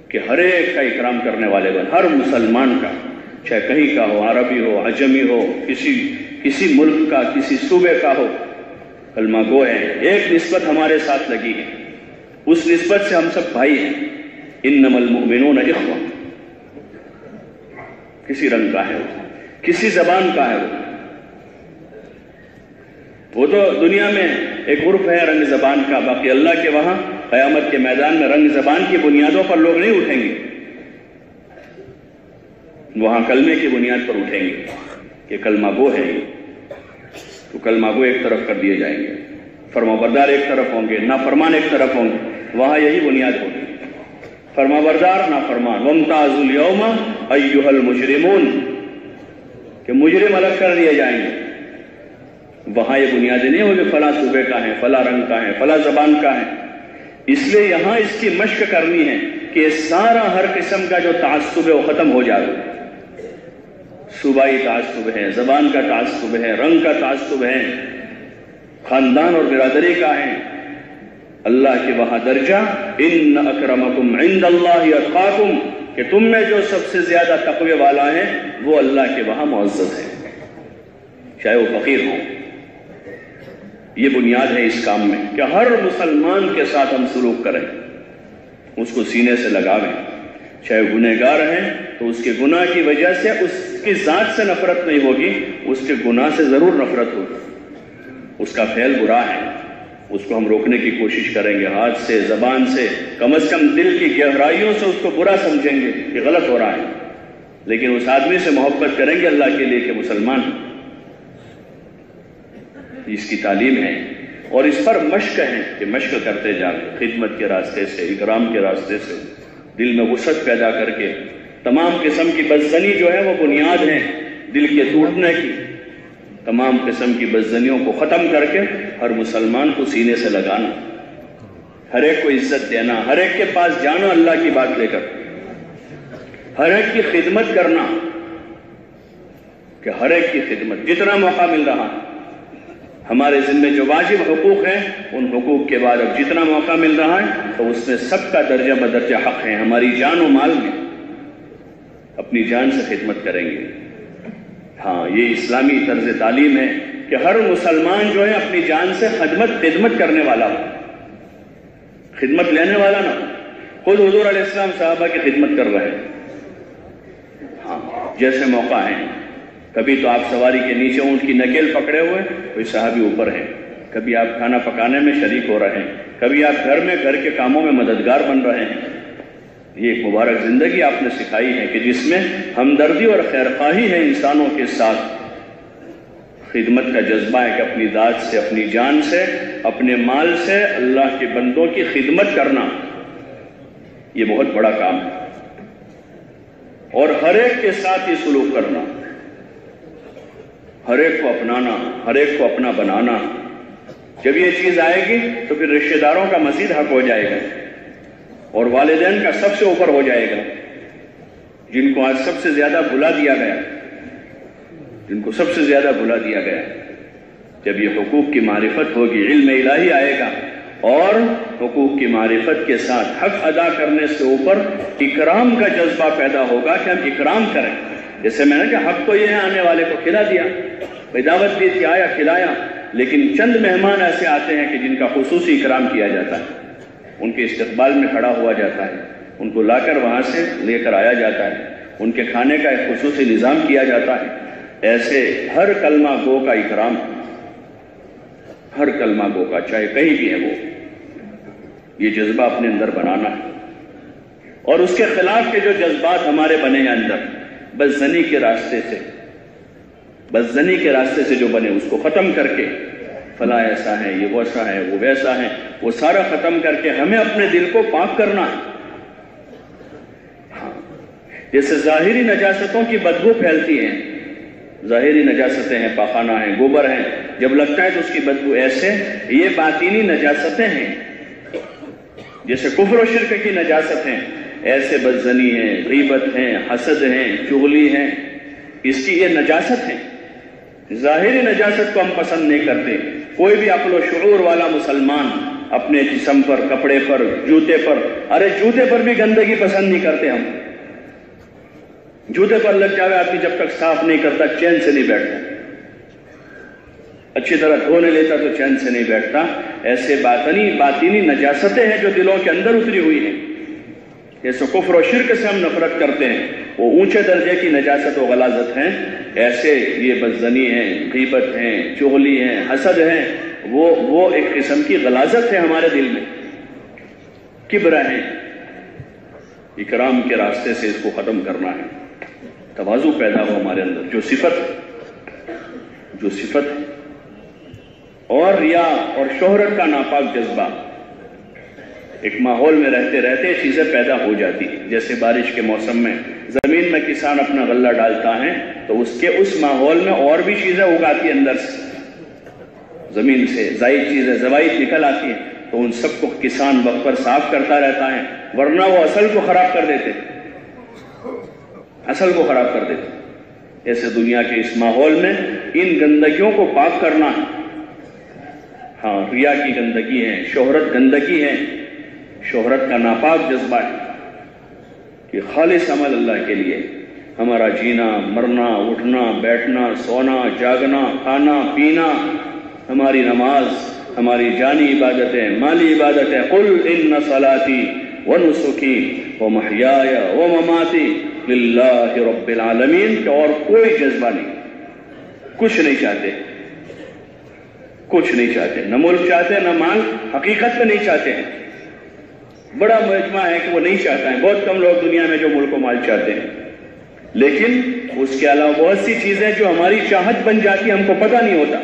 کہ ہر ایک کا اکرام کرنے والے بن، ہر مسلمان کا، چاہے کہیں کا ہو، عربی ہو، عجمی ہو، کسی ملک کا، کسی صوبے کا ہو، کلمہ گو ہے. ایک نسبت ہمارے ساتھ لگی ہے، اس نسبت سے ہم سب بھائی ہیں. انما المؤمنون اخوہ. کسی رنگ کا ہے وہ، کسی زبان کا ہے وہ تو دنیا میں ایک عرف ہے رنگ زبان کا. باقی اللہ کے وہاں قیامت کے میدان میں رنگ زبان کی بنیادوں پر لوگ نہیں اٹھیں گے، وہاں کلمے کی بنیاد پر اٹھیں گے کہ کلمہ گو ہے. تو کلمہ گو ایک طرف کر دیے جائیں گے، فرما بردار ایک طرف ہوں گے، نافرمان ایک طرف ہوں گے. وہاں یہی بنیاد ہوگی، فرما بردار نافرمان. وامتازوا اليوم ایھا المجرمون، کہ مجرم الگ کر دیے جائیں گے. وہاں یہ بنیادیں نہیں ہوگی فلاں صوبے کا ہے، فلاں رنگ کا ہے، فلاں زبان کا ہے. اس لیے یہاں اس کی مشق کرنی ہے کہ سارا ہر قسم کا جو تعصب ہے وہ ختم ہو جائے. صوبائی تعصب ہے، زبان کا تعصب ہے، رنگ کا تعصب ہے، خاندان اور برادری کا ہے. اللہ کے وہاں درجہ ان اکرمکم عند اللہ اتقاکم، کہ تم میں جو سب سے زیادہ تقوی والا ہے وہ اللہ کے وہاں معزز ہے، چاہے وہ فقیر ہوں. یہ بنیاد ہے اس کام میں کہ ہر مسلمان کے ساتھ ہم سلوک کریں، اس کو سینے سے لگاویں. چاہے گنہگار ہیں تو اس کے گناہ کی وجہ سے اس کی ذات سے نفرت نہیں ہوگی، اس کے گناہ سے ضرور نفرت ہوگی. اس کا فعل برا ہے، اس کو ہم روکنے کی کوشش کریں گے، ہاتھ سے، زبان سے، کم از کم دل کی گہرائیوں سے اس کو برا سمجھیں گے کہ غلط ہو رہا ہے. لیکن اس آدمی سے محبت کریں گے اللہ کے لیے کہ مسلمان. اس کی تعلیم ہے اور اس پر مشق ہے کہ مشق کرتے جائیں، خدمت کے راستے سے، اکرام کے راستے سے، دل میں وسعت پیدا کر کے. تمام قسم کی بدزنی جو ہے وہ بنیاد ہے دل کے ٹوٹنے کی. تمام قسم کی بدزنیوں کو ختم کر کے ہر مسلمان کو سینے سے لگانا، ہر ایک کو عزت دینا، ہر ایک کے پاس جانا اللہ کی بات لے کر، ہر ایک کی خدمت کرنا، کہ ہر ایک کی خدمت جتنا موقع مل رہا ہے. ہمارے ذمہ جو واجب حقوق ہیں ان حقوق کے بعد اب جتنا موقع مل رہا ہے تو اس میں سب کا درجہ بدرجہ حق ہے. ہماری جان و مال میں اپنی جان سے خدمت کریں گے. ہاں، یہ اسلامی طرز تعلیم ہے کہ ہر مسلمان جو ہے اپنی جان سے خدمت کرنے والا ہو، خدمت لینے والا نہ. خود حضور علیہ السلام صحابہ کی خدمت کر رہے ہیں. ہاں، جیسے موقع ہے، کبھی تو آپ سواری کے نیچے اونٹ کی نکیل پکڑے ہوئے، کوئی صحابی اوپر ہیں. کبھی آپ کھانا پکانے میں شریک ہو رہے ہیں، کبھی آپ گھر کے کاموں میں مددگار بن رہے ہیں. یہ ایک مبارک زندگی آپ نے سکھائی ہے کہ جس میں ہمدردی اور خیرخواہی ہے انسانوں کے ساتھ. خدمت کا جذبہ ہے کہ اپنی ذات سے، اپنی جان سے، اپنے مال سے اللہ کے بندوں کی خدمت کرنا، یہ بہت بڑا کام ہے. اور ہر ایک کے ساتھ یہ سلوک کرنا، ہر ایک کو اپنانا، ہر ایک کو اپنا بنانا. جب یہ چیز آئے گی تو پھر رشتہ داروں کا مزید حق ہو جائے گا اور والدین کا سب سے اوپر ہو جائے گا، جن کو آج سب سے زیادہ بھلا دیا گیا، جن کو سب سے زیادہ بھلا دیا گیا. جب یہ حقوق کی معرفت ہوگی، علم الہی آئے گا اور حقوق کی معرفت کے ساتھ حق ادا کرنے سے اوپر اکرام کا جذبہ پیدا ہوگا کہ ہم اکرام کریں. جیسے میں نے کہا حق تو یہ ہے آنے والے کو کھلا دیا، دعوت دی تھی، آیا کھلایا. لیکن چند مہمان ایسے آتے ہیں کہ جن کا خصوصی اکرام کیا جاتا ہے، ان کے استقبال میں کھڑا ہوا جاتا ہے، ان کو لا کر وہاں سے لے کر آیا جاتا ہے، ان کے کھانے کا ایک خصوصی نظام کیا جاتا ہے. ایسے ہر کلمہ گو کا اکرام، ہر کلمہ گو کا، چاہے کہیں بھی ہے وہ، یہ جذبہ اپنے اندر بنانا ہے. اور اس کے خلاف کے جو جذبات ہمارے بنے ہیں اندر، بدزنی کے راستے سے، بدزنی کے راستے سے جو بنے، اس کو ختم کر کے فلاں ایسا ہے، یہ ویسا ہے، وہ ویسا ہے، وہ سارا ختم کر کے ہمیں اپنے دل کو پاک کرنا ہے. جیسے ظاہری نجاستوں کی بدبو پھیلتی ہے، ظاہری نجاستیں ہیں، پاخانہ ہیں، گوبر ہیں، جب لگتا ہے تو اس کی بدبو، ایسے یہ باطینی نجاستیں ہیں. جیسے کفر و شرک کی نجاست ہیں، ایسے بدزنی ہیں، غیبت ہیں، حسد ہیں، چغلی ہیں، اس کی یہ نجاست ہیں. ظاہری نجاست کو ہم پسند نہیں کرتے. کوئی بھی عقل و شعور والا مسلمان اپنے جسم پر، کپڑے پر، جوتے پر، ارے جوتے پر بھی گندگی پسند نہیں کرتے. ہم جوتے پر لگ جاوے آدمی جب تک صاف نہیں کرتا چین سے نہیں بیٹھتا. اچھی طرح دھو نہیں لیتا تو چین سے نہیں بیٹھتا. ایسے باطنی نجاستیں ہیں جو دلوں کے اندر اتری ہوئی ہیں. جیسے کفر و شرک سے ہم نفرت کرتے ہیں، وہ اونچے درجے کی نجاست و غلاظت ہیں. ایسے یہ بدزنی ہیں، غیبت ہیں، چغلی ہیں، حسد ہیں، وہ ایک قسم کی غلاظت ہے ہمارے دل میں. کبر ہیں. اکرام کے راستے سے اس کو ختم کرنا ہے. تواضع پیدا ہو ہمارے اندر، جو صفت ہے. اور ریا اور شہرت کا ناپاک جذبہ ایک ماحول میں رہتے رہتے چیزیں پیدا ہو جاتی ہیں. جیسے بارش کے موسم میں زمین میں کسان اپنا غلہ ڈالتا ہے تو اس ماحول میں اور بھی چیزیں اگاتی ہیں، اندر سے زمین سے زائد چیزیں زوائد نکل آتی ہیں، تو ان سب کو کسان وقت پر صاف کرتا رہتا ہے، ورنہ وہ اصل کو خراب کر دیتے. ایسے دنیا کے اس ماحول میں ان گندگیوں کو پاک کرنا ہے. ہاں، ریا کی گندگی ہے، شہرت گندگی ہے، شہرت کا ناپاک جذبہ ہے. کہ خالص عمل اللہ کے لیے ہمارا جینا، مرنا، اٹھنا، بیٹھنا، سونا، جاگنا، کھانا، پینا، ہماری نماز، ہماری جانی عبادتیں، مالی عبادتیں. قل ان صلاتی ونسکی ومحیای ومماتی للہ رب العالمین. کہ اور کوئی جذبہ نہیں، کچھ نہیں چاہتے، نہ ملک چاہتے نہ مال، حقیقت میں نہیں چاہتے ہیں. بڑا مجمع ہے کہ وہ نہیں چاہتا ہے. بہت کم لوگ دنیا میں جو ملک و مال چاہتے ہیں، لیکن اس کے علاوہ بہت سی چیزیں جو ہماری چاہت بن جاتی ہم کو پتہ نہیں ہوتا.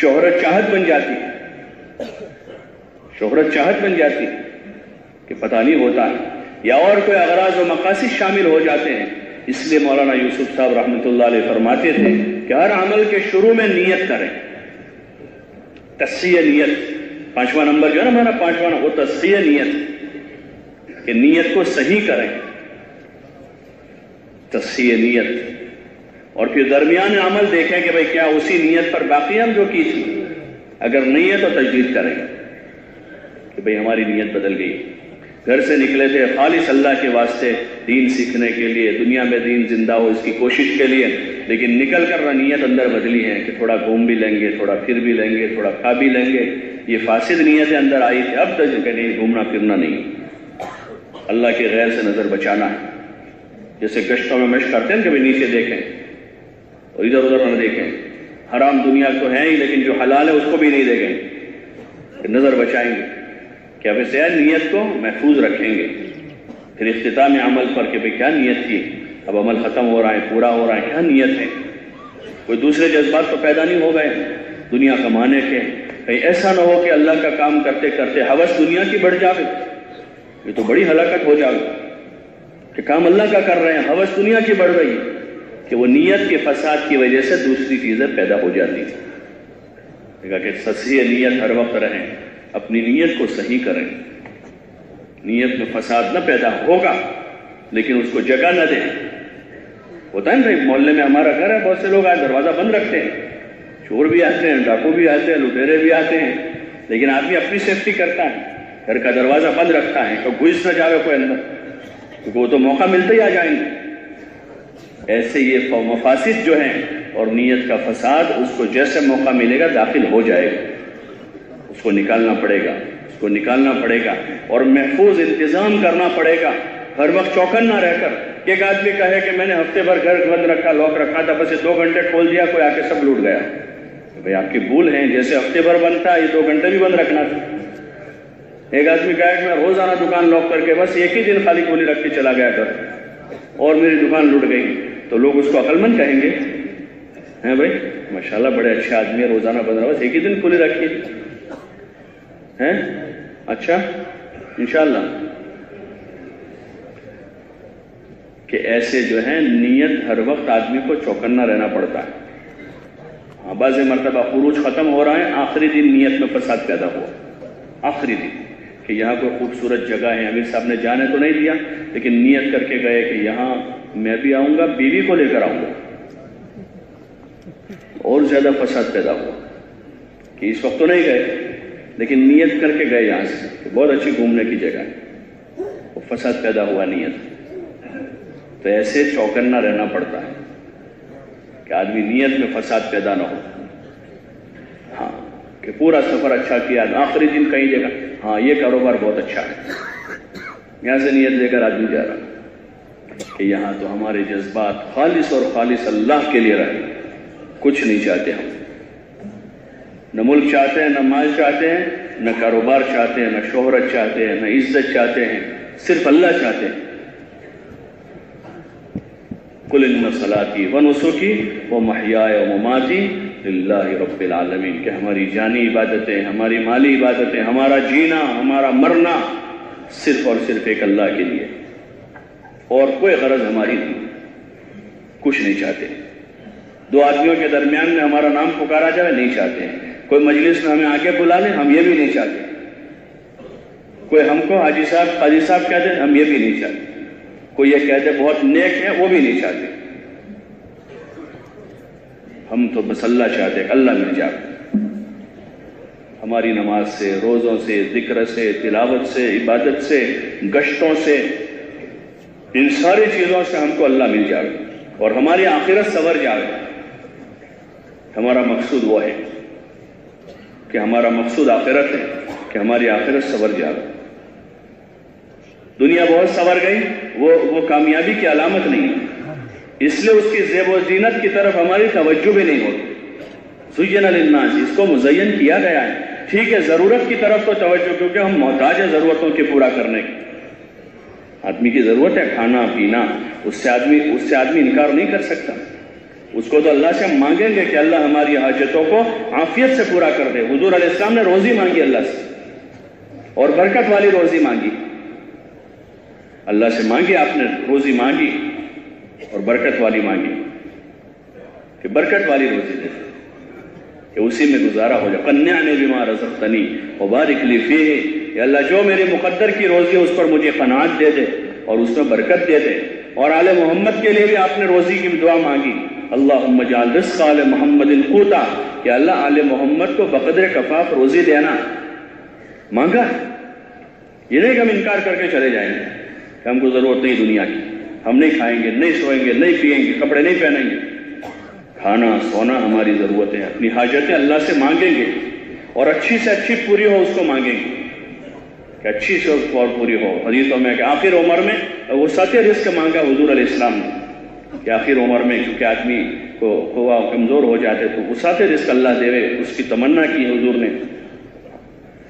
شہرت چاہت بن جاتی کہ پتہ نہیں ہوتا، یا اور کوئی اغراض و مقاصد شامل ہو جاتے ہیں. اس لیے مولانا یوسف صاحب رحمۃ اللہ علیہ فرماتے تھے کہ ہر عمل کے شروع میں نیت کریں. تصحیح نیت، 5واں نمبر جو ہے نا ہمارا 5واں، وہ تصحیح نیت، کہ نیت کو صحیح کریں. تصحیح نیت. اور پھر درمیان عمل دیکھیں کہ بھئی کیا اسی نیت پر باقی ہم جو کی تھی. اگر نہیں ہے تو تجدید کریں کہ بھئی ہماری نیت بدل گئی. گھر سے نکلے تھے خالص اللہ کے واسطے، دین سیکھنے کے لیے، دنیا میں دین زندہ ہو اس کی کوشش کے لیے، لیکن نکل کر نیت اندر بدلی ہے کہ تھوڑا گھوم بھی لیں گے، تھوڑا پھر بھی لیں گے، تھوڑا کھا بھی لیں گے. یہ فاسد نیتیں اندر آئی تھی. اب تک کہ نہیں، گھومنا پھرنا نہیں، اللہ کے غیر سے نظر بچانا ہے. جیسے گشتوں میں مشق کرتے ہیں، کبھی نیچے دیکھیں اور ادھر ادھر نہ دیکھیں. حرام دنیا تو ہے ہی، لیکن جو حلال ہے اس کو بھی نہیں دیکھیں، نظر بچائیں گے. کیا ویسے نیت کو محفوظ رکھیں گے. پھر اختتام عمل پر کہ بھئی کیا نیت کی، اب عمل ختم ہو رہا ہے، پورا ہو رہا ہے، کیا نیت ہے. کوئی دوسرے جذبات تو پیدا نہیں ہو گئے دنیا کمانے کے. کہیں ایسا نہ ہو کہ اللہ کا کام کرتے کرتے ہوس دنیا کی بڑھ جائے. یہ تو بڑی ہلاکت ہو جائے کہ کام اللہ کا کر رہے ہیں، ہوس دنیا کی بڑھ گئی، کہ وہ نیت کے فساد کی وجہ سے دوسری چیزیں پیدا ہو جاتی ہیں. کہ صحیح نیت ہر وقت رہیں، اپنی نیت کو صحیح کریں. نیت میں فساد نہ پیدا ہوگا، لیکن اس کو جگہ نہ دیں. ہوتا ہے نا بھائی، محلے میں ہمارا گھر ہے، بہت سے لوگ آج دروازہ بند رکھتے ہیں، چور بھی آتے ہیں، ڈاکو بھی آتے ہیں، لٹیرے بھی آتے ہیں، لیکن آدمی اپنی سیفٹی کرتا ہے، گھر کا دروازہ بند رکھتا ہے کہ گھس نہ جائے کوئی اندر، کیونکہ وہ تو موقع ملتے ہی آ جائیں گے. ایسے یہ مفاسد جو ہیں اور نیت کا فساد، اس کو جیسے موقع ملے گا داخل ہو جائے گا. اس کو نکالنا پڑے گا اور محفوظ انتظام کرنا پڑے گا. ہر وقت چوکن نہ رہ کر ایک آدمی کہے کہ میں نے ہفتے بھر گھر بند رکھا، لاک رکھا تھا، بس 2 گھنٹے کھول دیا، کوئی آ کے سب لوٹ گیا. بھئی آپ کی بھول ہیں، جیسے ہفتے بھر بند تھا، یہ 2 گھنٹے بھی بند رکھنا تھا. ایک آدمی کہا کہ میں روزانہ دکان لاک کر کے بس ایک ہی دن خالی کھولی رکھ کے چلا گیا گھر اور میری دکان لوٹ گئی، تو لوگ اس کو عقل مند کہیں گے. ہیں بھائی ماشاءاللہ بڑے اچھے آدمی ہے، روزانہ بند رہا، بس ایک ہی دن کھلی رکھی ہیں. اچھا انشاءاللہ. کہ ایسے جو ہیں نیت ہر وقت آدمی کو چوکنا رہنا پڑتا ہے. بعض مرتبہ خروج ختم ہو رہا ہے، آخری دن نیت میں فساد پیدا ہوا. آخری دن کہ یہاں کوئی خوبصورت جگہ ہے، امیر صاحب نے جانے تو نہیں دیا، لیکن نیت کر کے گئے کہ یہاں میں بھی آؤں گا، بیوی کو لے کر آؤں گا. اور زیادہ فساد پیدا ہوا کہ اس وقت تو نہیں گئے، لیکن نیت کر کے گئے یہاں سے کہ بہت اچھی گھومنے کی جگہ ہے، وہ فساد پیدا ہوا نیت. تو ایسے چوکنا رہنا پڑتا ہے کہ آدمی نیت میں فساد پیدا نہ ہو. کہ پورا سفر اچھا کیا، آخری دن کہیں جگہ ہاں یہ کاروبار بہت اچھا ہے، یہاں سے نیت لے کر آدمی جا رہا کہ یہاں تو ہمارے جذبات خالص اور خالص اللہ کے لیے رہے، کچھ نہیں چاہتے ہم، نہ ملک چاہتے ہیں، نہ مال چاہتے ہیں، نہ کاروبار چاہتے ہیں، نہ شہرت چاہتے ہیں، نہ عزت چاہتے ہیں، صرف اللہ چاہتے ہیں۔ قل ان صلاتی ونسکی ومحیای ومماتی للہ رب العالمین، کہ ہماری جانی عبادتیں، ہماری مالی عبادتیں، ہمارا جینا، ہمارا مرنا صرف اور صرف ایک اللہ کے لیے، اور کوئی غرض ہماری نہیں، کچھ نہیں چاہتے۔ دو آدمیوں کے درمیان میں ہمارا نام پکارا جائے نہیں چاہتے ہیں، کوئی مجلس میں ہمیں آگے بلا لیں ہم یہ بھی نہیں چاہتے، کوئی ہم کو حاجی صاحب قاضی صاحب کہہ دیں ہم یہ بھی نہیں چاہتے، کوئی یہ کہہ دے بہت نیک ہے وہ بھی نہیں چاہتے، ہم تو بس اللہ چاہتے ہیں کہ اللہ مل جائے۔ ہماری نماز سے، روزوں سے، ذکر سے، تلاوت سے، عبادت سے، گشتوں سے، ان ساری چیزوں سے ہم کو اللہ مل جائے اور ہماری آخرت سنور جائے۔ ہمارا مقصود وہ ہے کہ ہمارا مقصود آخرت ہے کہ ہماری آخرت سنور جائے۔ دنیا بہت سنور گئی، وہ کامیابی کی علامت نہیں ہے، اس لیے اس کی زیب و زینت کی طرف ہماری توجہ بھی نہیں ہوتی۔ زین للناس، اس کو مزین کیا گیا ہے، ٹھیک ہے ضرورت کی طرف تو توجہ، کیونکہ ہم محتاج ہیں ضرورتوں کے پورا کرنے کی، آدمی کی ضرورت ہے کھانا پینا، اس سے آدمی انکار نہیں کر سکتا، اس کو تو اللہ سے ہم مانگیں گے کہ اللہ ہماری حاجتوں کو عافیت سے پورا کر دے۔ حضور علیہ السلام نے روزی مانگی اللہ سے، اور برکت والی روزی مانگی، اللہ سے مانگی، آپ نے روزی مانگی اور برکت والی مانگی کہ برکت والی روزی دے کہ اسی میں گزارا ہو جائے۔ قنعنی بما رزقتنی وبارک لی فیہ، یا اللہ جو میری مقدر کی روزی ہے اس پر مجھے قناعت دے دے اور اس میں برکت دے دے۔ اور آل محمد کے لیے بھی آپ نے روزی کی دعا مانگی، اللہم اجعل رزق آل محمد قوتا، کہ اللہ آل محمد کو بقدر کفاف روزی دینا، مانگا۔ یہ نہیں کہ ہم انکار کر کے چلے جائیں گے کہ ہم کو ضرورت نہیں دنیا کی، ہم نہیں کھائیں گے، نہیں سوئیں گے، نہیں پیئیں گے، کپڑے نہیں پہنیں گے، کھانا سونا ہماری ضرورت ہے، اپنی حاجتیں اللہ سے مانگیں گے اور اچھی سے اچھی پوری ہو اس کو مانگیں گے کہ اچھی سے اور پوری ہو۔ حدیثوں میں کہ آخر عمر میں وسعت رزق مانگا حضور علیہ السلام نے، کہ آخر عمر میں چونکہ آدمی کو قوا کمزور ہو جاتے تو وسعت رزق اللہ دے، اس کی تمنا کی حضور نے،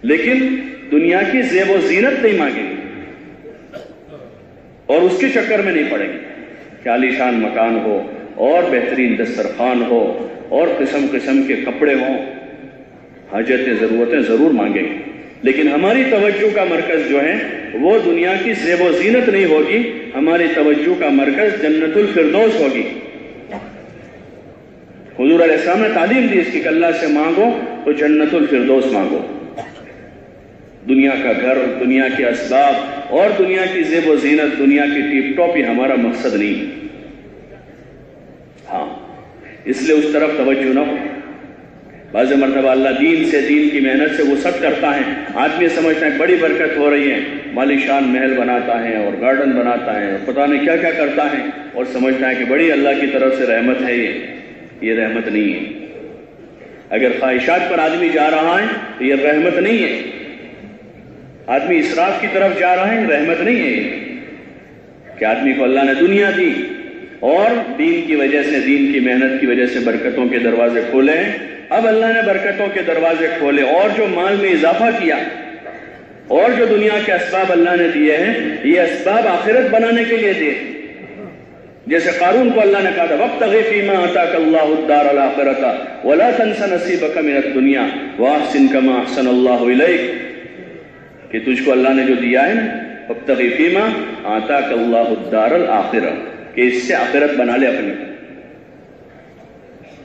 لیکن دنیا کی زیب و زینت نہیں مانگیں گے اور اس کے چکر میں نہیں پڑیں گے کہ عالیشان مکان ہو اور بہترین دسترخوان ہو اور قسم قسم کے کپڑے ہوں، حاجتیں ضرورتیں ضرور مانگیں گے، لیکن ہماری توجہ کا مرکز جو ہے وہ دنیا کی زیب و زینت نہیں ہوگی، ہماری توجہ کا مرکز جنت الفردوس ہوگی۔ حضور علیہ السلام نے تعلیم دی اس کی کہ اللہ سے مانگو تو جنت الفردوس مانگو۔ دنیا کا گھر، دنیا کے اسباب اور دنیا کی زیب و زینت، دنیا کی ٹیپ ٹاپ یہ ہمارا مقصد نہیں، ہاں اس لیے اس طرف توجہ نہ ہو۔ بعض مرتبہ اللہ دین سے، دین کی محنت سے وسعت کرتا ہے، آدمی سمجھتا ہے بڑی برکت ہو رہی ہے، مالی شان محل بناتا ہے اور گارڈن بناتا ہے اور پتہ نہیں کیا کیا کرتا ہے اور سمجھتا ہے کہ بڑی اللہ کی طرف سے رحمت ہے، یہ رحمت نہیں ہے۔ اگر خواہشات پر آدمی جا رہا ہے تو یہ رحمت نہیں ہے، آدمی اسراف کی طرف جا رہا ہے، رحمت نہیں ہے کہ آدمی کو اللہ نے دنیا دی اور دین کی وجہ سے، دین کی محنت کی وجہ سے برکتوں کے دروازے کھولے ہیں، اب اللہ نے برکتوں کے دروازے کھولے اور جو مال میں اضافہ کیا اور جو دنیا کے اسباب اللہ نے دیے ہیں یہ اسباب آخرت بنانے کے لیے دیے۔ جیسے قارون کو اللہ نے کہا تھا وَابْتَغِ فِيمَا آتَاكَ اللَّهُ الدَّارَ الْآخِرَةَ وَلَا تَنْسَ نَصِيبَكَ مِنَ الدُّنْيَا وَأَحْسِنْ كَمَا أَحْسَنَ اللَّهُ إِلَيْكَ، کہ تجھ کو اللہ نے جو دیا ہے نا وَابْتَغِ فِيمَا آتَاكَ اللَّهُ الدَّارَ الْآخِرَةَ، کہ اس سے آخرت بنا لے اپنی،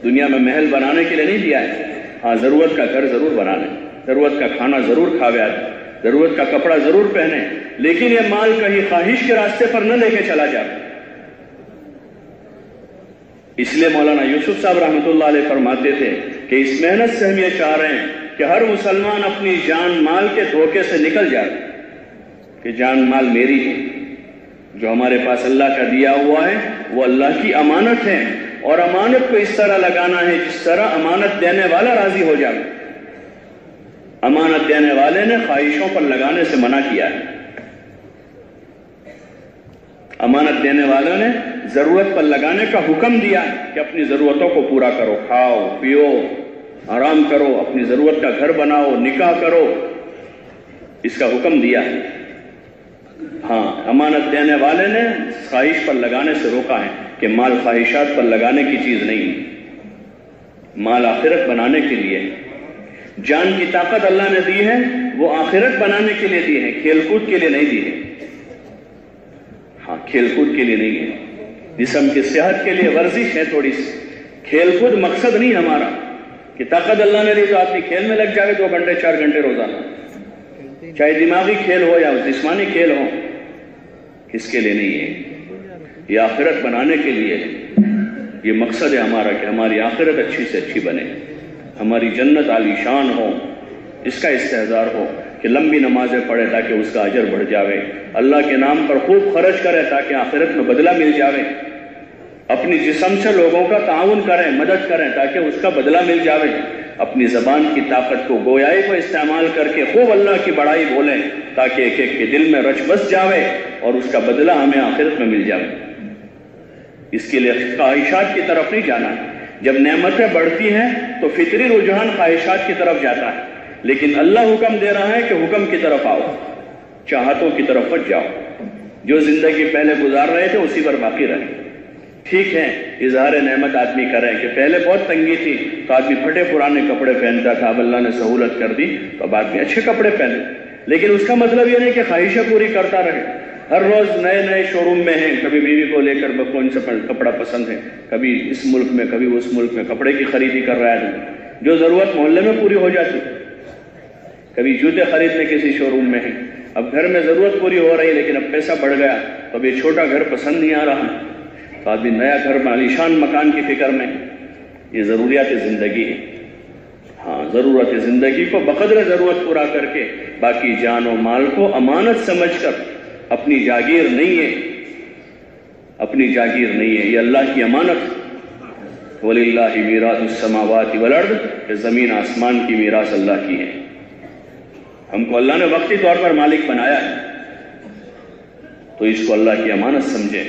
دنیا میں محل بنانے کے لیے نہیں دیا ہے، ہاں ضرورت کا گھر ضرور بنا لیں، ضرورت کا کھانا ضرور کھاوے آدمی، ضرورت کا کپڑا ضرور پہنے، لیکن یہ مال کہیں خواہش کے راستے پر نہ لے کے چلا جائے۔ اس لیے مولانا یوسف صاحب رحمۃ اللہ علیہ فرماتے تھے کہ اس محنت سے ہم یہ چاہ رہے ہیں کہ ہر مسلمان اپنی جان مال کے دھوکے سے نکل جائے کہ جان مال میری ہے، جو ہمارے پاس اللہ کا دیا ہوا ہے وہ اللہ کی امانت ہے، اور امانت کو اس طرح لگانا ہے جس طرح امانت دینے والا راضی ہو جائے۔ امانت دینے والے نے خواہشوں پر لگانے سے منع کیا ہے. امانت دینے والوں نے ضرورت پر لگانے کا حکم دیا ہے کہ اپنی ضرورتوں کو پورا کرو، کھاؤ پیو آرام کرو، اپنی ضرورت کا گھر بناؤ، نکاح کرو، اس کا حکم دیا ہے. ہاں، امانت دینے والے نے خواہش پر لگانے سے روکا ہے کہ مال خواہشات پر لگانے کی چیز نہیں، مال آخرت بنانے کے لیے. جان کی طاقت اللہ نے دی ہے وہ آخرت بنانے کے لیے دی ہے، کھیل کود کے لیے نہیں دی ہے. ہاں، کھیل کود کے لیے نہیں ہے، جسم کی صحت کے لیے ورزش ہے تھوڑی سی، کھیل کود مقصد نہیں ہمارا کہ طاقت اللہ نے دی تو آدمی کھیل میں لگ جائے 2 گھنٹے 4 گھنٹے روزانہ، چاہے دماغی کھیل ہو یا جسمانی کھیل ہو، کس کے لیے نہیں ہے، یہ آخرت بنانے کے لیے ہے. یہ مقصد ہے ہمارا کہ ہماری آخرت اچھی سے اچھی بنے، ہماری جنت عالی شان ہو، اس کا استحضار ہو کہ لمبی نمازیں پڑھے تاکہ اس کا اجر بڑھ جاوے، اللہ کے نام پر خوب خرچ کرے تاکہ آخرت میں بدلہ مل جاوے، اپنی جسم سے لوگوں کا تعاون کریں، مدد کریں تاکہ اس کا بدلہ مل جاوے، اپنی زبان کی طاقت کو گویائی کو استعمال کر کے خوب اللہ کی بڑائی بولیں تاکہ ایک ایک کے دل میں رچ بس جاوے اور اس کا بدلہ ہمیں آخرت میں مل جاوے. اس کے لیے خواہشات کی طرف نہیں جانا. جب نعمتیں بڑھتی ہیں تو فطری رجحان خواہشات کی طرف جاتا ہے، لیکن اللہ حکم دے رہا ہے کہ حکم کی طرف آؤ، چاہتوں کی طرف مت جاؤ. جو زندگی پہلے گزار رہے تھے اسی پر باقی رہیں. ٹھیک ہے، اظہار نعمت آدمی کریں کہ پہلے بہت تنگی تھی تو آدمی پھٹے پرانے کپڑے پہنتا تھا، اب اللہ نے سہولت کر دی تو اب آدمی اچھے کپڑے پہنے، لیکن اس کا مطلب یہ نہیں کہ خواہشیں پوری کرتا رہے. ہر روز نئے نئے شو روم میں ہیں، کبھی بیوی کو لے کر کون سا کپڑا پسند ہے، کبھی اس ملک میں کبھی اس ملک میں کپڑے کی خریدی کر رہا ہے، جو ضرورت محلے میں پوری ہو جاتی. کبھی جوتے خریدنے کسی شو روم میں ہیں، اب گھر میں ضرورت پوری ہو رہی لیکن اب پیسہ بڑھ گیا تو اب یہ چھوٹا گھر پسند نہیں آ رہا تو آدمی نیا گھر میں عالیشان مکان کی فکر میں. یہ ضروریات زندگی ہے. ہاں، ضرورت زندگی کو بقدر ضرورت پورا کر کے باقی جان و مال کو امانت سمجھ کر، اپنی جاگیر نہیں ہے، اپنی جاگیر نہیں ہے، یہ اللہ کی امانت. وَلِلَّهِ مِيرَاثُ السَّمَاوَاتِ وَالْأَرْضِ، کہ زمین آسمان کی میراث اللہ کی ہے. ہم کو اللہ نے وقتی طور پر مالک بنایا ہے تو اس کو اللہ کی امانت سمجھیں،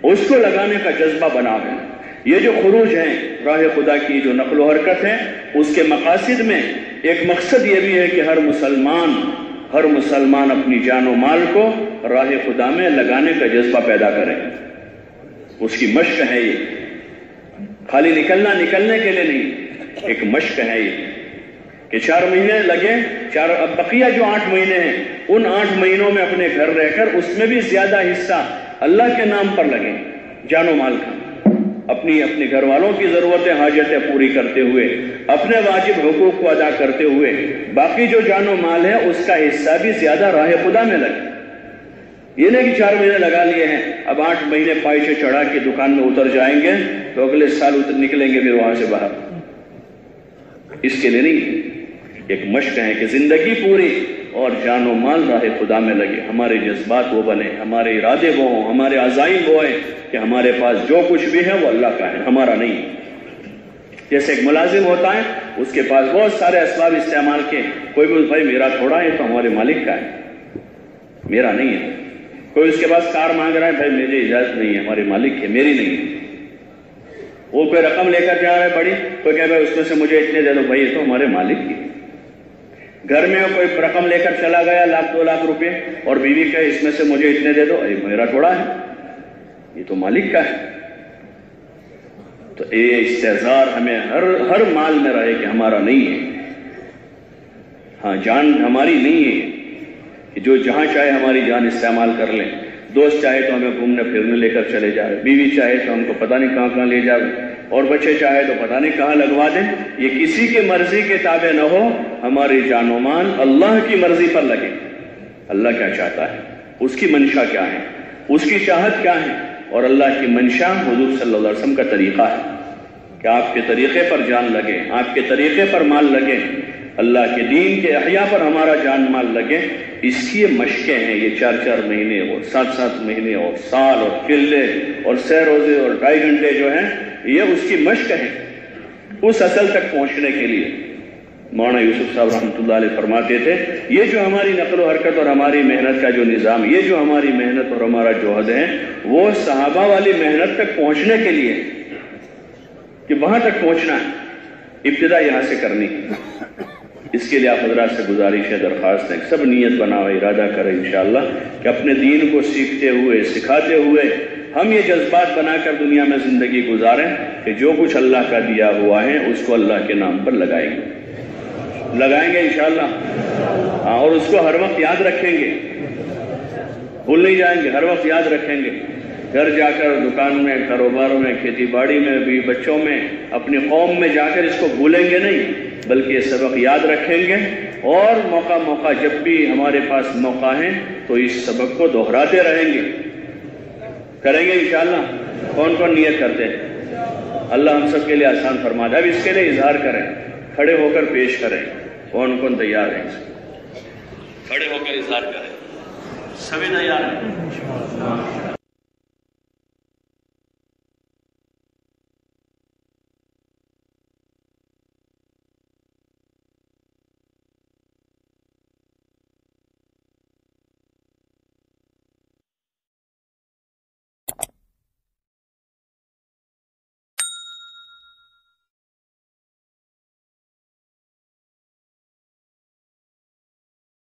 اس کو لگانے کا جذبہ بناویں. یہ جو خروج ہیں راہ خدا کی جو نقل و حرکت ہے، اس کے مقاصد میں ایک مقصد یہ بھی ہے کہ ہر مسلمان اپنی جان و مال کو راہ خدا میں لگانے کا جذبہ پیدا کرے. اس کی مشق ہے یہ، خالی نکلنے کے لیے نہیں، ایک مشق ہے یہ کہ 4 مہینے لگے، اب بقیہ جو 8 مہینے ہیں ان 8 مہینوں میں اپنے گھر رہ کر اس میں بھی زیادہ حصہ اللہ کے نام پر لگیں، جان و مال کا، اپنے گھر والوں کی ضرورتیں حاجتیں پوری کرتے ہوئے، اپنے واجب حقوق کو ادا کرتے ہوئے، باقی جو جان و مال ہے اس کا حصہ بھی زیادہ راہ خدا میں لگے. یہ نہیں کہ 4 مہینے لگا لیے ہیں اب 8 مہینے پائچے چڑھا کے دکان میں اتر جائیں گے تو اگلے سال نکلیں گے پھر وہاں سے باہر. اس کے لیے نہیں، ایک مشق ہے کہ زندگی پوری اور جان و مال راہ خدا میں لگے، ہمارے جذبات وہ بنے، ہمارے ارادے وہ ہوں، ہمارے عزائم وہ ہیں کہ ہمارے پاس جو کچھ بھی ہے وہ اللہ کا ہے، ہمارا نہیں. جیسے ایک ملازم ہوتا ہے، اس کے پاس بہت سارے اسباب استعمال کے، کوئی بھی بھائی میرا تھوڑا ہے تو ہمارے مالک کا ہے، میرا نہیں ہے. کوئی اس کے پاس کار مانگ رہا ہے، بھائی مجھے اجازت نہیں ہے، ہمارے مالک ہے، میری نہیں ہے. وہ کوئی رقم لے کر جا رہا ہے بڑی، کوئی کہے بھائی اس میں سے مجھے اتنے دے دو، بھائی یہ تو ہمارے مالک کی. گھر میں کوئی رقم لے کر چلا گیا 1,00,000 2 لاکھ روپے اور بیوی کہے اس میں سے مجھے اتنے دے دو، میرا تھوڑا ہے، یہ تو مالک کا ہے. تو یہ استحضار ہمیں ہر مال میں رہے کہ ہمارا نہیں ہے. ہاں، جان ہماری نہیں ہے کہ جو جہاں چاہے ہماری جان استعمال کر لیں. دوست چاہے تو ہمیں گھومنے پھرنے لے کر چلے جائے، بیوی چاہے تو ہم کو پتہ نہیں کہاں لے جائے، اور بچے چاہے تو پتہ نہیں کہاں لگوا دیں. یہ کسی کی مرضی کے تابع نہ ہو، ہماری جان و مال اللہ کی مرضی پر لگے. اللہ کیا چاہتا ہے، اس کی منشا کیا ہے، اس کی چاہت کیا ہے، اور اللہ کی منشا حضور صلی اللہ علیہ وسلم کا طریقہ ہے کہ آپ کے طریقے پر جان لگے، آپ کے طریقے پر مال لگے، اللہ کے دین کے احیاء پر ہمارا جان مال لگے. اس کی یہ مشقیں ہیں، یہ 4 مہینے اور 7 مہینے اور سال اور چلے اور 6 روزے اور 2.5 گھنٹے جو ہیں، یہ اس کی مشق ہے اس اصل تک پہنچنے کے لیے. مولانا یوسف صاحب رحمۃ اللہ علیہ فرماتے تھے یہ جو ہماری نقل و حرکت اور ہماری محنت کا جو نظام، یہ جو ہماری محنت اور ہمارا جوہد ہے، وہ صحابہ والی محنت تک پہنچنے کے لیے کہ وہاں تک پہنچنا ہے، ابتدا یہاں سے کرنی ہے۔ اس کے لیے آپ حضرات سے گزارش ہے، درخواست ہے، سب نیت بناوے، ارادہ کریں انشاءاللہ کہ اپنے دین کو سیکھتے ہوئے، سکھاتے ہوئے ہم یہ جذبات بنا کر دنیا میں زندگی گزاریں کہ جو کچھ اللہ کا دیا ہوا ہے اس کو اللہ کے نام پر لگائیں گے انشاءاللہ، اور اس کو ہر وقت یاد رکھیں گے، بھول نہیں جائیں گے، ہر وقت یاد رکھیں گے، گھر جا کر، دکان میں، کاروبار میں، کھیتی باڑی میں بھی، بچوں میں، اپنی قوم میں جا کر اس کو بھولیں گے نہیں، بلکہ یہ سبق یاد رکھیں گے، اور موقع جب بھی ہمارے پاس موقع ہے تو اس سبق کو دہراتے رہیں گے، کریں گے انشاءاللہ۔ کون کون نیت کرتے ہیں؟ اللہ ہم سب کے لیے آسان فرما دے۔ اب اس کے لیے اظہار کریں، کھڑے ہو کر پیش کریں، کون کون تیار ہیں؟ کھڑے ہو کر اظہار کریں، سبھی تیار ہیں؟